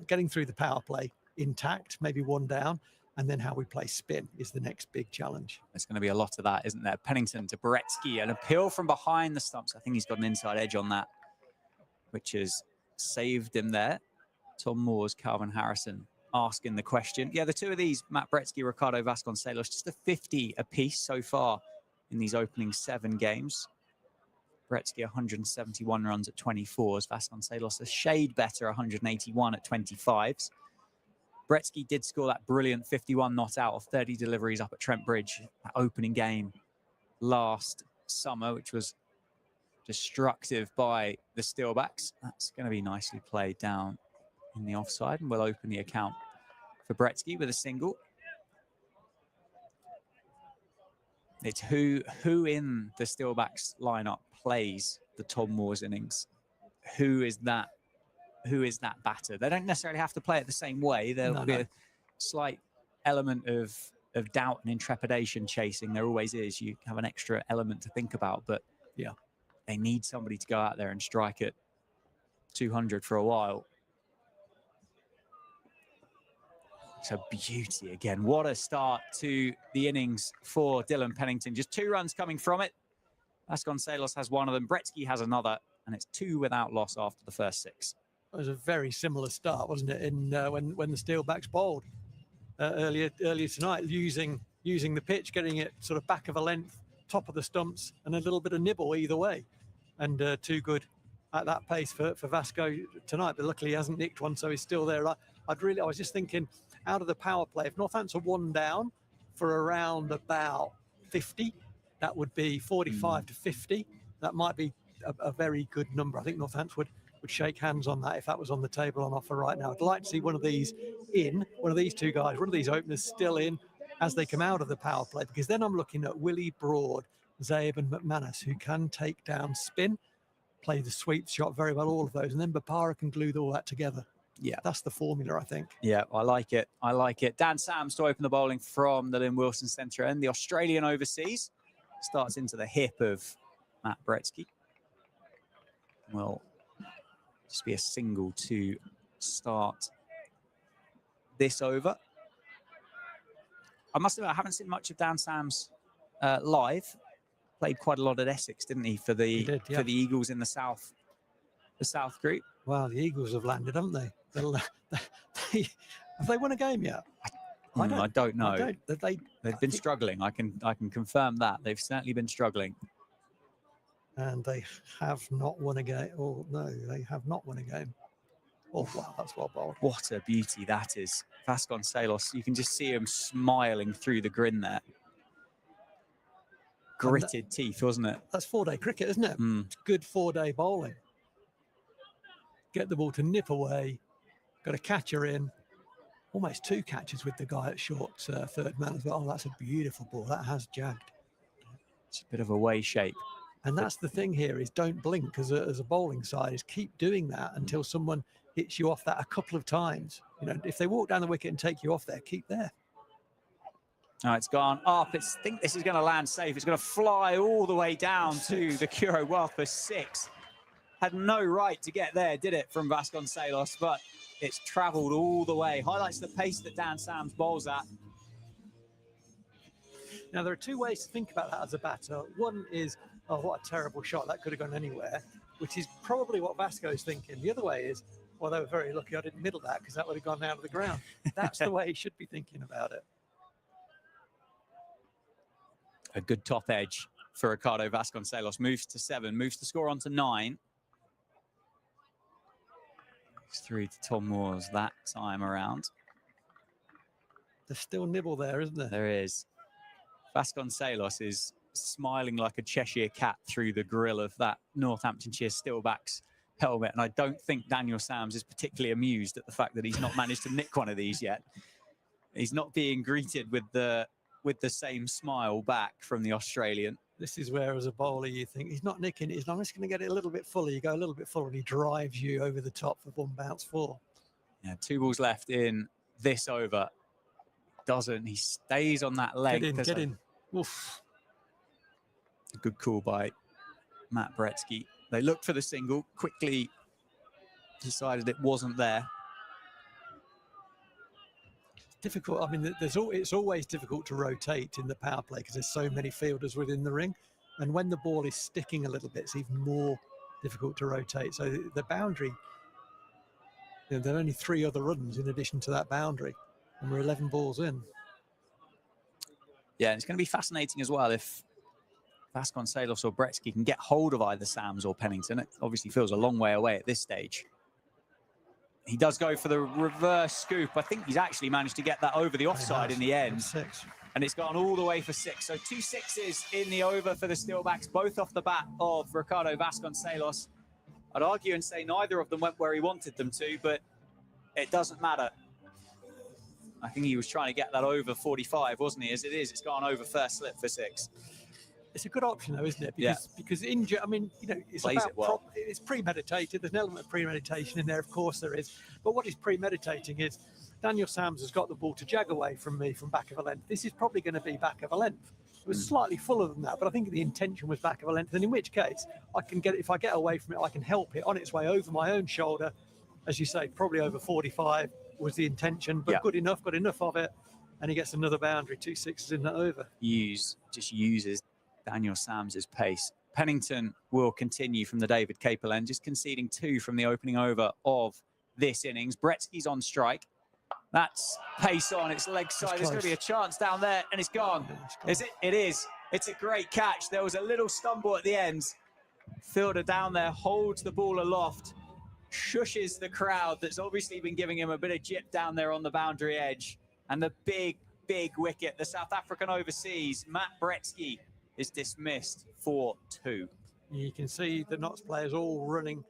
Speaker 3: getting through the power play intact, maybe one down, and then how we play spin is the next big challenge.
Speaker 2: There's going to be a lot of that, isn't there? Pennington to Bretsky, an appeal from behind the stumps. I think he's got an inside edge on that, which has saved him there. Tom Moores, Calvin Harrison asking the question. Yeah, the two of these, Matt Bretsky, Ricardo Vasconcelos, just a 50 apiece so far in these opening 7 games. Bretsky 171 runs at 24s. Vasconcelos a shade better, 181 at 25s. Bretsky did score that brilliant 51 not out of 30 deliveries up at Trent Bridge, that opening game last summer, which was destructive by the Steelbacks. That's going to be nicely played down in the offside, and we'll open the account for Bretsky with a single. It's who in the Steelbacks lineup plays the Tom Moores innings. Who is that batter? They don't necessarily have to play it the same way. There'll be a slight element of doubt and intrepidation chasing. There always is. You have an extra element to think about, but yeah, they need somebody to go out there and strike it 200 for a while. It's a beauty again. What a start to the innings for Dylan Pennington. Just 2 runs coming from it. Vasconcelos has one of them. Bretsky has another, and it's 2 without loss after the first 6.
Speaker 3: It was a very similar start, wasn't it? In when the Steelbacks bowled earlier tonight, using the pitch, getting it sort of back of a length, top of the stumps, and a little bit of nibble either way, and too good at that pace for Vasco tonight. But luckily he hasn't nicked one, so he's still there. I was just thinking, out of the power play, if Northants are 1 down for around about 50, that would be 45 to 50. That might be a very good number. I think Northants would shake hands on that if that was on the table on offer right now. I'd like to see one of these one of these 2 guys, one of these openers still in as they come out of the power play, because then I'm looking at Willie Broad, Zaeb and McManus, who can take down spin, play the sweep shot very well, all of those, and then Bopara can glue all that together. Yeah, that's the formula, I think.
Speaker 2: Yeah, I like it. I like it. Dan Sams to open the bowling from the Lynn Wilson Centre end. The Australian overseas starts into the hip of Matt Bretsky. Will just be a single to start this over. I must admit, I haven't seen much of Dan Sams live. Played quite a lot at Essex, didn't he, for the for the Eagles in the South group.
Speaker 3: Well, the Eagles have landed, haven't they? Have they won a game yet?
Speaker 2: I don't know. They've been struggling. I can confirm that. They've certainly been struggling.
Speaker 3: And they have not won a game. Oh, no, they have not won a game. Oh, wow, that's well bowled.
Speaker 2: What a beauty that is. Vasconcelos, you can just see him smiling through the grin there. Gritted teeth, wasn't it?
Speaker 3: That's 4-day cricket, isn't it? It's good 4-day bowling. Get the ball to nip away, got a catcher in, almost 2 catches with the guy at short third man as well. Oh, that's a beautiful ball. That has jagged.
Speaker 2: It's a bit of a way shape.
Speaker 3: And that's the thing here is don't blink as a bowling side, is keep doing that until someone hits you off that a couple of times. You know, if they walk down the wicket and take you off there, keep there.
Speaker 2: Oh, it's gone up. I think this is going to land safe. It's going to fly all the way down to the Curo Wealth for 6. Had no right to get there, did it, from Vasconcelos, but it's travelled all the way. Highlights the pace that Dan Sams bowls at.
Speaker 3: Now, there are 2 ways to think about that as a batter. One is, oh, what a terrible shot. That could have gone anywhere, which is probably what Vasco's thinking. The other way is, well, they were very lucky I didn't middle that because that would have gone out of the ground. That's the way he should be thinking about it.
Speaker 2: A good top edge for Ricardo Vasconcelos. Moves to 7, moves the score on to 9. It's through to Tom Moores that time around.
Speaker 3: There's still nibble there, isn't there?
Speaker 2: There is. Vasconcelos is smiling like a Cheshire cat through the grill of that Northamptonshire Steelbacks helmet. And I don't think Daniel Sams is particularly amused at the fact that he's not managed to nick one of these yet. He's not being greeted with the same smile back from the Australian.
Speaker 3: This is where, as a bowler, you think he's not nicking it. He's not just going to get it a little bit fuller. You go a little bit fuller and he drives you over the top for 1 bounce 4.
Speaker 2: Yeah, 2 balls left in this over. Doesn't. He stays on that leg.
Speaker 3: Get in. Oof.
Speaker 2: A good call by Matt Bretsky. They looked for the single, quickly decided it wasn't there.
Speaker 3: Difficult. I mean, it's always difficult to rotate in the power play because there's so many fielders within the ring. And when the ball is sticking a little bit, it's even more difficult to rotate. So the boundary, you know, there are only 3 other runs in addition to that boundary. And we're 11 balls in.
Speaker 2: Yeah, and it's going to be fascinating as well if Vasconcelos or Bretsky can get hold of either Sams or Pennington. It obviously feels a long way away at this stage. He does go for the reverse scoop. I think he's actually managed to get that over the offside in the end.
Speaker 3: 6.
Speaker 2: And it's gone all the way for 6. So 2 sixes in the over for the Steelbacks, both off the bat of Ricardo Vasconcelos. I'd argue and say neither of them went where he wanted them to, but it doesn't matter. I think he was trying to get that over 45, wasn't he? As it is, it's gone over first slip for 6.
Speaker 3: It's a good option, though, isn't it? Because I mean, you know, it's
Speaker 2: Plays it well.
Speaker 3: It's premeditated. There's an element of premeditation in there, of course there is. But what he's premeditating is Daniel Sams has got the ball to jag away from me from back of a length. This is probably going to be back of a length. It was slightly fuller than that, but I think the intention was back of a length. And in which case, I can get it, if I get away from it, I can help it on its way over my own shoulder. As you say, probably over 45 was the intention, but got enough of it. And he gets another boundary, 2 sixes in that over.
Speaker 2: Just uses Daniel Sams' pace. Pennington will continue from the David Capel end, just conceding 2 from the opening over of this innings. Bretsky's on strike. That's pace on its leg side. There's going to be a chance down there, and it's gone. Is it? It is. It's a great catch. There was a little stumble at the end. Fielder down there holds the ball aloft, shushes the crowd that's obviously been giving him a bit of jip down there on the boundary edge. And the big wicket, the South African overseas, Matt Bretsky, is dismissed for 2.
Speaker 3: You can see the Notts players all running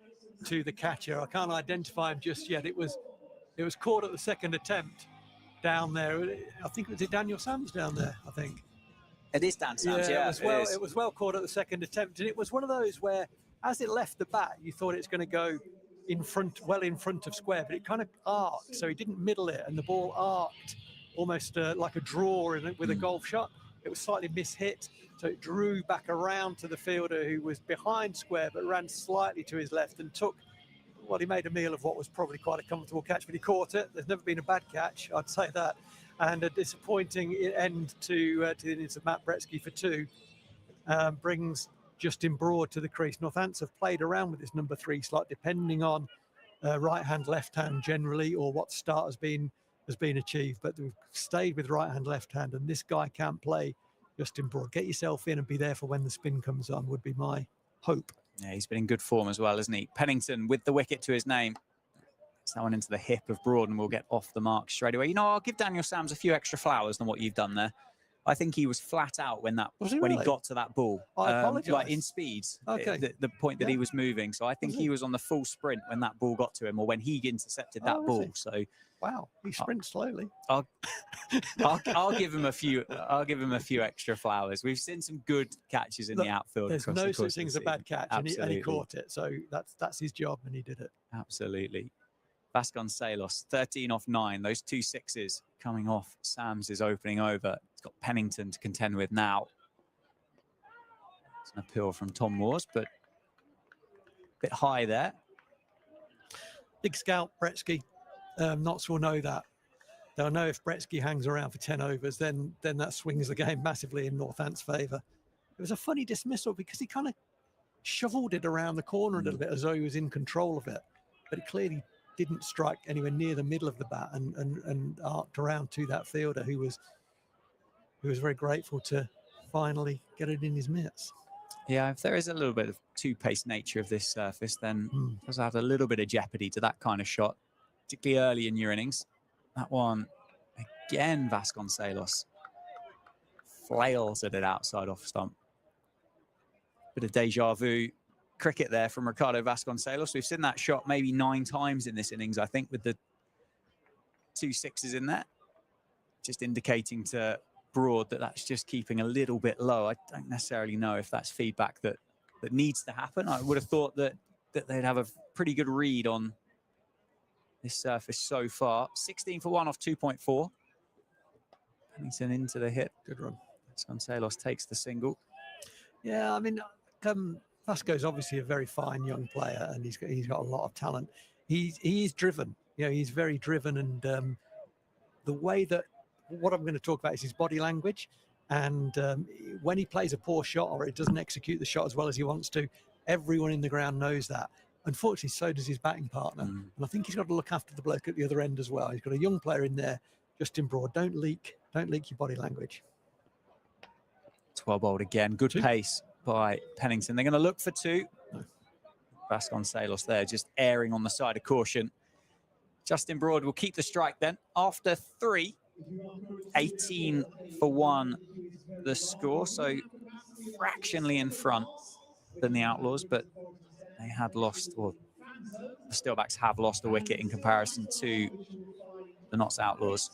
Speaker 3: to the catcher. I can't identify him just yet. It was caught at the second attempt down there. I think it was Daniel Sams down there, I think.
Speaker 2: It is Dan Sams, yeah.
Speaker 3: It was well caught at the second attempt. And it was one of those where, as it left the bat, you thought it's going to go in front, well in front of square, but it kind of arced. So he didn't middle it, and the ball arced almost like a draw with a golf shot. It was slightly mishit. So it drew back around to the fielder who was behind square, but ran slightly to his left and well, he made a meal of what was probably quite a comfortable catch, but he caught it. There's never been a bad catch, I'd say that. And a disappointing end to the innings of Matt Bretsky for 2 brings Justin Broad to the crease. Northants have played around with this number 3 slot, depending on right hand, left hand generally, or what start has been achieved. But we've stayed with right hand, left hand, and this guy can't play. Justin Broad, get yourself in and be there for when the spin comes on would be my hope.
Speaker 2: Yeah, he's been in good form as well, isn't he? Pennington with the wicket to his name. It's that one into the hip of Broad and we'll get off the mark straight away. You know, I'll give Daniel Sams a few extra flowers than what you've done there. I think he was flat out when he got to that ball.
Speaker 3: I apologise.
Speaker 2: Like in speed,
Speaker 3: okay.
Speaker 2: the point that he was moving. So I think he was on the full sprint when that ball got to him, or when he intercepted that ball. So
Speaker 3: wow, he sprints slowly.
Speaker 2: I'll give him a few. I'll give him a few extra flowers. We've seen some good catches in the outfield.
Speaker 3: There's no such thing as a bad catch, and he caught it. So that's his job, and he did it.
Speaker 2: Absolutely. Vasconcelos, 13 off 9. Those 2 sixes coming off Sams' opening over. He's got Pennington to contend with now. It's an appeal from Tom Moores, but a bit high there.
Speaker 3: Big scout, Bretsky. Notts will know that. They'll know if Bretsky hangs around for 10 overs, then that swings the game massively in Northant's favour. It was a funny dismissal because he kind of shoveled it around the corner a little bit as though he was in control of it. But it clearly didn't strike anywhere near the middle of the bat and arced around to that fielder who was very grateful to finally get it in his mitts.
Speaker 2: Yeah, if there is a little bit of two-pace nature of this surface, then it does add a little bit of jeopardy to that kind of shot, particularly early in your innings. That one, again, Vasconcelos flails at it outside off stump. Bit of deja vu cricket there from Ricardo Vasconcelos. We've seen that shot maybe 9 times in this innings, I think, with the 2 sixes in there. Just indicating to Broad that that's just keeping a little bit low. I don't necessarily know if that's feedback that needs to happen. I would have thought that they'd have a pretty good read on this surface so far. 16 for 1 off 2.4. Pennington into the hit. Good run. Vasconcelos takes the single.
Speaker 3: Yeah, I mean, Vasco's obviously a very fine young player, and he's got a lot of talent. He's driven. You know, he's very driven, and the way that what I'm going to talk about is his body language. And when he plays a poor shot or it doesn't execute the shot as well as he wants to, everyone in the ground knows that. Unfortunately, so does his batting partner. And I think he's got to look after the bloke at the other end as well. He's got a young player in there, Justin Broad. Don't leak your body language.
Speaker 2: 12 bowled again. Good pace by Pennington. They're going to look for 2. No. Vasconcelos there, just erring on the side of caution. Justin Broad will keep the strike then. After 3, 18 for 1 the score. So fractionally in front than the Outlaws, but they had lost, or the Steelbacks have lost a wicket in comparison to the Notts Outlaws.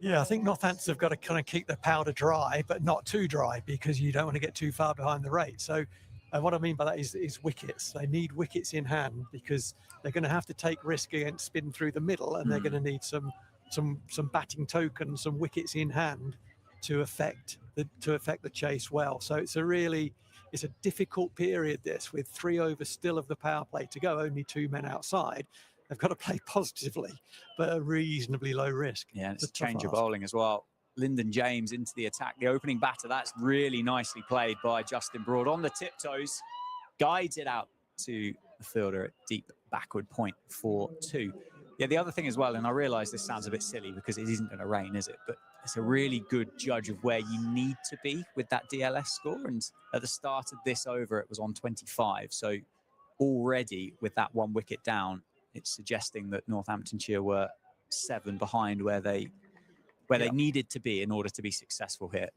Speaker 3: Yeah, I think Northants have got to kind of keep their powder dry, but not too dry, because you don't want to get too far behind the rate. So what I mean by that is wickets. They need wickets in hand, because they're going to have to take risk against spin through the middle, and they're going to need some batting tokens, some wickets in hand to affect the chase well. So it's a difficult period, this, with 3 overs still of the power play to go, only 2 men outside. They've got to play positively, but a reasonably low risk.
Speaker 2: Yeah, it's a change of bowling as well. Lyndon James into the attack, the opening batter. That's really nicely played by Justin Broad on the tiptoes, guides it out to the fielder at deep backward point for 2. Yeah, the other thing as well, and I realise this sounds a bit silly because it isn't going to rain, is it? But it's a really good judge of where you need to be with that DLS score. And at the start of this over, it was on 25. So already with that 1 wicket down, it's suggesting that Northamptonshire were 7 behind where they needed to be in order to be successful here.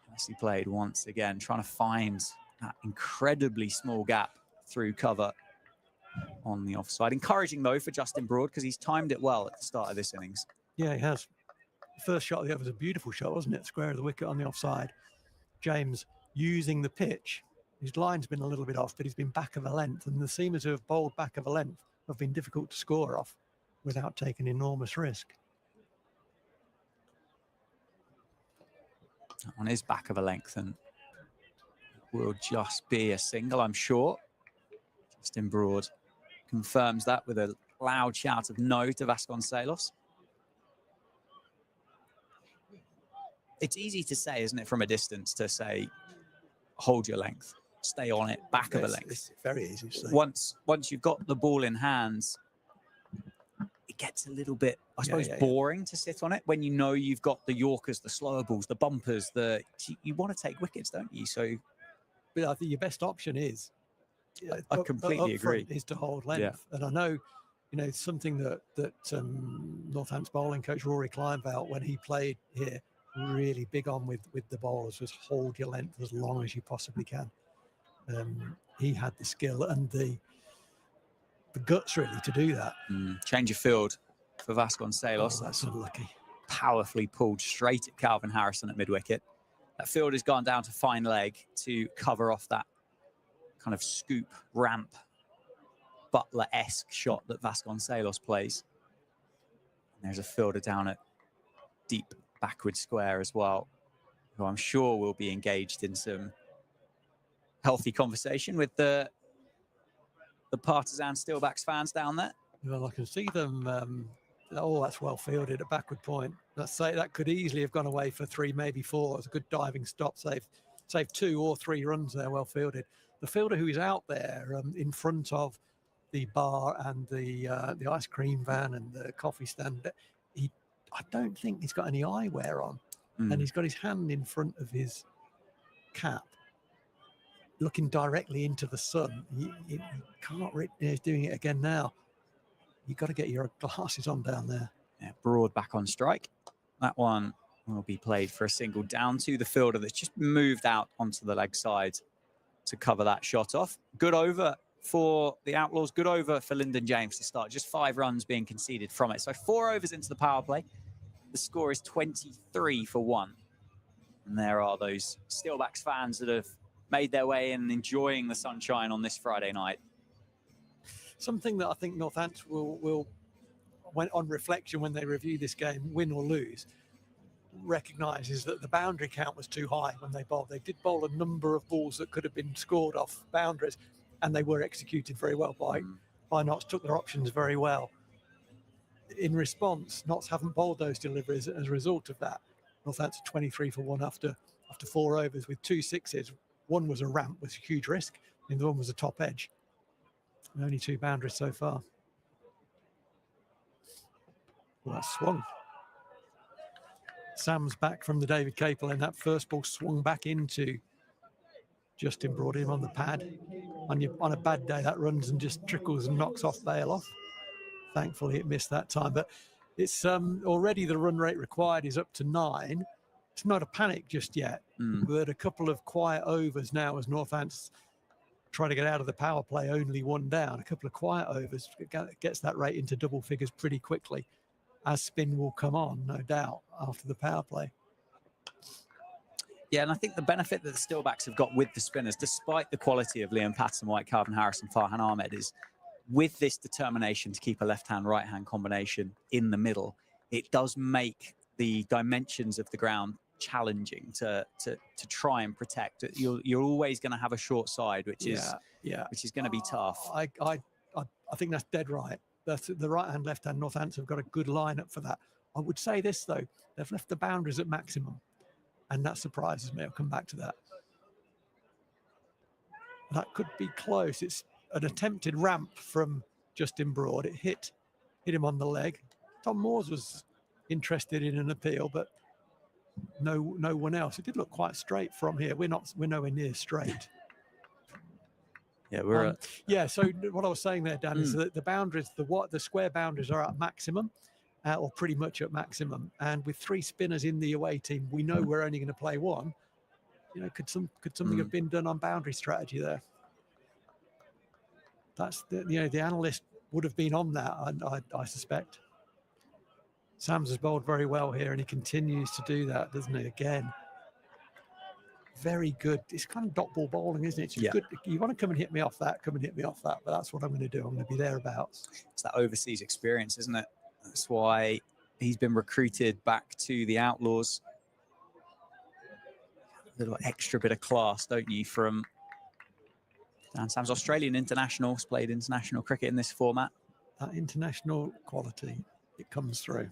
Speaker 2: Nicely played once again, trying to find that incredibly small gap through cover on the offside. Encouraging, though, for Justin Broad, because he's timed it well at the start of this innings.
Speaker 3: Yeah, he has. The first shot of the over was a beautiful shot, wasn't it? Square of the wicket on the offside. James using the pitch. His line's been a little bit off, but he's been back of a length, and the seamers who have bowled back of a length have been difficult to score off without taking enormous risk.
Speaker 2: That one is back of a length and will just be a single, I'm sure. Justin Broad confirms that with a loud shout of no to Vasconcelos. It's easy to say, isn't it, from a distance, to say, hold your length, stay on it, back of a length.
Speaker 3: It's very easy to say.
Speaker 2: Once you've got the ball in hands, it gets a little bit, I suppose, boring to sit on it when you know you've got the Yorkers, the slower balls, the bumpers, you want to take wickets, don't you? So
Speaker 3: But I think your best option is,
Speaker 2: I completely agree,
Speaker 3: is to hold length. And I know, something that Northampton's bowling coach Rory Kleinveld, when he played here, really big on with the bowlers was hold your length as long as you possibly can. He had the skill and the guts really to do that.
Speaker 2: Change of field for Vasconcelos.
Speaker 3: That's unlucky.
Speaker 2: Powerfully pulled straight at Calvin Harrison at mid-wicket. That field has gone down to fine leg to cover off that kind of scoop ramp Butler-esque shot that Vasconcelos plays. And there's a fielder down at deep backward square as well, who I'm sure will be engaged in some healthy conversation with the partisan Steelbacks fans down there.
Speaker 3: Well, I can see them. That's well fielded at backward point. Let's say that could easily have gone away for 3, maybe 4. It's a good diving stop, save 2 or 3 runs there, well fielded. The fielder who is out there in front of the bar and the ice cream van and the coffee stand, I don't think he's got any eyewear on, and he's got his hand in front of his cap, looking directly into the sun. You can't read. He's doing it again now. You've got to get your glasses on down there.
Speaker 2: Yeah, Broad back on strike. That one will be played for a single down to the fielder that's just moved out onto the leg side to cover that shot off. Good over for the Outlaws. Good over for Lyndon James to start. Just 5 runs being conceded from it. So 4 overs into the power play. The score is 23 for 1. And there are those Steelbacks fans that have made their way in and enjoying the sunshine on this Friday night.
Speaker 3: Something that I think Northampton will when on reflection, when they review this game, win or lose, recognise is that the boundary count was too high when they bowled. They did bowl a number of balls that could have been scored off boundaries, and they were executed very well by Notts, took their options very well. In response, Notts haven't bowled those deliveries as a result of that. Northampton 23 for 1 after 4 overs with 2 sixes. One was a ramp, was a huge risk, and the one was a top edge. And only 2 boundaries so far. Well, that's swung. Sam's back from the David Capel, and that first ball swung back into Justin Broad, him on the pad. On a bad day, that runs and just trickles and knocks off bail off. Thankfully, it missed that time. But it's already the run rate required is up to 9. It's not a panic just yet, but a couple of quiet overs now as Northampton try to get out of the power play, only 1 down. A couple of quiet overs gets that rate into double figures pretty quickly, as spin will come on, no doubt, after the power play.
Speaker 2: Yeah, and I think the benefit that the Steelbacks have got with the spinners, despite the quality of Liam Patterson-White, Calvin Harrison, Farhan Ahmed, is with this determination to keep a left-hand, right-hand combination in the middle, it does make the dimensions of the ground challenging to try and protect. You're always going to have a short side, which is going to be tough.
Speaker 3: I think that's dead right. That's the right hand, left hand. Northampton have got a good lineup for that. I would say this though: they've left the boundaries at maximum, and that surprises me. I'll come back to that. That could be close. It's an attempted ramp from Justin Broad. It hit him on the leg. Tom Moores was interested in an appeal, but no one else. It did look quite straight from here. We're nowhere near straight.
Speaker 2: Yeah,
Speaker 3: so what I was saying there, Dan, is that the boundaries, the square boundaries are at maximum, or pretty much at maximum. And with 3 spinners in the away team, we know we're only going to play 1. Could something have been done on boundary strategy there? That's the analyst would have been on that, I suspect. Sams has bowled very well here, and he continues to do that, doesn't he? Again, very good. It's kind of dot ball bowling, isn't it? It's good. You want to come and hit me off that, but that's what I'm going to do. I'm going to be thereabouts.
Speaker 2: It's that overseas experience, isn't it? That's why he's been recruited back to the Outlaws. A little extra bit of class, don't you, from Dan Sams, Australian international, has played international cricket in this format.
Speaker 3: That international quality, it comes through.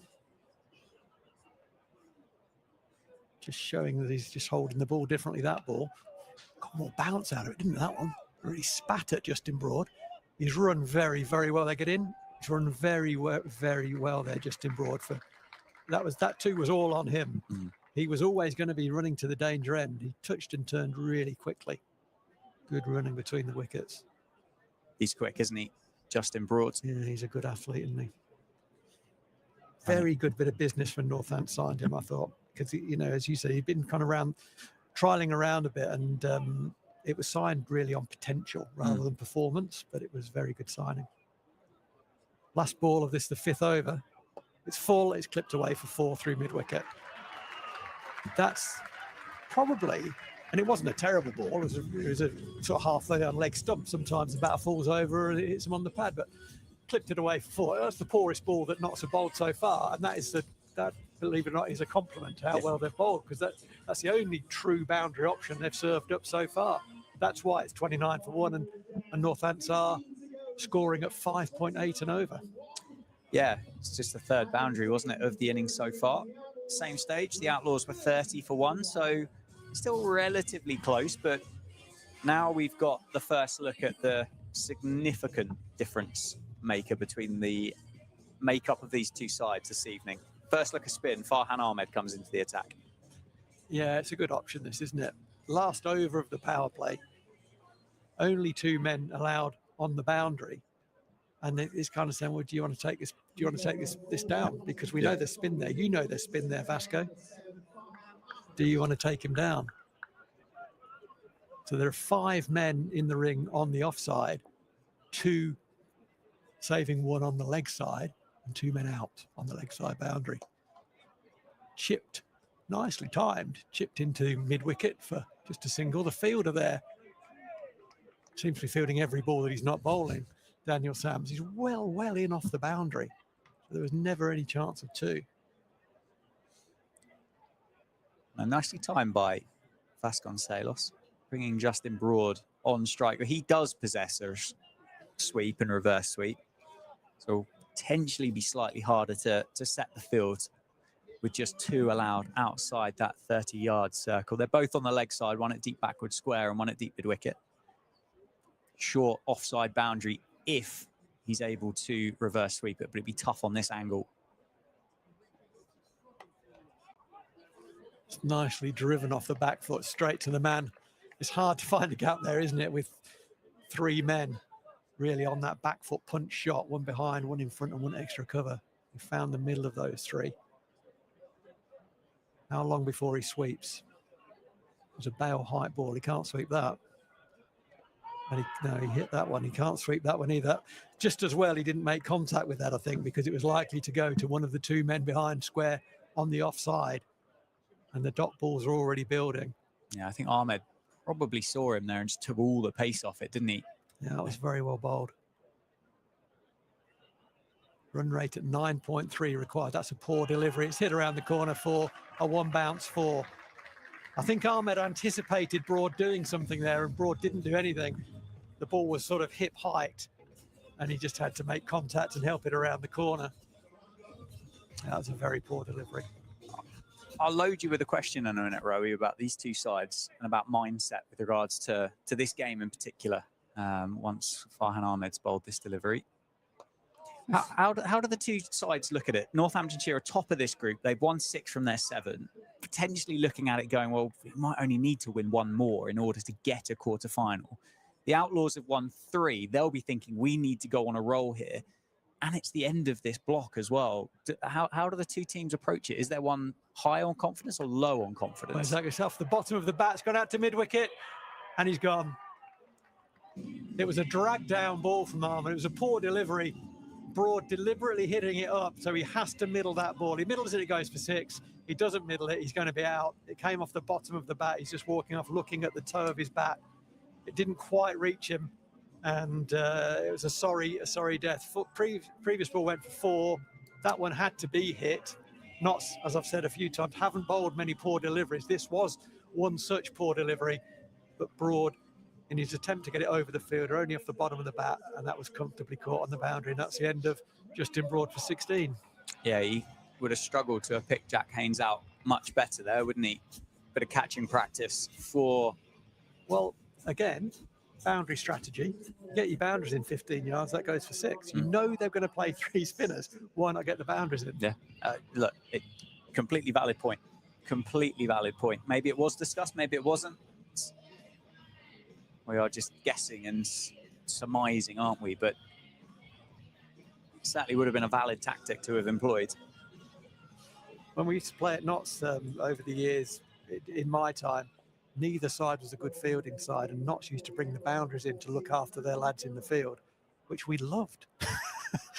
Speaker 3: Just showing that he's just holding the ball differently, that ball. Got more bounce out of it, didn't it, that one? Really spat at Justin Broad. He's run very, very well. They get in. He's run very well there, Justin Broad. That too was all on him. He was always going to be running to the danger end. He touched and turned really quickly. Good running between the wickets.
Speaker 2: He's quick, isn't he? Justin Broad.
Speaker 3: Yeah, he's a good athlete, isn't he? Very good bit of business when Northampton signed him, I thought, because, you know, as you say, he'd been kind of trialing around a bit, and it was signed really on potential rather than performance, but it was very good signing. Last ball of this, the 5th over. It's full, it's clipped away for 4 through mid-wicket. That's probably, and it wasn't a terrible ball, it was a sort of halfway down leg stump. Sometimes the batter falls over and it hits him on the pad, but clipped it away for 4. That's the poorest ball that Notts have bowled so far, and that, believe it or not, is a compliment to how well they've bowled, because that's the only true boundary option they've served up so far. That's why it's 29 for 1, and Northampton are scoring at 5.8 and over.
Speaker 2: Yeah, it's just the 3rd boundary, wasn't it, of the innings so far. Same stage, the Outlaws were 30 for 1, so still relatively close, but now we've got the first look at the significant difference maker between the makeup of these two sides this evening. First look at spin, Farhan Ahmed comes into the attack.
Speaker 3: Yeah, it's a good option, this, isn't it? Last over of the power play, only 2 men allowed on the boundary, and it's kind of saying, well, do you want to take this? Do you want to take this down? Because we know there's spin there. You know there's spin there, Vasco. Do you want to take him down? So there are 5 men in the ring on the offside, 2 saving 1 on the leg side, and 2 men out on the leg side boundary. Chipped, nicely timed, chipped into mid-wicket for just a single. The fielder there seems to be fielding every ball that he's not bowling. Daniel Sams, he's well in off the boundary. So there was never any chance of 2.
Speaker 2: And nicely timed by Vasconcelos, bringing Justin Broad on strike. He does possess a sweep and reverse sweep, so potentially be slightly harder to set the field with just 2 allowed outside that 30-yard circle. They're both on the leg side, one at deep backward square and one at deep mid-wicket. Short offside boundary if he's able to reverse sweep it, but it'd be tough on this angle.
Speaker 3: It's nicely driven off the back foot, straight to the man. It's hard to find a gap there, isn't it, with 3 men really on that back foot punch shot, 1 behind, 1 in front and 1 extra cover. He found the middle of those 3. How long before he sweeps? It was a Bale height ball. He can't sweep that. And he hit that one. He can't sweep that one either. Just as well he didn't make contact with that, I think, because it was likely to go to one of the 2 men behind square on the offside. And the dot balls are already building.
Speaker 2: Yeah, I think Ahmed probably saw him there and just took all the pace off it, didn't he?
Speaker 3: Yeah, that was very well bowled. Run rate at 9.3 required. That's a poor delivery. It's hit around the corner for a 1 bounce 4. I think Ahmed anticipated Broad doing something there, and Broad didn't do anything. The ball was sort of hip height, and he just had to make contact and help it around the corner. That was a very poor delivery.
Speaker 2: I'll load you with a question in a minute, Rowie, about these two sides and about mindset with regards to this game in particular, once Farhan Ahmed's bowled this delivery. How do the two sides look at it? Northamptonshire are top of this group. They've won 6 from their 7. Potentially looking at it going, well, we might only need to win 1 more in order to get a quarter-final. The Outlaws have won 3. They'll be thinking, we need to go on a roll here. And it's the end of this block as well. How do the 2 teams approach it? Is there one high on confidence or low on confidence?
Speaker 3: Well, exactly yourself. The bottom of the bat's gone out to mid-wicket, and he's gone. It was a drag-down ball from Ahmed. It was a poor delivery. Broad deliberately hitting it up, so he has to middle that ball. He middles it, it goes for 6. He doesn't middle it, he's going to be out. It came off the bottom of the bat. He's just walking off, looking at the toe of his bat. It didn't quite reach him, and it was a sorry death. Previous ball went for 4. That one had to be hit. Not, as I've said a few times, haven't bowled many poor deliveries. This was one such poor delivery, but Broad, in his attempt to get it over the fielder, only off the bottom of the bat, and that was comfortably caught on the boundary, and that's the end of Justin Broad for 16.
Speaker 2: Yeah, he would have struggled to have picked Jack Haynes out much better there, wouldn't he? Bit of catching practice for...
Speaker 3: Well, again, boundary strategy. Get your boundaries in 15 yards, that goes for 6. You know they're going to play 3 spinners. Why not get the boundaries in?
Speaker 2: Yeah, look, completely valid point. Completely valid point. Maybe it was discussed, maybe it wasn't. We are just guessing and surmising, aren't we? But certainly would have been a valid tactic to have employed.
Speaker 3: When we used to play at Notts over the years, in my time, neither side was a good fielding side, and Notts used to bring the boundaries in to look after their lads in the field, which we loved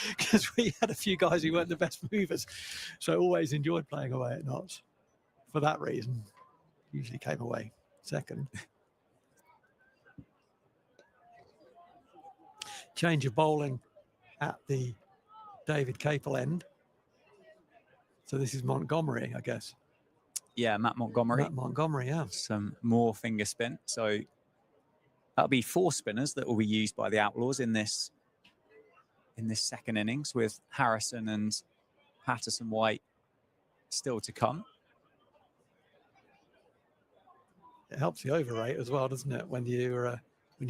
Speaker 3: because we had a few guys who weren't the best movers. So I always enjoyed playing away at Notts for that reason. Usually came away second. Change of bowling at the David Capel end. So this is Montgomery, I guess.
Speaker 2: Yeah, Matt Montgomery.
Speaker 3: Matt Montgomery, yeah.
Speaker 2: Some more finger spin. So that'll be 4 spinners that will be used by the Outlaws in this second innings, with Harrison and Patterson White still to come.
Speaker 3: It helps the over rate as well, doesn't it, when you're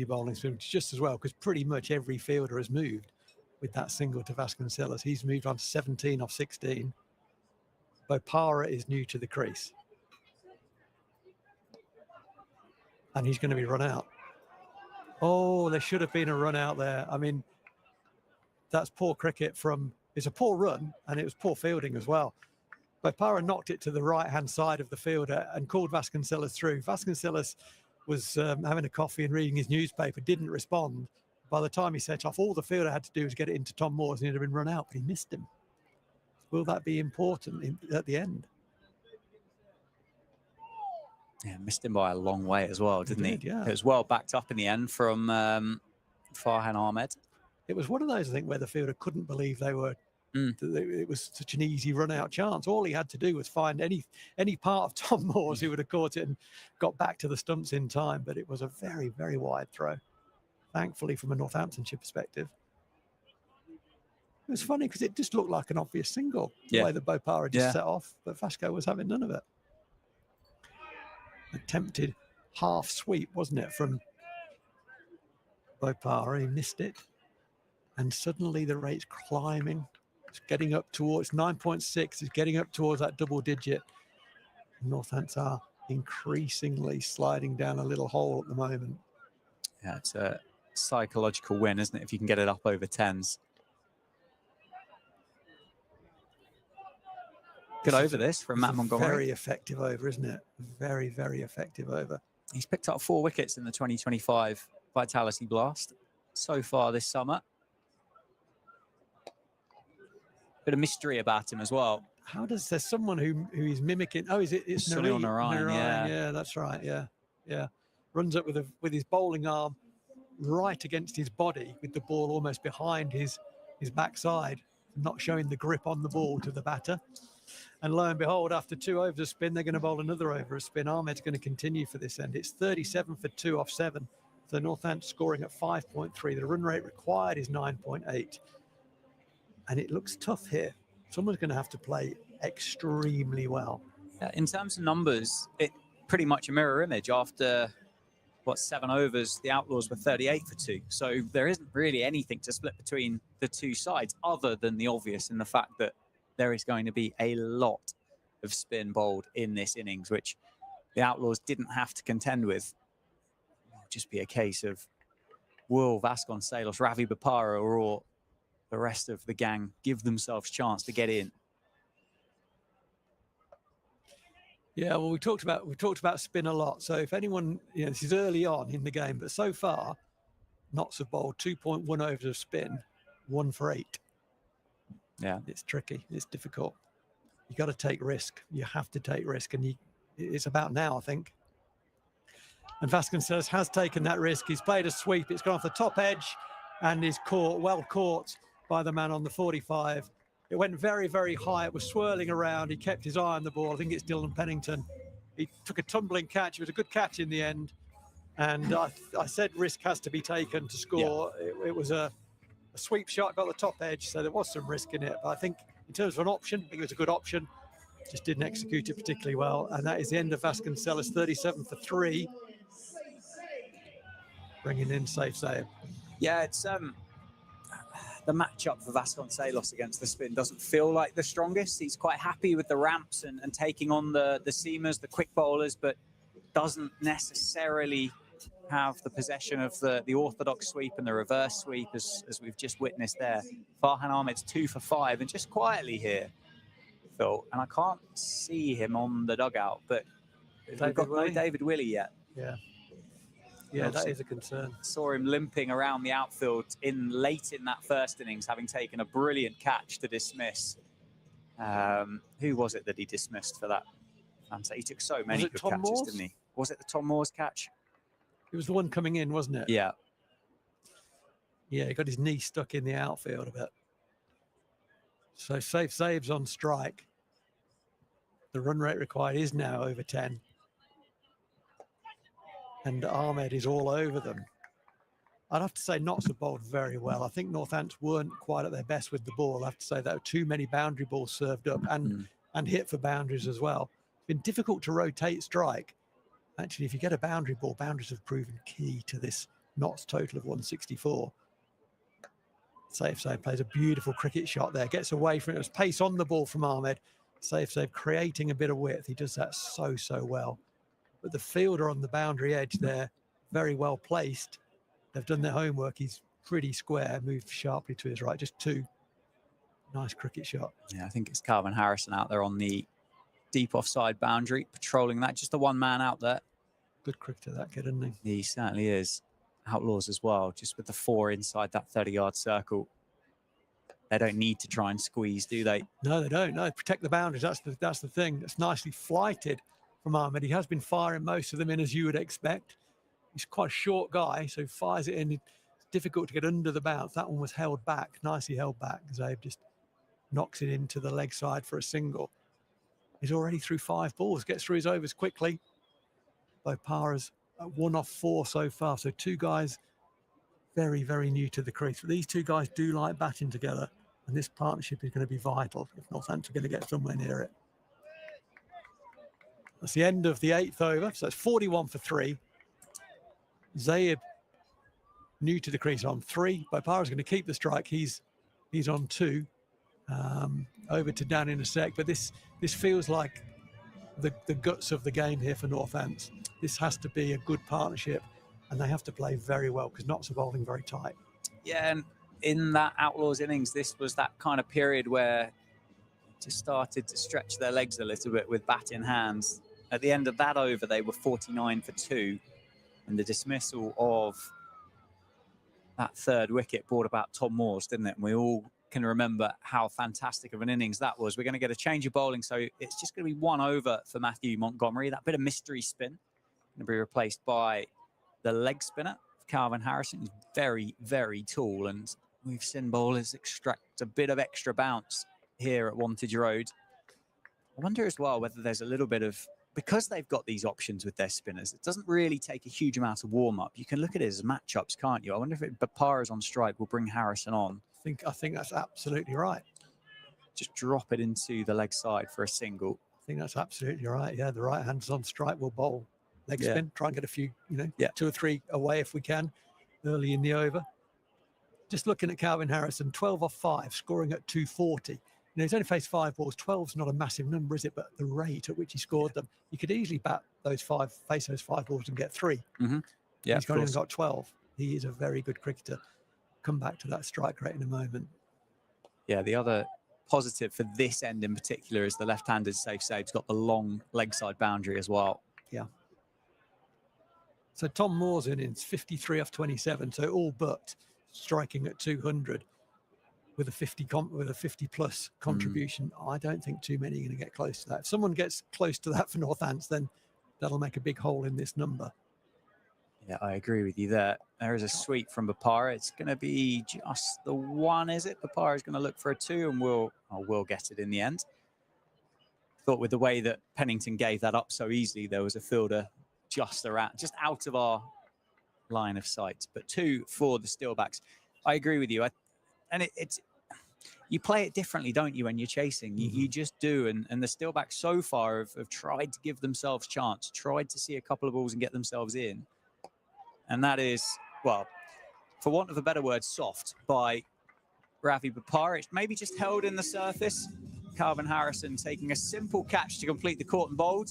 Speaker 3: bowling spin, which is just as well, because pretty much every fielder has moved with that single to Vasconcelos. He's moved on to 17 off 16. Bopara is new to the crease. And he's going to be run out. Oh, there should have been a run out there. I mean, that's poor cricket from, it's a poor run, and it was poor fielding as well. Bopara knocked it to the right-hand side of the fielder and called Vasconcelos through. Vasconcelos was having a coffee and reading his newspaper, didn't respond. By the time he set off, all the fielder had to do was get it into Tom Moores, and he'd have been run out, but he missed him. Will that be important at the end?
Speaker 2: Yeah, missed him by a long way as well, didn't he?
Speaker 3: Yeah.
Speaker 2: It was well backed up in the end from Farhan Ahmed.
Speaker 3: It was one of those, I think, where the fielder couldn't believe they were. It was such an easy run-out chance. All he had to do was find any part of Tom Moores who would have caught it and got back to the stumps in time. But it was a very, very wide throw. Thankfully, from a Northamptonshire perspective. It was funny because it just looked like an obvious single, the way that Bopara just set off, but Vasco was having none of it. Attempted half sweep, wasn't it, from Bopara? He missed it. And suddenly the rate's climbing. It's getting up towards 9.6. It's getting up towards that double digit. Northants are increasingly sliding down a little hole at the moment.
Speaker 2: Yeah, it's a psychological win, isn't it, if you can get it up over 10s. Good over this from Matt Montgomery.
Speaker 3: Very effective over, isn't it? Very, very effective over.
Speaker 2: He's picked up 4 wickets in the 2025 Vitality Blast so far this summer. Bit of mystery about him as well.
Speaker 3: How does there's someone who is mimicking? Oh, it's
Speaker 2: Sunil Narayan,
Speaker 3: yeah, that's right. Yeah. Runs up with his bowling arm right against his body, with the ball almost behind his backside, not showing the grip on the ball to the batter. And lo and behold, after 2 overs of spin, they're going to bowl another over of spin. Ahmed's going to continue for this end. It's 37 for 2 off 7. So Northampton scoring at 5.3. The run rate required is 9.8. And it looks tough here. Someone's going to have to play extremely well.
Speaker 2: In terms of numbers, it pretty much a mirror image. After, 7 overs, the Outlaws were 38 for 2. So there isn't really anything to split between the two sides other than the obvious, in the fact that there is going to be a lot of spin bowled in this innings, which the Outlaws didn't have to contend with. It'll just be a case of will Vasconcelos, Ravi Bopara, or the rest of the gang give themselves a chance to get in.
Speaker 3: Yeah, well, we talked about spin a lot. So if anyone, this is early on in the game, but so far, Notts have bowled 2.1 overs of spin, 1 for 8.
Speaker 2: Yeah,
Speaker 3: it's tricky. It's difficult. You got to take risk. You have to take risk, and it's about now, I think. And Vasconcelos has taken that risk. He's played a sweep. It's gone off the top edge, and is well caught by the man on the 45. It went very, very high. It was swirling around. He kept his eye on the ball. I think it's Dylan Pennington. He took a tumbling catch. It was a good catch in the end. And I said risk has to be taken to score. Yeah. It was a sweep shot, got the top edge, so there was some risk in it. But I think in terms of an option, I think it was a good option. Just didn't execute it particularly well. And that is the end of Vasconcelos, 37 for 3. Bringing in safe save.
Speaker 2: Yeah, it's the matchup for Vasconcelos against the spin doesn't feel like the strongest. He's quite happy with the ramps and taking on the seamers, the quick bowlers, but doesn't necessarily have the possession of the orthodox sweep and the reverse sweep, as we've just witnessed there. Farhan Ahmed's 2 for 5, and just quietly here, Phil, and I can't see him on the dugout, but we've got no David Willey yet.
Speaker 3: Yeah. Yeah, that is a concern.
Speaker 2: Saw him limping around the outfield late in that first innings, having taken a brilliant catch to dismiss. Who was it that he dismissed for that? He took so many good catches, didn't he? Was it the Tom Moore's catch?
Speaker 3: It was the one coming in, wasn't it?
Speaker 2: Yeah.
Speaker 3: Yeah, he got his knee stuck in the outfield a bit. So saves on strike. The run rate required is now over 10. And Ahmed is all over them. I'd have to say Notts have bowled very well. I think Northants weren't quite at their best with the ball. I have to say there were too many boundary balls served up and hit for boundaries as well. It's been difficult to rotate strike. Actually, if you get a boundary ball, boundaries have proven key to this Notts total of 164. Safe plays a beautiful cricket shot there. Gets away from it. It was pace on the ball from Ahmed. Safe, creating a bit of width. He does that so well. But the fielder on the boundary edge there, very well placed. They've done their homework. He's pretty square, moved sharply to his right. Just 2. Nice cricket shot.
Speaker 2: Yeah, I think it's Calvin Harrison out there on the deep offside boundary, patrolling that. Just the one man out there.
Speaker 3: Good cricketer, that kid, isn't he?
Speaker 2: He certainly is. Outlaws as well, just with the 4 inside that 30-yard circle. They don't need to try and squeeze, do they?
Speaker 3: No, they don't. No, protect the boundaries. That's the thing. It's nicely flighted from Ahmed. He has been firing most of them in, as you would expect. He's quite a short guy, so fires it in. It's difficult to get under the bounce. That one was held back, nicely held back. Zabe just knocks it into the leg side for a single. He's already through 5 balls, gets through his overs quickly. Bopara's 1 off 4 so far. So 2 guys very new to the crease. But these 2 guys do like batting together, and this partnership is going to be vital if Northampton are going to get somewhere near it. That's the end of the 8th over. So it's 41 for 3. Zaid, new to the crease, on 3. Bopara's going to keep the strike. He's on 2. Over to Dan in a sec. But this feels like the guts of the game here for Northants. This has to be a good partnership, and they have to play very well because Notts are bowling very tight.
Speaker 2: Yeah, and in that Outlaws innings, this was that kind of period where just started to stretch their legs a little bit with bat in hands. At the end of that over, they were 49 for 2, and the dismissal of that 3rd wicket brought about Tom Moore's, didn't it? And we all can remember how fantastic of an innings that was. We're going to get a change of bowling, so it's just going to be 1 over for Matthew Montgomery. That bit of mystery spin going to be replaced by the leg spinner, Calvin Harrison. He's very tall, and we've seen bowlers extract a bit of extra bounce here at Wantage Road. I wonder as well whether there's a little bit of, because they've got these options with their spinners, it doesn't really take a huge amount of warm-up. You can look at it as matchups, can't you? I wonder if Bopara's on strike will bring Harrison on.
Speaker 3: I think that's absolutely right.
Speaker 2: Just drop it into the leg side for a single.
Speaker 3: I think that's absolutely right. Yeah, the right hand's on strike will bowl. Leg spin, try and get a few, 2 or 3 away if we can, early in the over. Just looking at Calvin Harrison, 12 off 5, scoring at 240. He's only faced 5 balls. 12's not a massive number, is it? But the rate at which he scored them, you could easily face those 5 balls and get 3.
Speaker 2: Yeah,
Speaker 3: he's only got 12. He is a very good cricketer. Come back to that strike rate in a moment.
Speaker 2: Yeah, the other positive for this end in particular is the left-handed Save's got the long leg side boundary as well.
Speaker 3: Yeah. So Tom Moore's innings, 53 off 27, so all but striking at 200 with a 50 plus contribution. I don't think too many are going to get close to that. If someone gets close to that for Northants, then that'll make a big hole in this number.
Speaker 2: Yeah, I agree with you there. There is a sweep from Bopara. It's going to be just the 1, is it? Bopara is going to look for a 2, and we'll get it in the end. Thought with the way that Pennington gave that up so easily, there was a fielder just out of our line of sight. But 2 for the Steelbacks. I agree with you. It's you play it differently, don't you, when you're chasing? You just do. And the Steelbacks so far have tried to give themselves chance, tried to see a couple of balls and get themselves in. And that is, well, for want of a better word, soft by Ravi Bopara. It's maybe just held in the surface. Calvin Harrison taking a simple catch to complete the caught and bowled.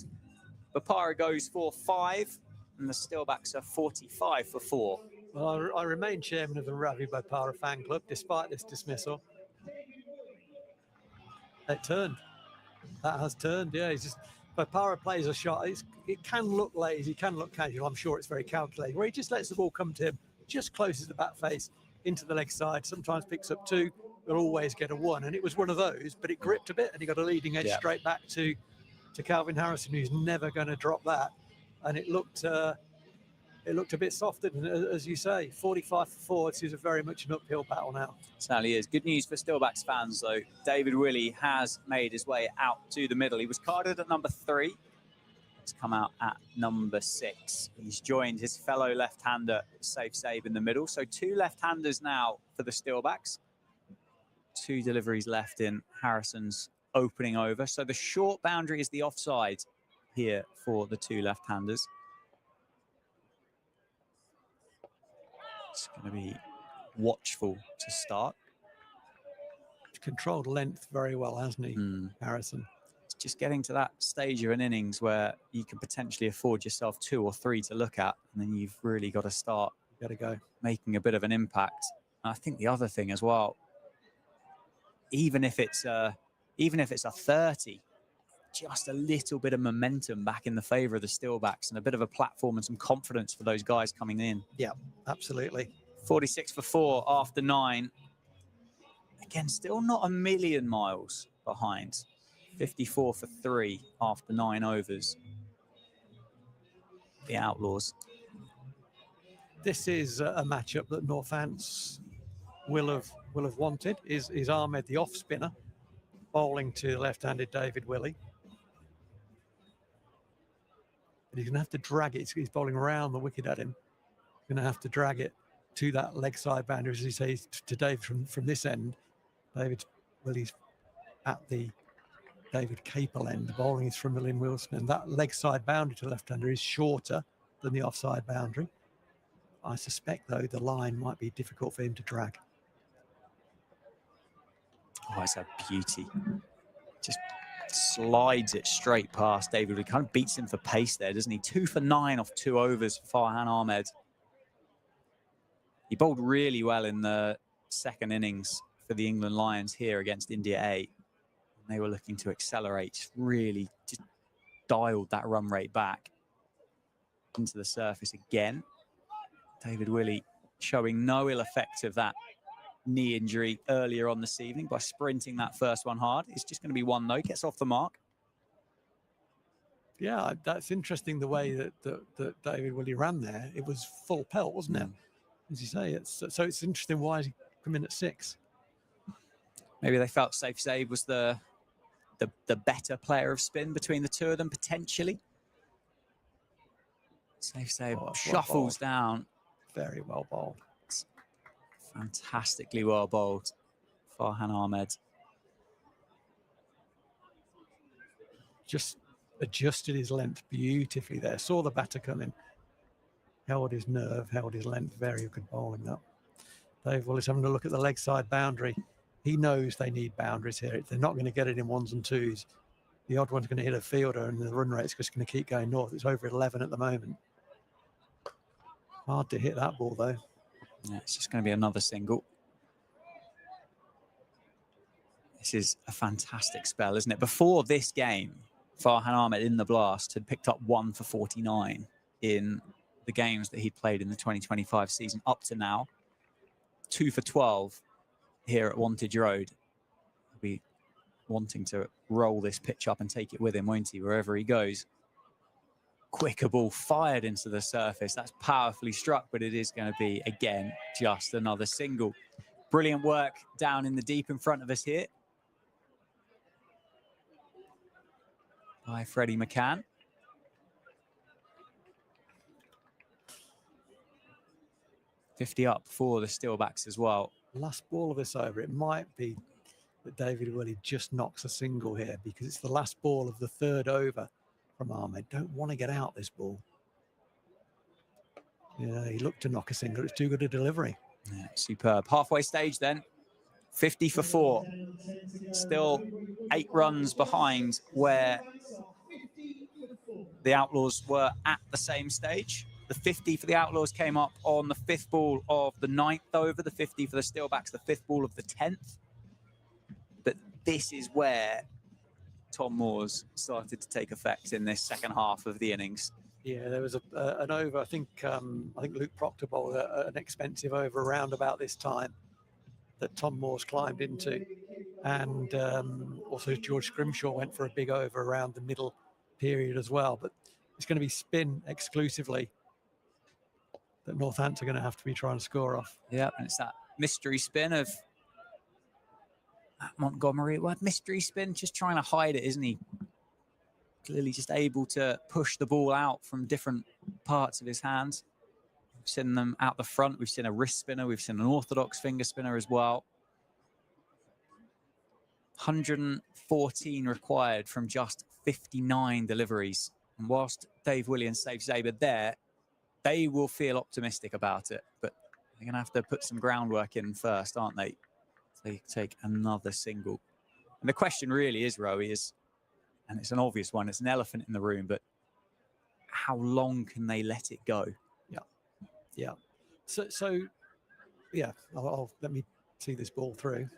Speaker 2: Bopara goes for 5. and the Steelbacks are 45 for 4.
Speaker 3: Well, I remain chairman of the Ravi Bopara fan club despite this dismissal. It turned. That has turned, yeah. He's just, Bopara plays a shot. It can look lazy, can look casual. I'm sure it's very calculated. Where he just lets the ball come to him, just closes the bat face into the leg side. Sometimes picks up 2, will always get a 1. And it was one of those, but it gripped a bit and he got a leading edge straight back to Calvin Harrison, who's never going to drop that. And it looked a bit softer, as you say. 45 for 4. This is very much an uphill battle now.
Speaker 2: Certainly is. Good news for Steelbacks fans, though. David Willey has made his way out to the middle. He was carded at number 3. He's come out at number 6. He's joined his fellow left-hander, Safe Save, in the middle. So 2 left-handers now for the Steelbacks. 2 deliveries left in Harrison's opening over. So the short boundary is the offside here for the 2 left-handers. It's going to be watchful to start.
Speaker 3: Controlled length very well, hasn't he, Harrison?
Speaker 2: It's just getting to that stage of an innings where you can potentially afford yourself 2 or 3 to look at, and then you've really got to start making a bit of an impact. And I think the other thing as well, even if it's a 30, just a little bit of momentum back in the favour of the Steelbacks and a bit of a platform and some confidence for those guys coming in.
Speaker 3: Yeah, absolutely.
Speaker 2: 46 for 4 after 9. Again, still not a million miles behind. 54 for 3 after 9 overs. The Outlaws.
Speaker 3: This is a matchup that Northants will have wanted. Is Ahmed the off spinner, bowling to left-handed David Willey. But he's going to have to drag it. He's bowling around the wicket at him. He's going to have to drag it to that leg side boundary, as he says to Dave from this end. David Willey's at the David Capel end. The bowling is from Lynn Wilson, and that leg side boundary to left-hander is shorter than the offside boundary. I suspect, though, the line might be difficult for him to drag.
Speaker 2: Oh, it's a beauty. Just slides it straight past David. He kind of beats him for pace there, doesn't he? 2 for 9 off 2 overs for Farhan Ahmed. He bowled really well in the second innings for the England Lions here against India A. They were looking to accelerate, really just dialed that run rate back into the surface again. David Willey showing no ill effects of that knee injury earlier on this evening by sprinting that first one hard. It's just going to be 1 though, gets off the mark.
Speaker 3: Yeah, that's interesting the way that David Willey ran there. It was full pelt, wasn't it? As you say, so it's interesting why he come in at 6.
Speaker 2: Maybe they felt Safe Save was the better player of spin between the 2 of them, potentially. Safe Save shuffles down.
Speaker 3: Very well bowled.
Speaker 2: Fantastically well bowled, Farhan Ahmed.
Speaker 3: Just adjusted his length beautifully there. Saw the batter coming. Held his nerve, held his length. Very good bowling that. Dave Willis having a look at the leg side boundary. He knows they need boundaries here. They're not going to get it in 1s and 2s. The odd one's going to hit a fielder and the run rate's just going to keep going north. It's over 11 at the moment. Hard to hit that ball, though.
Speaker 2: Yeah, it's just going to be another single. This is a fantastic spell, isn't it? Before this game, Farhan Ahmed in the blast had picked up 1 for 49 in the games that he'd played in the 2025 season up to now. 2 for 12 here at Wantage Road. He'll be wanting to roll this pitch up and take it with him, won't he, wherever he goes. Quicker ball fired into the surface. That's powerfully struck, but it is going to be, again, just another single. Brilliant work down in the deep in front of us here by Freddie McCann. .50 up for the Steelbacks as well.
Speaker 3: Last ball of this over. It might be that David Willey just knocks a single here because it's the last ball of the 3rd over from Ahmed. Don't want to get out this ball. Yeah, he looked to knock a single. It's too good a delivery.
Speaker 2: Yeah, superb. Halfway stage then. 50 for 4. Still 8 runs behind where the Outlaws were at the same stage. The 50 for the Outlaws came up on the 5th ball of the 9th over, the 50 for the Steelbacks, the 5th ball of the 10th. But this is where Tom Moore's started to take effect in this second half of the innings.
Speaker 3: Yeah, there was an over. I think Luke Proctor bowled an expensive over around about this time that Tom Moore's climbed into, and also George Scrimshaw went for a big over around the middle period as well. But it's going to be spin exclusively that Northampton are going to have to be trying to score off.
Speaker 2: Yeah, and it's that mystery spin of Montgomery. Well, mystery spin, just trying to hide it, isn't he? Clearly just able to push the ball out from different parts of his hands. We've seen them out the front. We've seen a wrist spinner. We've seen an orthodox finger spinner as well. 114 required from just 59 deliveries. And whilst Dave Willey and Saif Zaber there, they will feel optimistic about it, but they're going to have to put some groundwork in first, aren't they? They take another single. And the question really is, Rowie, and it's an obvious one, it's an elephant in the room, but how long can they let it go?
Speaker 3: Yeah. So yeah, I'll let me see this ball through.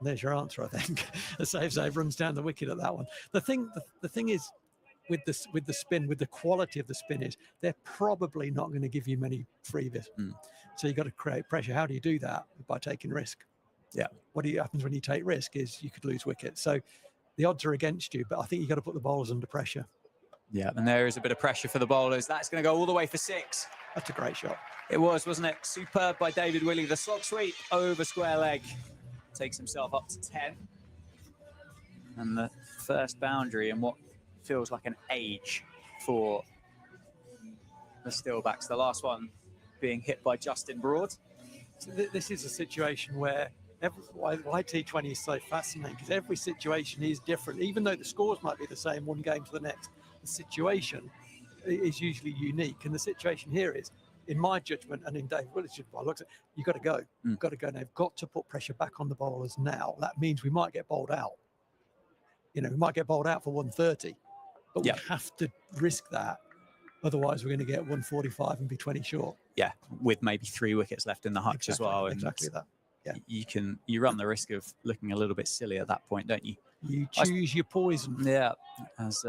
Speaker 3: There's your answer, I think. The Saif runs down the wicket at that one. The thing is, with the spin, with the quality of the spin, is they're probably not going to give you many freebies. So you've got to create pressure. How do you do that? By taking risk.
Speaker 2: Yeah.
Speaker 3: What happens when you take risk is you could lose wickets. So the odds are against you, but I think you've got to put the bowlers under pressure.
Speaker 2: Yeah, and there is a bit of pressure for the bowlers. That's going to go all the way for 6.
Speaker 3: That's a great shot.
Speaker 2: It was, wasn't it? Superb by David Willey. The slog sweep over square leg takes himself up to 10. And the first boundary in what feels like an age for the Steelbacks. The last one being hit by Justin Broad.
Speaker 3: So this is a situation where why T20 is so fascinating, because every situation is different. Even though the scores might be the same one game to the next, the situation is usually unique. And the situation here is, in my judgment and in Dave Willis' judgment, you've got to go. You've got to go. They've got to put pressure back on the bowlers now. That means we might get bowled out. We might get bowled out for 130, but we have to risk that. Otherwise, we're going to get 145 and be 20 short.
Speaker 2: Yeah, with maybe 3 wickets left in the hutch as well. And
Speaker 3: exactly that. Yeah,
Speaker 2: you run the risk of looking a little bit silly at that point, don't you?
Speaker 3: You choose your poison.
Speaker 2: Yeah, as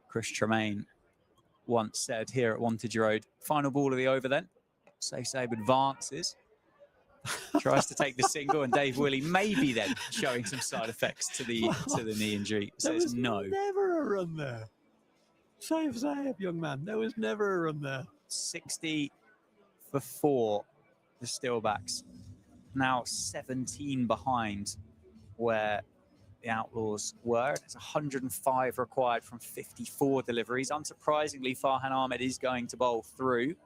Speaker 2: Chris Tremaine once said here at Wantage Road. Final ball of the over then. Saif advances. Tries to take the single, and Dave Willey maybe then showing some side effects to the knee injury. Says no.
Speaker 3: Never a run there. Saif, young man. There was never a run there.
Speaker 2: 60 for 4, the Steelbacks. Now 17 behind where the Outlaws were. It's 105 required from 54 deliveries. Unsurprisingly, Farhan Ahmed is going to bowl through.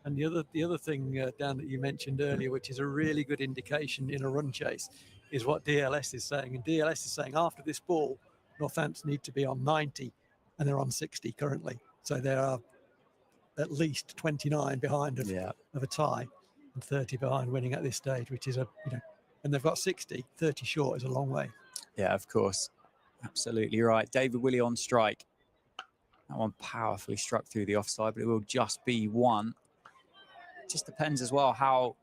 Speaker 3: And the other thing, Dan, that you mentioned earlier, which is a really good indication in a run chase, is what DLS is saying. And DLS is saying after this ball, Northampton need to be on 90, and they're on 60 currently. So they are at least 29 behind of a tie, and 30 behind winning at this stage, which is and they've got 60, 30 short is a long way.
Speaker 2: Yeah, of course. Absolutely right. David Willey on strike. That one powerfully struck through the offside, but it will just be 1. It just depends as well how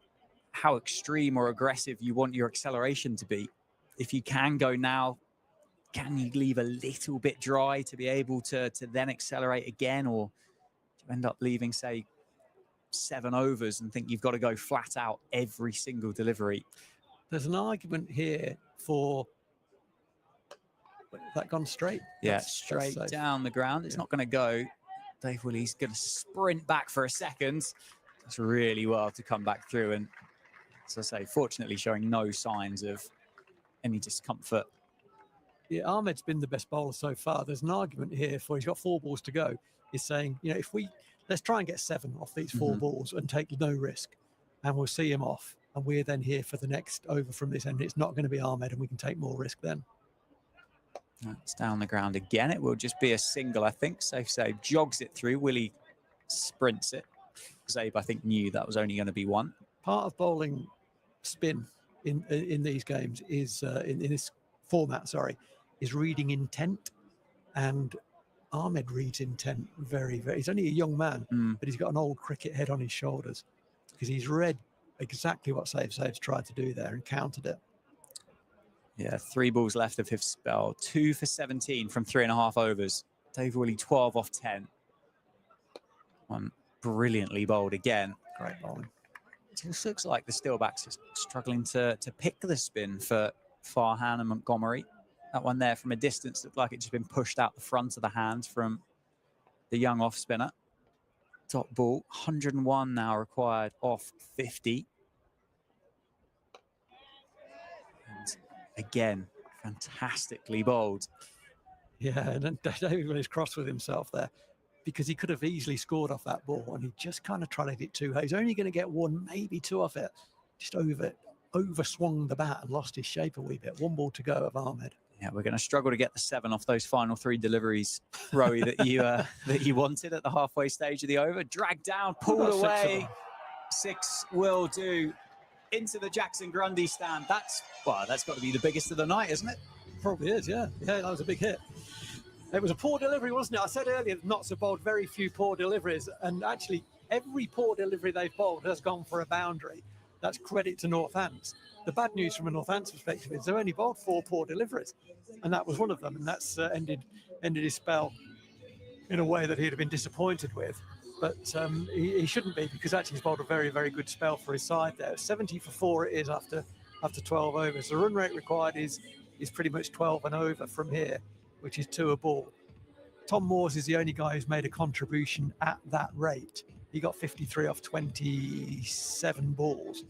Speaker 2: extreme or aggressive you want your acceleration to be. If you can go now, can you leave a little bit dry to be able to then accelerate again, or do you end up leaving, say, 7 overs and think you've got to go flat out every single delivery?
Speaker 3: There's an argument here for that gone straight.
Speaker 2: Yeah, that's straight down the ground. It's not going to go. Dave Willey's going to sprint back for a second. That's really well to come back through, and as I say, fortunately showing no signs of any discomfort.
Speaker 3: Yeah, Ahmed's been the best bowler so far. There's an argument here for, he's got 4 balls to go. He's saying, if let's try and get 7 off these 4 balls and take no risk, and we'll see him off. And we're then here for the next over from this end. It's not going to be Ahmed, and we can take more risk then.
Speaker 2: It's down the ground again. It will just be a single, I think. Saif jogs it through. Willey sprints it. Zabe, I think, knew that was only going to be 1.
Speaker 3: Part of bowling spin in these games is, in this format, is reading intent. And Ahmed reads intent very, very. He's only a young man, but he's got an old cricket head on his shoulders because he's read exactly what Save's tried to do there and countered it.
Speaker 2: Yeah, 3 balls left of his spell. 2 for 17 from 3.5 overs. David Willey 12 off 10. One brilliantly bowled again.
Speaker 3: Great bowling.
Speaker 2: It just looks like the Steelbacks are struggling to pick the spin for Farhan and Montgomery. That one there from a distance looked like it just been pushed out the front of the hands from the young off spinner. Top ball, 101 now required off 50. And again, fantastically bowled.
Speaker 3: Yeah, and then David Willey's cross with himself there because he could have easily scored off that ball and he just kind of tried it too high. He's only going to get 1, maybe 2 off it. Just overswung the bat and lost his shape a wee bit. 1 ball to go of Ahmed.
Speaker 2: Yeah, we're going to struggle to get the 7 off those final 3 deliveries, Rowie, that you wanted at the halfway stage of the over. Dragged down, pulled away. 6 will do. Into the Jackson Grundy stand. That's got to be the biggest of the night, isn't it?
Speaker 3: Probably is, yeah. Yeah, that was a big hit. It was a poor delivery, wasn't it? I said earlier, Notts have bowled very few poor deliveries, and actually every poor delivery they've bowled has gone for a boundary. That's credit to Northants. The bad news from a Northants perspective is they've only bowled 4 poor deliveries, and that was one of them, and that's ended his spell in a way that he'd have been disappointed with. But he shouldn't be, because actually he's bowled a very, very good spell for his side there. 70 for 4 it is after 12 overs. The run rate required is pretty much 12 and over from here, which is 2 a ball. Tom Moores is the only guy who's made a contribution at that rate. He got 53 off 27 balls.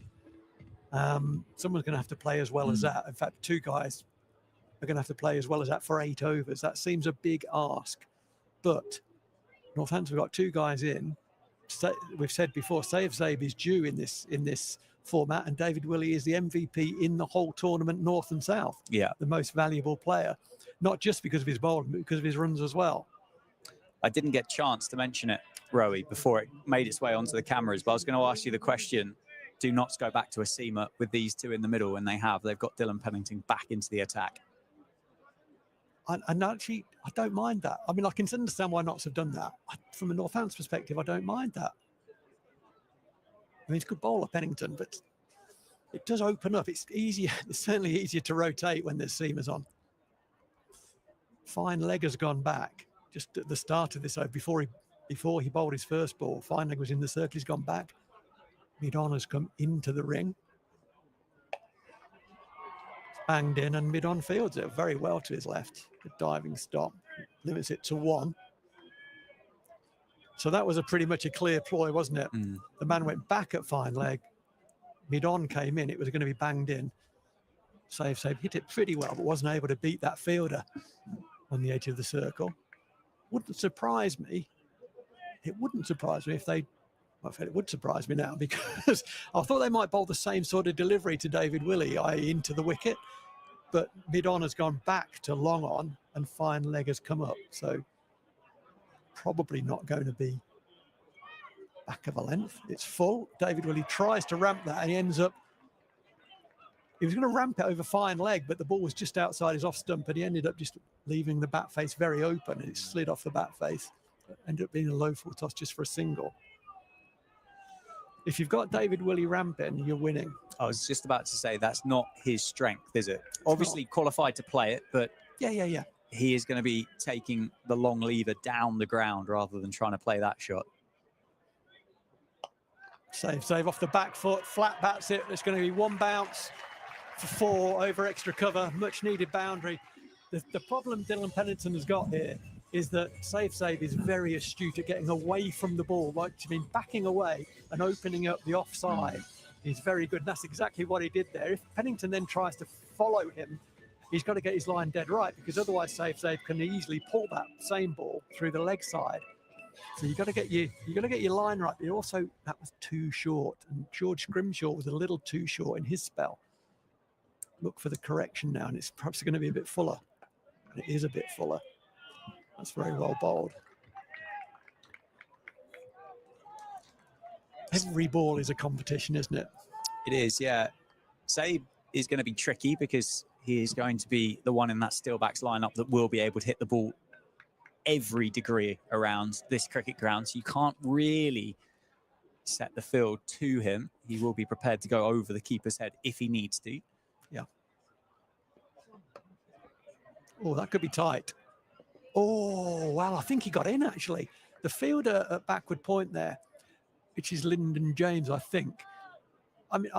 Speaker 3: Someone's going to have to play as well as that. In fact, 2 guys are going to have to play as well as that for 8 overs. That seems a big ask, but Northampton have got 2 guys in. We've said before, Zabe is due in this format, and David Willey is the MVP in the whole tournament, north and south.
Speaker 2: Yeah,
Speaker 3: the most valuable player, not just because of his bowling, but because of his runs as well.
Speaker 2: I didn't get a chance to mention it, Rowie, before it made its way onto the cameras, but I was going to ask you the question: do Notts go back to a seamer with these 2 in the middle? And they have. They've got Dylan Pennington back into the attack.
Speaker 3: And actually, I don't mind that. I mean, I can understand why Notts have done that. From a Northants perspective, I don't mind that. I mean, it's a good bowler, Pennington, but it does open up. It's easier. It's certainly easier to rotate when there's seamers on. Fine Leg has gone back just at the start of this over before he bowled his first ball. Fine Leg was in the circle. He's gone back. Mid-on has come into the ring. Banged in, and Mid-on fields it very well to his left. The diving stop limits it to 1. So that was pretty much a clear ploy, wasn't it? The man went back at Fine Leg. Mid-on came in. It was going to be banged in. Save hit it pretty well, but wasn't able to beat that fielder on the edge of the circle. Wouldn't surprise me. It wouldn't surprise me if they. Well, it would surprise me now, because I thought they might bowl the same sort of delivery to David Willey, i.e. into the wicket. But Mid-on has gone back to long on, and Fine Leg has come up. So probably not going to be back of a length. It's full. David Willey tries to ramp that, and he ends up. He was going to ramp it over Fine Leg, but the ball was just outside his off stump, and he ended up just leaving the bat face very open, and it slid off the bat face. Ended up being a low full toss just for a single. If you've got David Willey ramping, you're winning.
Speaker 2: I was just about to say that's not his strength, is it? Obviously qualified to play it, but
Speaker 3: yeah.
Speaker 2: He is going to be taking the long lever down the ground rather than trying to play that shot.
Speaker 3: Save off the back foot, flat bats it. It's going to be 1 bounce for 4 over extra cover, much needed boundary. The problem Dylan Pennington has got here is that Save is very astute at getting away from the ball, backing away and opening up the offside. He's very good, and that's exactly what he did there. If Pennington then tries to follow him, he's got to get his line dead right, because otherwise Save can easily pull that same ball through the leg side. So you got to get your line right. But also, that was too short, and George Scrimshaw was a little too short in his spell. Look for the correction now, and it's perhaps going to be a bit fuller. And it is a bit fuller. That's very well bowled. Every ball is a competition, isn't it?
Speaker 2: It is, yeah. Zabe is going to be tricky because he is going to be the one in that Steelbacks lineup that will be able to hit the ball every degree around this cricket ground, so you can't really set the field to him. He will be prepared to go over the keeper's head if he needs to.
Speaker 3: Yeah. Oh, that could be tight. Oh, wow, I think he got in, actually. The fielder at backward point there, which is Lyndon James, I think. I mean,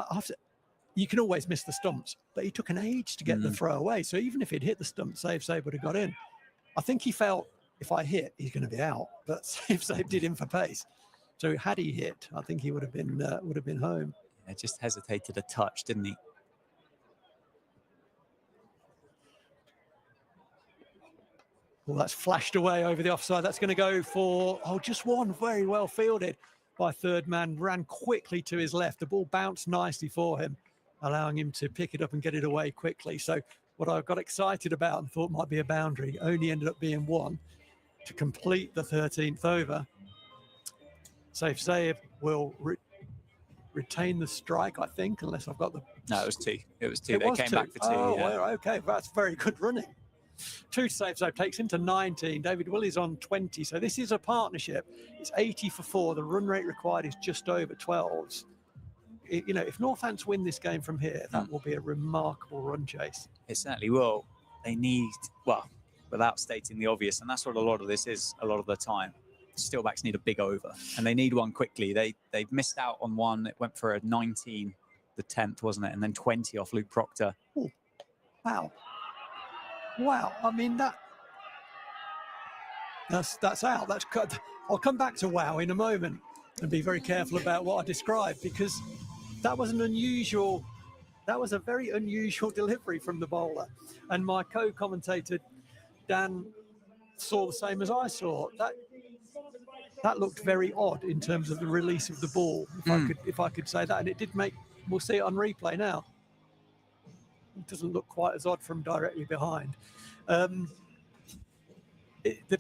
Speaker 3: you can always miss the stumps, but he took an age to get the throw away. So even if he'd hit the stump, Save would have got in. I think he felt, if I hit, he's going to be out. But Save did him for pace. So had he hit, I think he would have been home.
Speaker 2: Yeah, just hesitated a touch, didn't he?
Speaker 3: Well, that's flashed away over the offside. That's going to go for, just one. Very well fielded by third man. Ran quickly to his left. The ball bounced nicely for him, allowing him to pick it up and get it away quickly. So what I got excited about and thought might be a boundary only ended up being one to complete the 13th over. Save will retain the strike, I think, unless I've got the...
Speaker 2: No, it was two. It was two. They came back for two.
Speaker 3: Oh, yeah. Well, okay. That's very good running. 2 to Save takes him to 19. David Willey's on 20. So this is a partnership. It's 80 for 4. The run rate required is just over 12s. If Northants win this game from here, that will be a remarkable run chase.
Speaker 2: It certainly will. They need, well, without stating the obvious, and that's what a lot of this is a lot of the time. Steelbacks need a big over, and they need one quickly. They've missed out on one. It went for a 19, the 10th, wasn't it? And then 20 off Luke Proctor.
Speaker 3: Ooh. Wow. Wow. I mean, that's out. That's cut. I'll come back to wow in a moment and be very careful about what I describe, because that was a very unusual delivery from the bowler. And my co-commentator, Dan, saw the same as I saw. That looked very odd in terms of the release of the ball, if I could say that. And it did make, we'll see it on replay now. It doesn't look quite as odd from directly behind.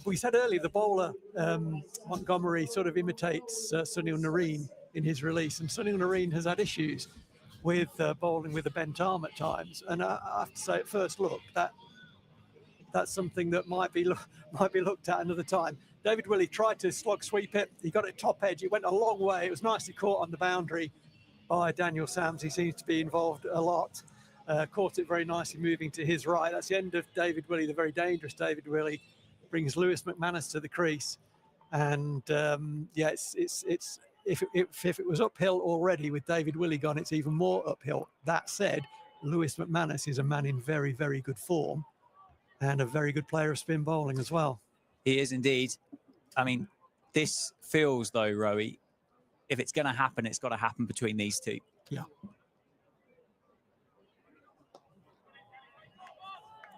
Speaker 3: We said earlier, the bowler, Montgomery, sort of imitates Sunil Narine in his release. And Sunil Narine has had issues with bowling with a bent arm at times. And I have to say, at first look, that's something that might be looked at another time. David Willey tried to slog sweep it. He got it top edge. It went a long way. It was nicely caught on the boundary by Daniel Sams. He seems to be involved a lot. Caught it very nicely moving to his right. That's the end of David Willey, the very dangerous David Willey. Brings Lewis McManus to the crease. And yeah, if it was uphill already with David Willey gone, it's even more uphill. That said, Lewis McManus is a man in very, very good form and a very good player of spin bowling as well.
Speaker 2: He is indeed. I mean, this feels, though, Rowie, if it's going to happen, it's got to happen between these two.
Speaker 3: Yeah.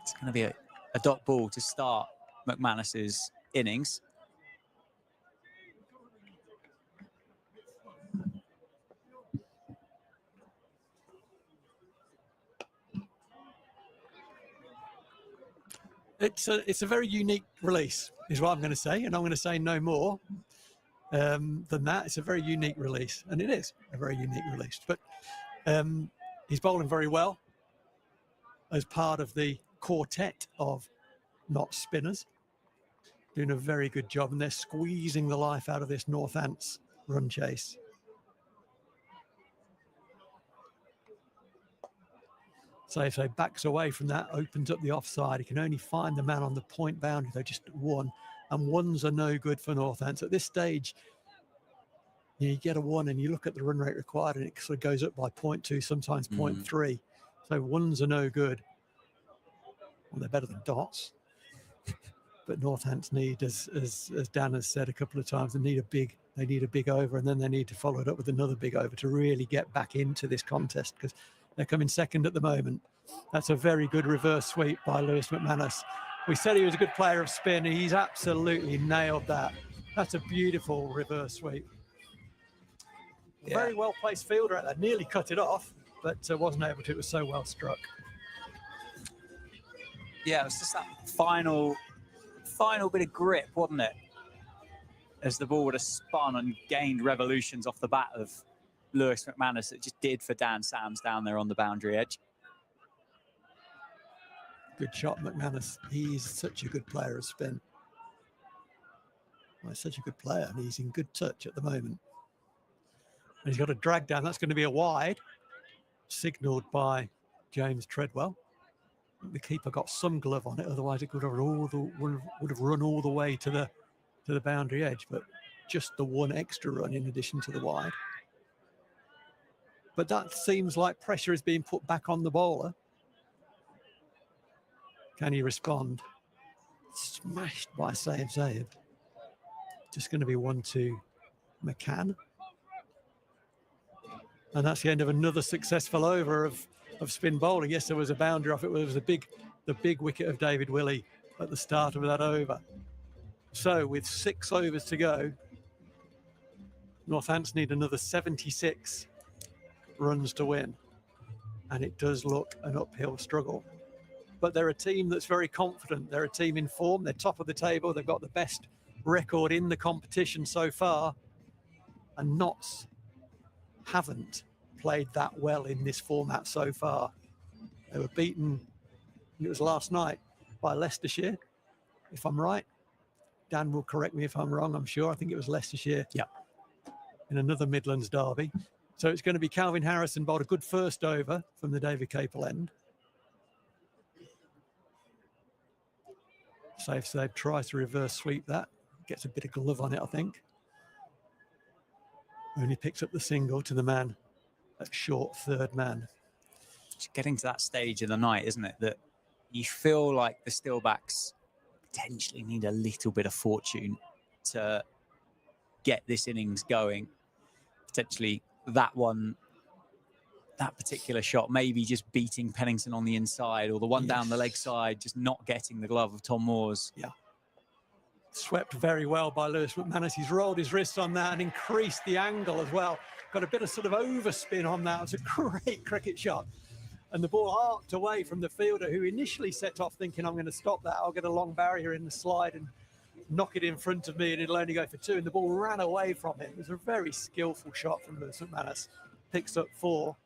Speaker 2: It's going to be a dot ball to start McManus's innings.
Speaker 3: It's a very unique release, is what I'm going to say, and I'm going to say no more than that. It's a very unique release, and it is a very unique release. But he's bowling very well as part of the quartet of not spinners, doing a very good job, and they're squeezing the life out of this Northants run chase. So backs away from that, opens up the offside. He can only find the man on the point boundary. They're just one, and ones are no good for Northants. At this stage, you get a one and you look at the run rate required and it sort of goes up by 0.2, sometimes 0.3. So ones are no good. Well, they're better than dots. But Northants need, as Dan has said a couple of times, they need a big over, and then they need to follow it up with another big over to really get back into this contest, because they're coming second at the moment. That's a very good reverse sweep by Lewis McManus. We said he was a good player of spin. He's absolutely nailed that. That's a beautiful reverse sweep. Yeah. Very well placed fielder at that. Nearly cut it off, but wasn't able to. It was so well struck.
Speaker 2: Yeah, it was just that final bit of grip, wasn't it? As the ball would have spun and gained revolutions off the bat of Lewis McManus, it just did for Dan Sams down there on the boundary edge.
Speaker 3: Good shot, McManus. He's such a good player of spin. Well, he's such a good player, and he's in good touch at the moment. And he's got a drag down. That's going to be a wide, signalled by James Treadwell. The keeper got some glove on it, otherwise it could have would have run all the way to the boundary edge, but just the one extra run in addition to the wide. But that seems like pressure is being put back on the bowler. Can he respond? Smashed by Zabe. Just going to be 1-2 McCann. And that's the end of another successful over of spin bowling. Yes, there was a boundary off it. It was the big wicket of David Willey at the start of that over. So with 6 overs to go, Northampton need another 76 runs to win. And it does look an uphill struggle. But they're a team that's very confident. They're a team in form. They're top of the table. They've got the best record in the competition so far. And Notts haven't played that well in this format so far. They were beaten, it was last night, by Leicestershire, if I'm right. Dan will correct me if I'm wrong, I'm sure. I think it was Leicestershire.
Speaker 2: Yeah.
Speaker 3: In another Midlands derby. So it's going to be Calvin Harrison bowled a good first over from the David Capel end. Safe tries to reverse sweep that. Gets a bit of glove on it, I think. Only picks up the single to the man at short third man.
Speaker 2: It's getting to that stage of the night, isn't it, that you feel like the Steelbacks potentially need a little bit of fortune to get this innings going. Potentially that particular shot, maybe just beating Pennington on the inside, or the one down the leg side, just not getting the glove of Tom Moores.
Speaker 3: Yeah. Swept very well by Lewis McManus. He's rolled his wrist on that and increased the angle as well. Got a bit of sort of overspin on that. It's a great cricket shot. And the ball arced away from the fielder, who initially set off thinking, I'm going to stop that. I'll get a long barrier in the slide and knock it in front of me, and it'll only go for 2. And the ball ran away from him. It was a very skillful shot from Lewis McManus. Picks up 4.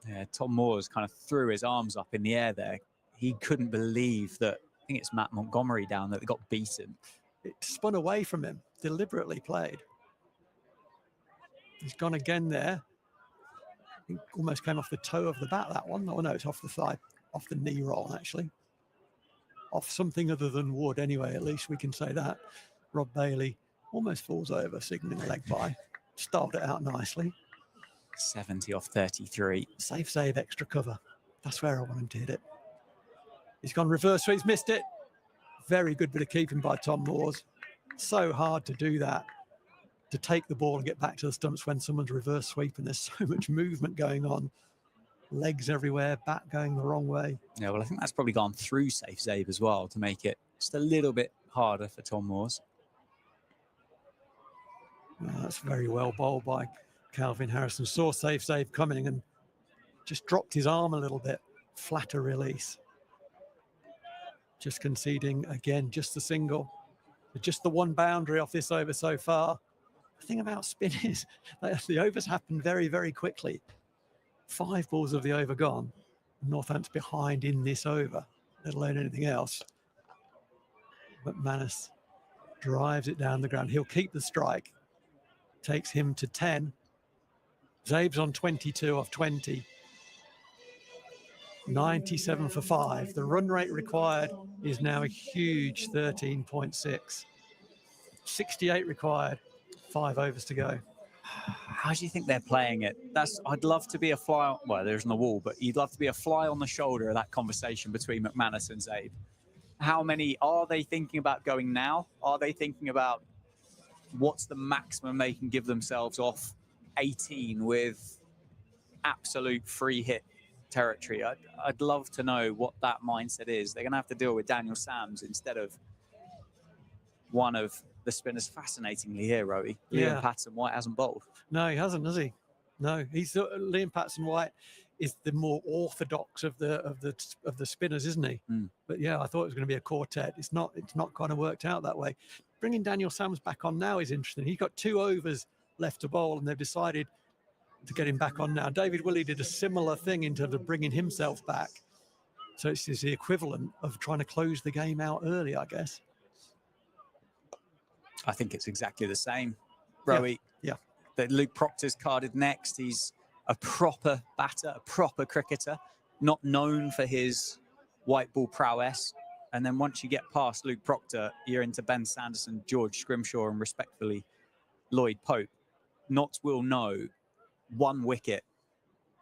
Speaker 2: Yeah, Tom Moores kind of threw his arms up in the air there. He couldn't believe that. I think it's Matt Montgomery down that got beaten.
Speaker 3: It spun away from him, deliberately played. He's gone again there. He almost came off the toe of the bat, that one. Oh no, it's off the thigh, off the knee roll, actually. Off something other than wood, anyway, at least we can say that. Rob Bailey almost falls over, signalling a leg by. Started it out nicely.
Speaker 2: 70 off 33.
Speaker 3: Safe save, extra cover. That's where I want him to hit it. He's gone reverse, so he's missed it. Very good bit of keeping by Tom Moores. So hard to do that, to take the ball and get back to the stumps when someone's reverse sweeping. There's so much movement going on. Legs everywhere, bat going the wrong way.
Speaker 2: Yeah, well, I think that's probably gone through Safe Save as well to make it just a little bit harder for Tom Moores.
Speaker 3: Well, that's very well bowled by Calvin Harrison. Saw Safe Save coming and just dropped his arm a little bit. Flatter release. Just conceding again, just the single. Just the one boundary off this over so far. The thing about spin is that the overs happen very, very quickly. 5 balls of the over gone. Northampton's behind in this over, let alone anything else. But McManus drives it down the ground. He'll keep the strike. Takes him to 10. Zabe's on 22 off 20. 97 for 5. The run rate required is now a huge 13.6. 68 required. 5 overs to go.
Speaker 2: How do you think they're playing it? I'd love to be a fly. Well, there's no wall, but you'd love to be a fly on the shoulder of that conversation between McManus and Zabe. How many are they thinking about going now? Are they thinking about what's the maximum they can give themselves off 18 with absolute free hit territory? I'd love to know what that mindset is. They're going to have to deal with Daniel Sams instead of one of the spinners. Fascinatingly here, Rowie. Liam Patterson-White hasn't bowled.
Speaker 3: No, he hasn't, has he? No, he's Liam Patterson-White is the more orthodox of the spinners, isn't he? But yeah, I thought it was going to be a quartet. It's not kind of worked out that way. Bringing Daniel Sams back on now is interesting. He's got 2 overs left to bowl, and they've decided to get him back on now. David Willey did a similar thing in terms of bringing himself back. So it's the equivalent of trying to close the game out early, I guess.
Speaker 2: I think it's exactly the same, Rowie.
Speaker 3: Yeah.
Speaker 2: That Luke Proctor's carded next. He's a proper batter, a proper cricketer, not known for his white ball prowess. And then once you get past Luke Proctor, you're into Ben Sanderson, George Scrimshaw, and respectfully, Lloyd Pope. Notts will know 1 wicket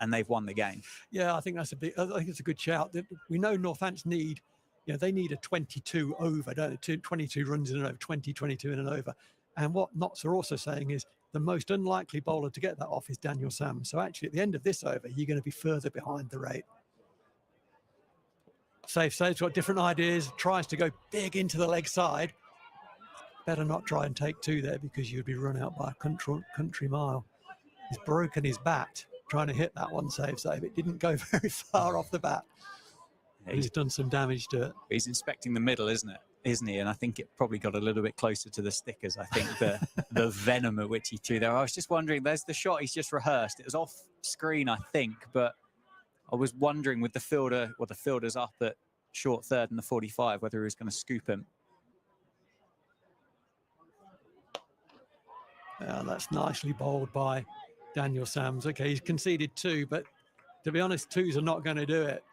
Speaker 2: and they've won the game.
Speaker 3: Yeah, I think I think it's a good shout. We know Northants need, they need a 22 over, don't they? 22 runs in an over, 22 in an over. And what Notts are also saying is the most unlikely bowler to get that off is Daniel Sams. So actually at the end of this over, you're going to be further behind the rate. Save's got different ideas, tries to go big into the leg side. Better not try and take 2 there because you'd be run out by a country mile. He's broken his bat trying to hit that one, Save. It didn't go very far off the bat. He's done some damage to it.
Speaker 2: He's inspecting the middle, isn't he? And I think it probably got a little bit closer to the stickers. I think the venom at which he threw there. I was just wondering, there's the shot he's just rehearsed. It was off screen, I think, but I was wondering with the fielder, the fielder's up at short third and the 45, whether he was going to scoop him.
Speaker 3: That's nicely bowled by Daniel Sams. Okay, he's conceded 2, but to be honest, 2s are not going to do it.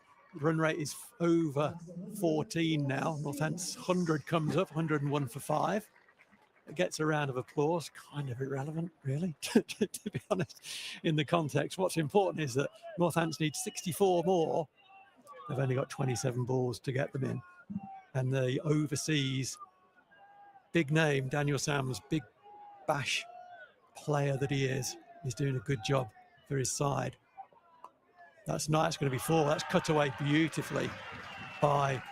Speaker 3: Run rate is over 14 now. Northants 100 comes up, 101 for 5. It gets a round of applause. Kind of irrelevant, really, to be honest, in the context. What's important is that Northants need 64 more. They've only got 27 balls to get them in. And the overseas big name, Daniel Sams, big bash player that he is doing a good job for his side. That's nice, going to be 4. That's cut away beautifully by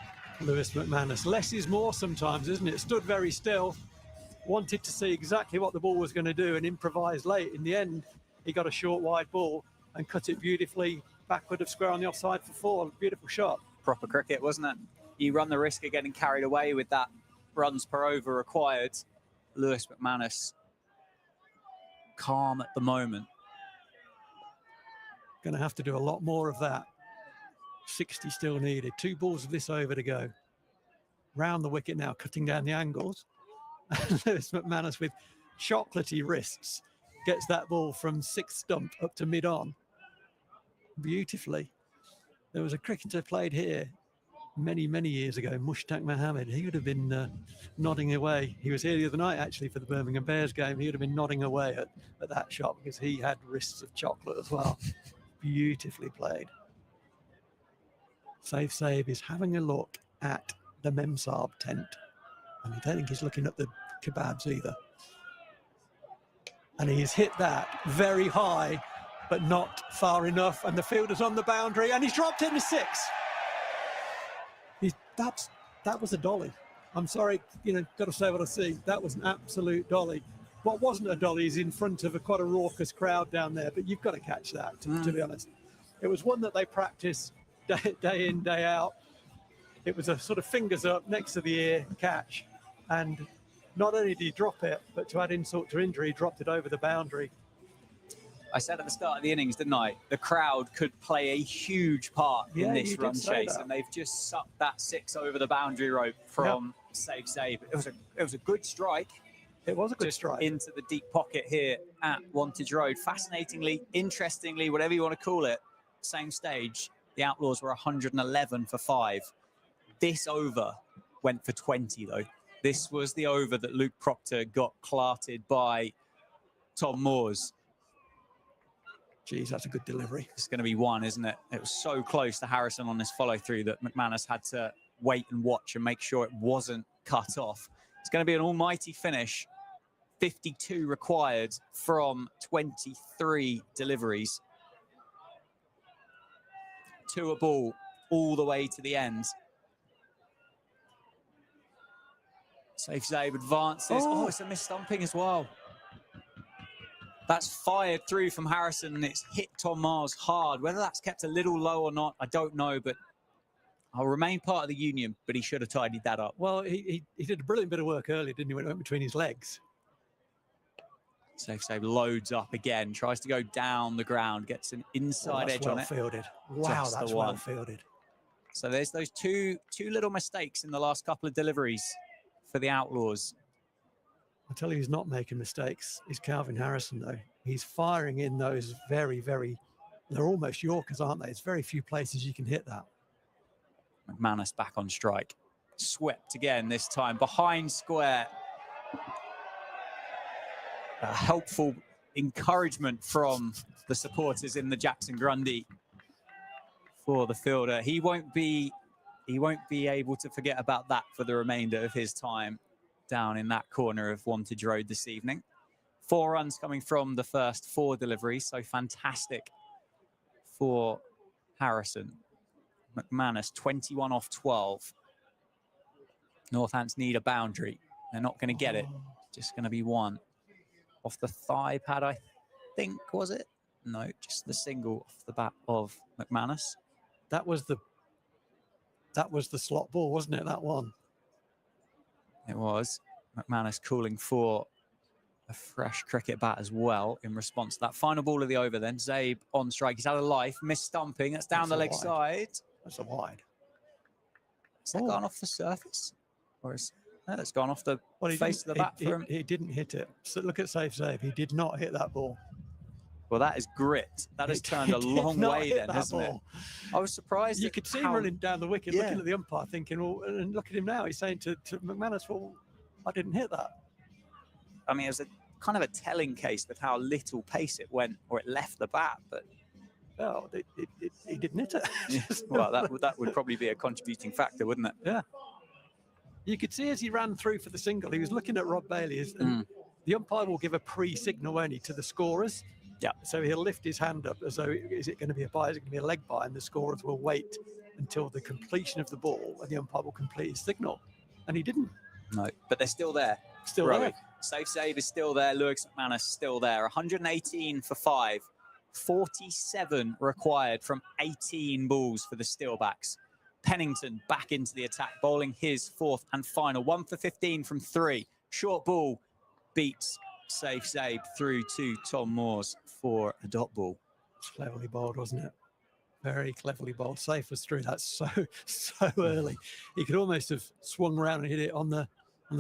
Speaker 3: Lewis McManus. Less is more sometimes, isn't it? Stood very still, wanted to see exactly what the ball was going to do and improvised late. In the end, he got a short wide ball and cut it beautifully backward of square on the offside for 4. Beautiful shot.
Speaker 2: Proper cricket, wasn't it? You run the risk of getting carried away with that runs per over required. Lewis McManus calm at the moment.
Speaker 3: Going to have to do a lot more of that. 60 still needed. 2 balls of this over to go. Round the wicket now, cutting down the angles. Lewis McManus with chocolatey wrists gets that ball from 6th stump up to mid-on. Beautifully. There was a cricketer played here many, many years ago, Mushtaq Mohammed. He would have been nodding away. He was here the other night, actually, for the Birmingham Bears game. He would have been nodding away at that shot because he had wrists of chocolate as well. Beautifully played. Save is having a look at the Memsab tent. And I don't think he's looking at the kebabs either. And he's hit that very high, but not far enough. And the fielder's on the boundary, and he's dropped in to 6. That was a dolly. I'm sorry, got to say what I see. That was an absolute dolly. What wasn't a dolly is in front of quite a raucous crowd down there, but you've got to catch that, to be honest. It was one that they practice day in, day out. It was a sort of fingers up next to the ear catch. And not only did he drop it, but to add insult to injury, he dropped it over the boundary.
Speaker 2: I said at the start of the innings, didn't I? The crowd could play a huge part in this run chase, and they've just sucked that 6 over the boundary rope from Save. It was a good strike.
Speaker 3: It was a good strike
Speaker 2: into the deep pocket here at Wantage Road. Fascinatingly, interestingly, whatever you want to call it, same stage, the Outlaws were 111 for 5. This over went for 20 though. This was the over that Luke Proctor got clarted by Tom Moores.
Speaker 3: Geez, that's a good delivery.
Speaker 2: It's going to be 1, isn't it? It was so close to Harrison on this follow through that McManus had to wait and watch and make sure it wasn't cut off. It's going to be an almighty finish. 52 required from 23 deliveries. 2 a ball all the way to the end. Save advances. Oh, it's a missed stumping as well. That's fired through from Harrison and it's hit Tom Mars hard. Whether that's kept a little low or not, I don't know, but I'll remain part of the union, but he should have tidied that up.
Speaker 3: Well, he did a brilliant bit of work earlier, didn't he, when it went between his legs?
Speaker 2: Save loads up again, tries to go down the ground, gets an inside edge on it.
Speaker 3: Fielded. Wow, that's well fielded.
Speaker 2: So there's those two little mistakes in the last couple of deliveries for the Outlaws.
Speaker 3: I tell you, he's not making mistakes. He's Calvin Harrison, though. He's firing in those very, very, they're almost Yorkers, aren't they? It's very few places you can hit that.
Speaker 2: McManus back on strike. Swept again this time, behind square. A helpful encouragement from the supporters in the Jackson Grundy for the fielder. He won't be able to forget about that for the remainder of his time down in that corner of Wantage Road this evening. 4 runs coming from the first 4 deliveries, so fantastic for Harrison. McManus 21 off 12. Northants need a boundary. They're not going to get it. Just going to be 1 off the thigh pad, I think, was it? No, just the single off the bat of McManus.
Speaker 3: That was the slot ball, wasn't it, that one?
Speaker 2: It was. McManus calling for a fresh cricket bat as well in response to that. Final ball of the over then. Zabe on strike. He's out of life. Missed stumping. That's down the leg side.
Speaker 3: That's a wide.
Speaker 2: Has that gone off the surface? Or is that's gone off the face of the bat for him?
Speaker 3: He didn't hit it. So look at Safe Zabe. He did not hit that ball.
Speaker 2: Well, that is grit. That has turned a long way then, hasn't it? I was surprised.
Speaker 3: You could see him running down the wicket, looking at the umpire, thinking, well, and look at him now. He's saying to McManus, well, I didn't hit that.
Speaker 2: I mean, it was a kind of a telling case with how little pace it went, or it left the bat, but
Speaker 3: well, he didn't hit it.
Speaker 2: Well, that would probably be a contributing factor, wouldn't it?
Speaker 3: Yeah. You could see as he ran through for the single, he was looking at Rob Bailey. And the umpire will give a pre-signal only to the scorers.
Speaker 2: Yeah.
Speaker 3: So he'll lift his hand up as though, is it going to be a bye? Is it going to be a leg bye? And the scorers will wait until the completion of the ball, and the umpire will complete his signal. And he didn't.
Speaker 2: No, but they're still there.
Speaker 3: Still there.
Speaker 2: Safe Save is still there. Lewis McManus still there. 118 for 5. 47 required from 18 balls for the Steelbacks. Pennington back into the attack, bowling his 4th and final. 1 for 15 from 3. Short ball beats Safe Save through to Tom Moores for a dot ball.
Speaker 3: It's cleverly bowled, wasn't it? Very cleverly bowled. Safe was through that so early. He could almost have swung around and hit it on the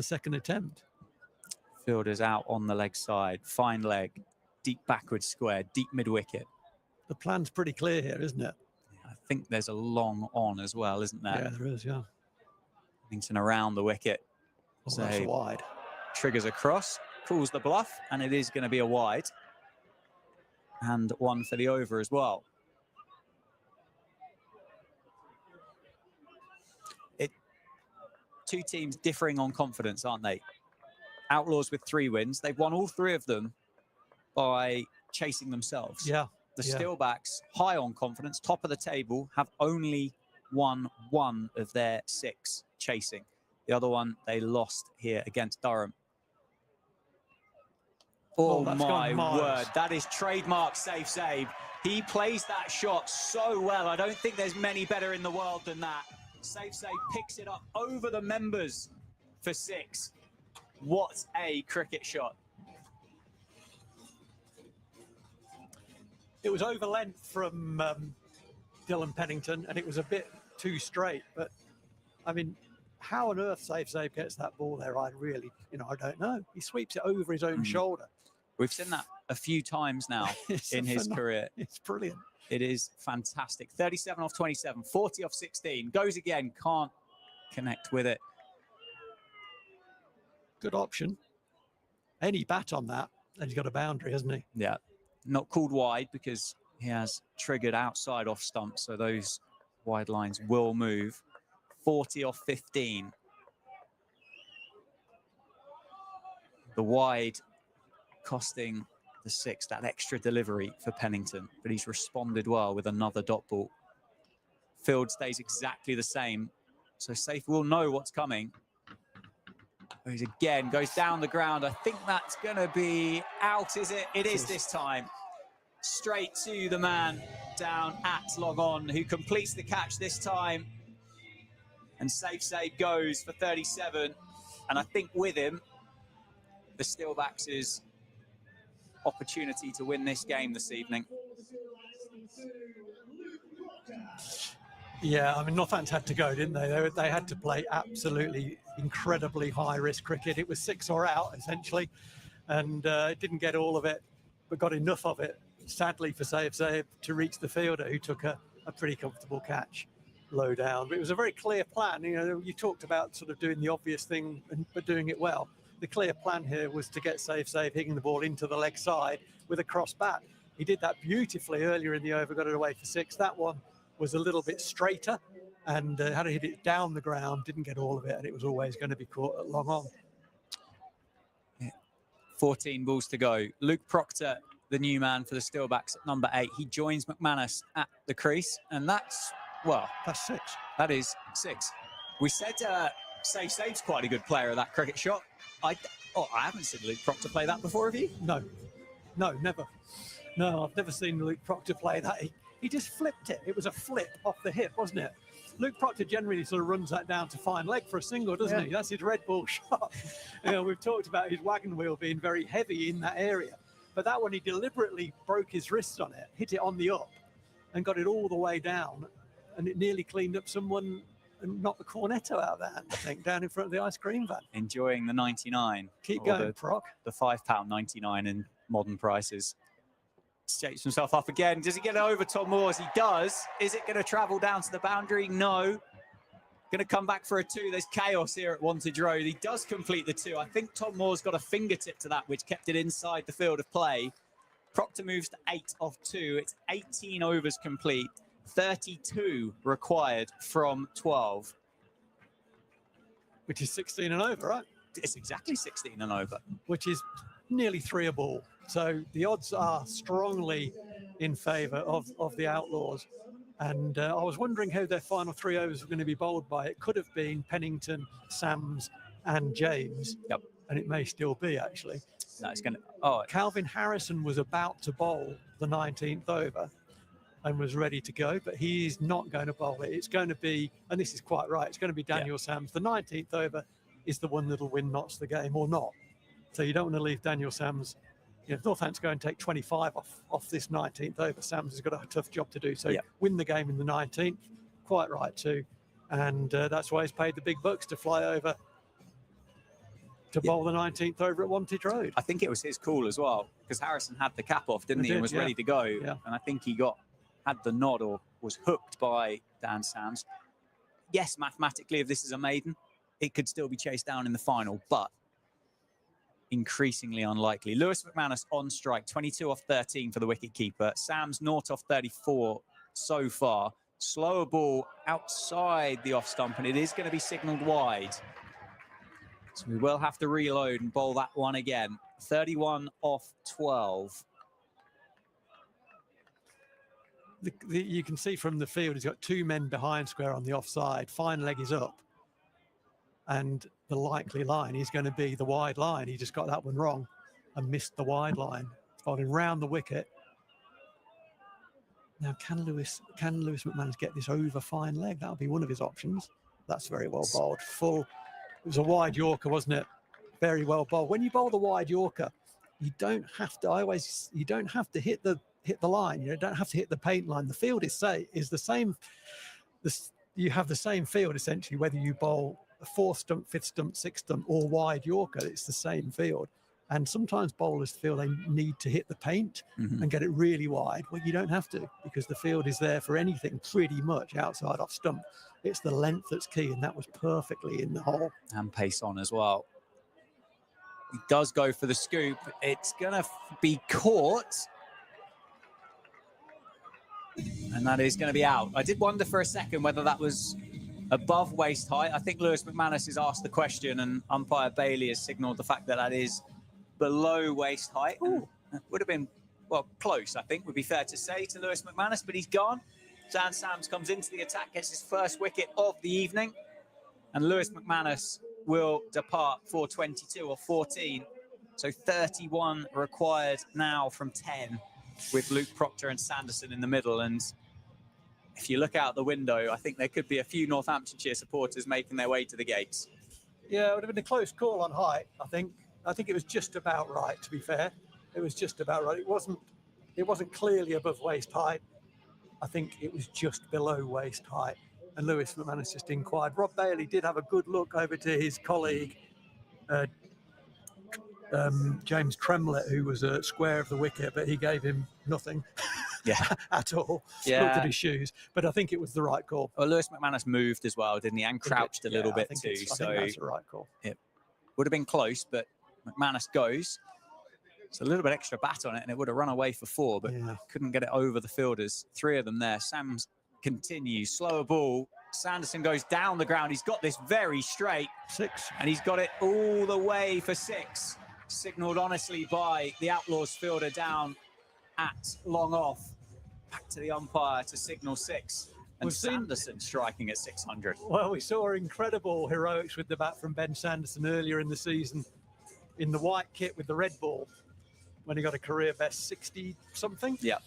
Speaker 3: second attempt.
Speaker 2: Fielder's out on the leg side. Fine leg. Deep backward square. Deep mid-wicket.
Speaker 3: The plan's pretty clear here, isn't it?
Speaker 2: I think there's a long on as well, isn't there?
Speaker 3: Yeah, there is, yeah.
Speaker 2: Pennington around the wicket.
Speaker 3: Oh, that's wide.
Speaker 2: Triggers across, calls the bluff, and it is going to be a wide. And 1 for the over as well. Two teams differing on confidence, aren't they? Outlaws with 3 wins. They've won all 3 of them by chasing themselves.
Speaker 3: Yeah.
Speaker 2: The Steelbacks, high on confidence, top of the table, have only won 1 of their 6 chasing. The other one they lost here against Durham. Oh my word, that is trademark Safe Save. He plays that shot so well. I don't think there's many better in the world than that. Safe Save picks it up over the members for 6. What a cricket shot.
Speaker 3: It was over length from Dylan Pennington, and it was a bit too straight. But, I mean, how on earth Safe Save gets that ball there, I really, I don't know. He sweeps it over his own shoulder.
Speaker 2: We've seen that a few times now in his career.
Speaker 3: It's brilliant.
Speaker 2: It is fantastic. 37 off 27, 40 off 16. Goes again, can't connect with it.
Speaker 3: Good option. Any bat on that, and he's got a boundary, hasn't he?
Speaker 2: Yeah. Not called wide because he has triggered outside off stump, so those wide lines will move. 40 off 15. The wide costing the 6, that extra delivery for Pennington, but he's responded well with another dot ball. Field stays exactly the same, so Safe will know what's coming. He's again goes down the ground. I think that's going to be out, is it? It is this time. Straight to the man down at log on, who completes the catch this time. And Safe Save goes for 37. And I think with him, the Steelbacks' opportunity to win this game this evening.
Speaker 3: Yeah, I mean, Northampton had to go, didn't they? They had to play absolutely incredibly high-risk cricket. It was 6 or out, essentially, and it didn't get all of it, but got enough of it, sadly, for Save to reach the fielder, who took a pretty comfortable catch low down. But it was a very clear plan. You know, you talked about sort of doing the obvious thing, but doing it well. The clear plan here was to get Save hitting the ball into the leg side with a cross bat. He did that beautifully earlier in the over, got it away for 6. That one was a little bit straighter and had to hit it down the ground, didn't get all of it, and it was always going to be caught at long on.
Speaker 2: 14 balls to go. Luke Proctor, the new man for the Steelbacks at number 8. He joins McManus at the crease, and that's
Speaker 3: 6.
Speaker 2: That is 6. We said Save's quite a good player of that cricket shot. I haven't seen Luke Proctor play that before, have you?
Speaker 3: No, never. No, I've never seen Luke Proctor play that. He just flipped it. It was a flip off the hip, wasn't it? Luke Proctor generally sort of runs that down to fine leg for a single, doesn't he? That's his red ball shot. You know, we've talked about his wagon wheel being very heavy in that area. But that one, he deliberately broke his wrists on it, hit it on the up, and got it all the way down. And it nearly cleaned up someone and knocked the cornetto out of their hand, I think, down in front of the ice cream van.
Speaker 2: Enjoying the 99.
Speaker 3: Keep going, Proc.
Speaker 2: The £5.99 in modern prices. Shapes himself up again. Does he get it over Tom Moores? He does. Is it going to travel down to the boundary? No. Going to come back for a 2. There's chaos here at Wantage Road. He does complete the 2. I think Tom Moores got a fingertip to that, which kept it inside the field of play. Proctor moves to 8 off 2. It's 18 overs complete. 32 required from 12.
Speaker 3: Which is 16 and over, right?
Speaker 2: It's exactly 16 and over.
Speaker 3: Which is nearly 3 a ball. So the odds are strongly in favour of the Outlaws. And I was wondering how their final 3 overs were going to be bowled by. It could have been Pennington, Sams and James.
Speaker 2: Yep.
Speaker 3: And it may still be, actually.
Speaker 2: No, it's going to...
Speaker 3: Calvin Harrison was about to bowl the 19th over and was ready to go, but he's not going to bowl it. It's going to be, and this is quite right, it's going to be Daniel Sams. The 19th over is the one that'll win Notts the game or not. So you don't want to leave Daniel Sams. You know, if Northampton's going to take 25 off this 19th over, Sams has got a tough job to do. So win the game in the 19th, quite right too. And that's why he's paid the big bucks to fly over to bowl the 19th over at Wantage Road.
Speaker 2: I think it was his call as well, because Harrison had the cap off, didn't he? And was ready to go.
Speaker 3: Yeah.
Speaker 2: And I think he had the nod or was hooked by Dan Sams. Yes, mathematically, if this is a maiden, it could still be chased down in the final, but increasingly unlikely. Lewis McManus on strike, 22 off 13 for the wicketkeeper. Sams 0 off 34 so far. Slower ball outside the off stump, and it is going to be signalled wide. So we will have to reload and bowl that one again. 31 off 12.
Speaker 3: You can see from the field, he's got 2 men behind square on the offside. Fine leg is up. And the likely line is going to be the wide line. He just got that one wrong and missed the wide line. Bowling round the wicket. Now, can Lewis McManus get this over fine leg? That'll be one of his options. That's very well bowled. Full. It was a wide Yorker, wasn't it? Very well bowled. When you bowl the wide Yorker, you don't have to. You don't have to hit the line. You don't have to hit the paint line. The field is the same. You have the same field essentially, whether you bowl a 4th stump, 5th stump, 6th stump, or wide Yorker. It's the same field. And sometimes bowlers feel they need to hit the paint and get it really wide. Well, you don't have to, because the field is there for anything pretty much outside off stump. It's the length that's key, and that was perfectly in the hole.
Speaker 2: And pace on as well. He does go for the scoop. It's going to be caught. And that is going to be out. I did wonder for a second whether that was above waist height. I think Lewis McManus has asked the question, and umpire Bailey has signalled the fact that that is below waist height. Would have been, well, close, I think, would be fair to say to Lewis McManus, but he's gone. Dan Sams comes into the attack, gets his first wicket of the evening, and Lewis McManus will depart for 22 or 14. So 31 required now from 10, with Luke Proctor and Sanderson in the middle. And if you look out the window, I think there could be a few Northamptonshire supporters making their way to the gates.
Speaker 3: Yeah, it would have been a close call on height, I think. I think it was just about right, to be fair. It was just about right. It wasn't clearly above waist height. I think it was just below waist height. and Lewis McManus just inquired. Rob Bailey did have a good look over to his colleague, James Tremlett, who was a square of the wicket, but he gave him nothing at all.
Speaker 2: Yeah.
Speaker 3: Looked at his shoes, but I think it was the right call.
Speaker 2: Well, Lewis McManus moved as well, didn't he? And crouched a little bit too.
Speaker 3: So I think that's the right call.
Speaker 2: It would have been close, but McManus goes. It's a little bit extra bat on it, and it would have run away for 4, but couldn't get it over the fielders. 3 of them there. Sams continues. Slower ball. Sanderson goes down the ground. He's got this very straight.
Speaker 3: 6.
Speaker 2: And he's got it all the way for 6. Signalled honestly by the Outlaws fielder down at long off. Back to the umpire to signal 6. And Sanderson striking at 600.
Speaker 3: Well, we saw incredible heroics with the bat from Ben Sanderson earlier in the season in the white kit with the red ball when he got a career best 60-something.
Speaker 2: Yeah.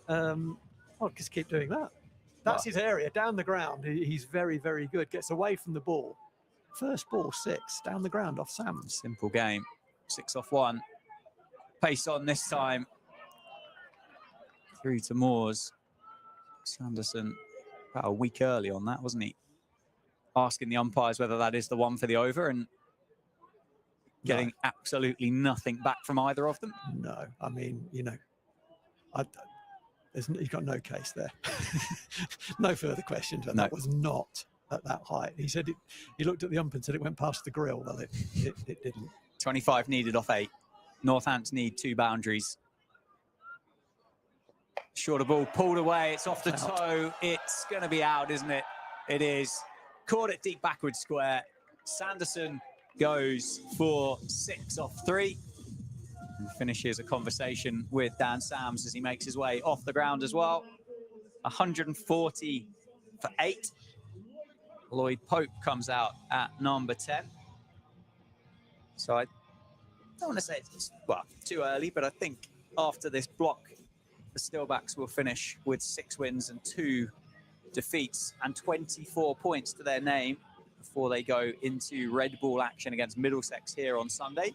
Speaker 3: Well, just keep doing that. That's his area, down the ground. He's very, very good. Gets away from the ball. First ball, 6, down the ground off Sams.
Speaker 2: Simple game. 6 off 1. Pace on this time. Through to Moores. Sanderson about a week early on that, wasn't he? Asking the umpires whether that is the one for the over and getting absolutely nothing back from either of them.
Speaker 3: No, I mean, you know, he's got no case there. No further questions. And that was not at that height. He said he looked at the ump and said it went past the grill. Well, it didn't.
Speaker 2: 25 needed off 8. Northants need 2 boundaries. Shorter ball pulled away. It's off the toe. It's going to be out, isn't it? It is. Caught it deep backward square. Sanderson goes for 6 off 3. And finishes a conversation with Dan Sams as he makes his way off the ground as well. 140 for 8. Lloyd Pope comes out at number 10. So I don't want to say it's, well, too early, but I think after this block, the Steelbacks will finish with 6 wins and 2 defeats and 24 points to their name before they go into red ball action against Middlesex here on Sunday.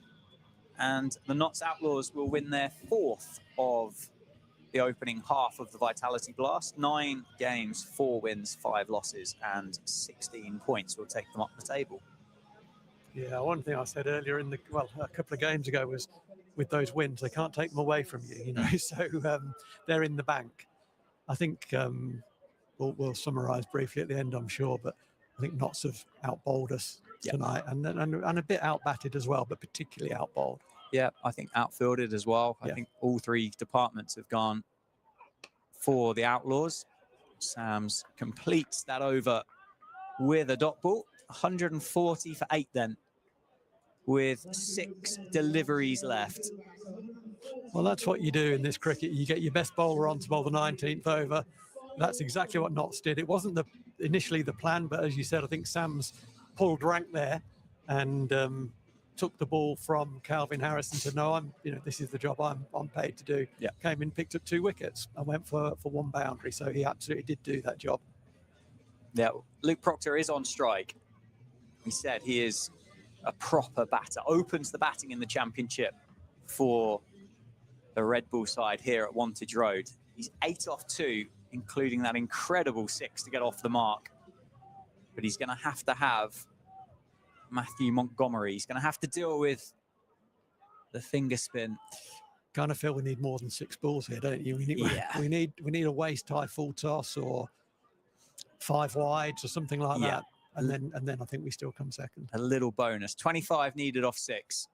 Speaker 2: And the Notts Outlaws will win their 4th of the opening half of the Vitality Blast. 9 games, 4 wins, 5 losses, and 16 points will take them up the table.
Speaker 3: Yeah, one thing I said earlier in a couple of games ago was with those wins, they can't take them away from you, you know, so they're in the bank. I think we'll summarise briefly at the end, I'm sure, but I think Notts have out-bowled us tonight and a bit out-batted as well, but particularly out-bowled.
Speaker 2: Yeah, I think outfielded as well. I think all 3 departments have gone for the Outlaws. Sams completes that over with a dot ball. 140 for 8 then, with 6 deliveries left.
Speaker 3: Well, that's what you do in this cricket. You get your best bowler on to bowl the 19th over. That's exactly what Notts did. It wasn't initially the plan, but as you said, I think Sams pulled rank there and took the ball from Calvin Harris and said, no, this is the job I'm paid to do.
Speaker 2: Yeah.
Speaker 3: Came in, picked up 2 wickets and went for 1 boundary. So he absolutely did do that job.
Speaker 2: Yeah, Luke Proctor is on strike. He said he is a proper batter, opens the batting in the championship for the Red Bull side here at Wantage Road. He's 8 off 2, including that incredible 6 to get off the mark. But he's going to have Matthew Montgomery. He's going to have to deal with the finger spin.
Speaker 3: Kind of feel we need more than 6 balls here, don't you? We need a waist high full toss or 5 wides or something like that. And then I think we still come second.
Speaker 2: A little bonus. 25 needed off 6.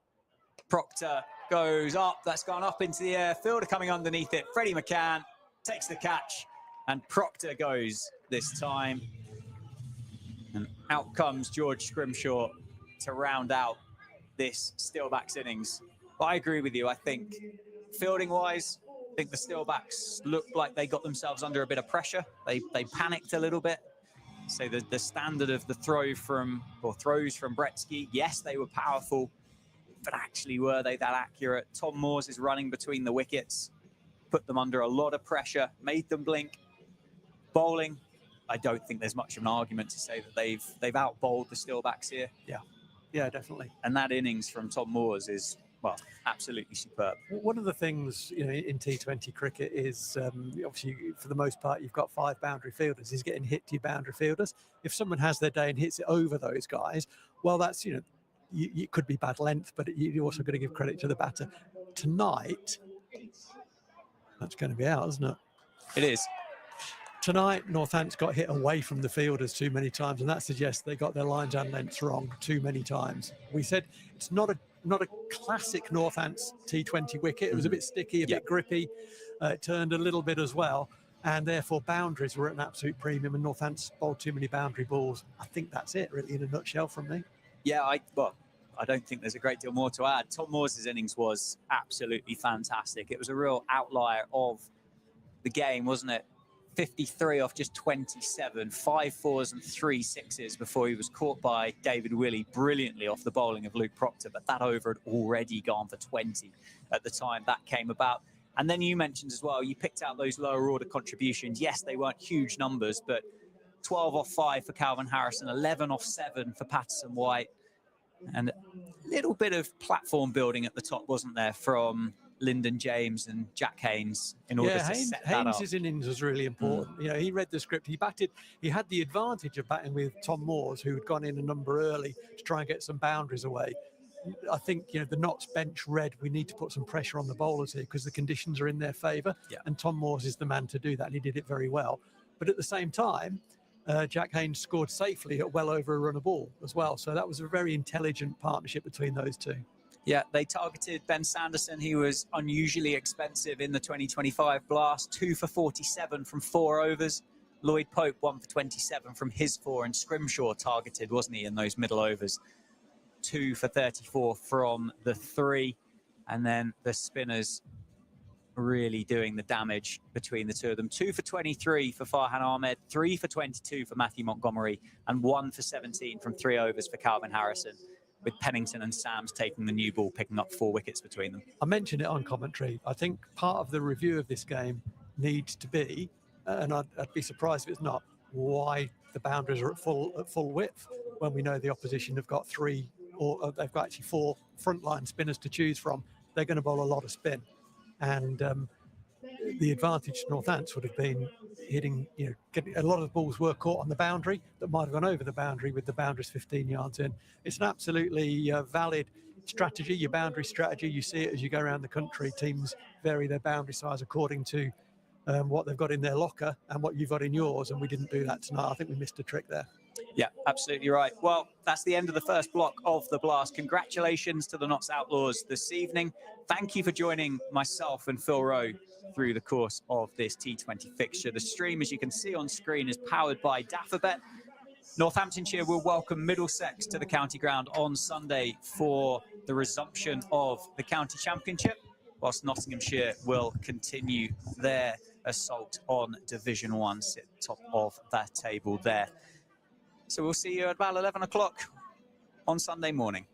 Speaker 2: Proctor goes up. That's gone up into the air. Fielder coming underneath it. Freddie McCann takes the catch. And Proctor goes this time. And out comes George Scrimshaw to round out this Steelbacks innings. But I agree with you. I think fielding-wise, I think the Steelbacks looked like they got themselves under a bit of pressure. They panicked a little bit. So the standard of the throws from Bretsky, yes, they were powerful, but actually were they that accurate? Tom Moores is running between the wickets, put them under a lot of pressure, made them blink. Bowling, I don't think there's much of an argument to say that they've out-bowled the Steelbacks here.
Speaker 3: Yeah, definitely.
Speaker 2: And that innings from Tom Moores is well, absolutely superb.
Speaker 3: One of the things, you know, in T20 cricket is obviously for the most part you've got 5 boundary fielders. He's getting hit to your boundary fielders. If someone has their day and hits it over those guys, well, that's, you know, it could be bad length, but you also got to give credit to the batter. Tonight, that's going to be out, isn't it?
Speaker 2: It is.
Speaker 3: Tonight, Northants got hit away from the fielders too many times, and that suggests they got their lines and lengths wrong too many times. We said it's not a classic Northants T20 wicket. It was a bit sticky, a bit grippy. It turned a little bit as well, and therefore boundaries were at an absolute premium, and Northants bowled too many boundary balls. I think that's it, really, in a nutshell from me.
Speaker 2: Yeah, I don't think there's a great deal more to add. Tom Moore's innings was absolutely fantastic. It was a real outlier of the game, wasn't it? 53 off just 27, 5 fours and 3 sixes before he was caught by David Willey brilliantly off the bowling of Luke Proctor, but that over had already gone for 20 at the time that came about. And then you mentioned as well, you picked out those lower order contributions. Yes, they weren't huge numbers, but 12 off 5 for Calvin Harrison, 11 off 7 for Patterson White, and a little bit of platform building at the top, wasn't there, from Lyndon James and Jack Haynes in order to set that up.
Speaker 3: Haynes' innings was really important. You know, he read the script, he batted, he had the advantage of batting with Tom Moores, who had gone in a number early to try and get some boundaries away. I think, you know, the Notts bench read, we need to put some pressure on the bowlers here because the conditions are in their favour.
Speaker 2: Yeah.
Speaker 3: And Tom Moores is the man to do that, and he did it very well. But at the same time, Jack Haynes scored safely at well over a run a ball as well. So that was a very intelligent partnership between those two.
Speaker 2: Yeah, they targeted Ben Sanderson. He was unusually expensive in the 2025 Blast. 2 for 47 from 4 overs. Lloyd Pope 1 for 27 from his 4, and Scrimshaw targeted, wasn't he, in those middle overs. 2 for 34 from the 3, and then the spinners really doing the damage between the two of them. 2 for 23 for Farhan Ahmed, 3 for 22 for Matthew Montgomery, and 1 for 17 from 3 overs for Calvin Harrison, with Pennington and Sams taking the new ball, picking up 4 wickets between them.
Speaker 3: I mentioned it on commentary. I think part of the review of this game needs to be, and I'd be surprised if it's not, why the boundaries are at full width when we know the opposition have got 3, or they've got actually 4 frontline spinners to choose from. They're going to bowl a lot of spin. And the advantage to Northants would have been hitting, you know, getting, a lot of the balls were caught on the boundary that might have gone over the boundary with the boundaries 15 yards in. It's an absolutely valid strategy, your boundary strategy. You see it as you go around the country. Teams vary their boundary size according to what they've got in their locker and what you've got in yours, and we didn't do that tonight. I think we missed a trick there.
Speaker 2: Yeah, absolutely right. Well, that's the end of the first block of the Blast. Congratulations to the Notts Outlaws this evening. Thank you for joining myself and Phil Rowe through the course of this T20 fixture. The stream, as you can see on screen, is powered by Daffabet. Northamptonshire will welcome Middlesex to the county ground on Sunday for the resumption of the county championship, whilst Nottinghamshire will continue their assault on Division 1, sit top of that table there. So we'll see you at about 11 o'clock on Sunday morning.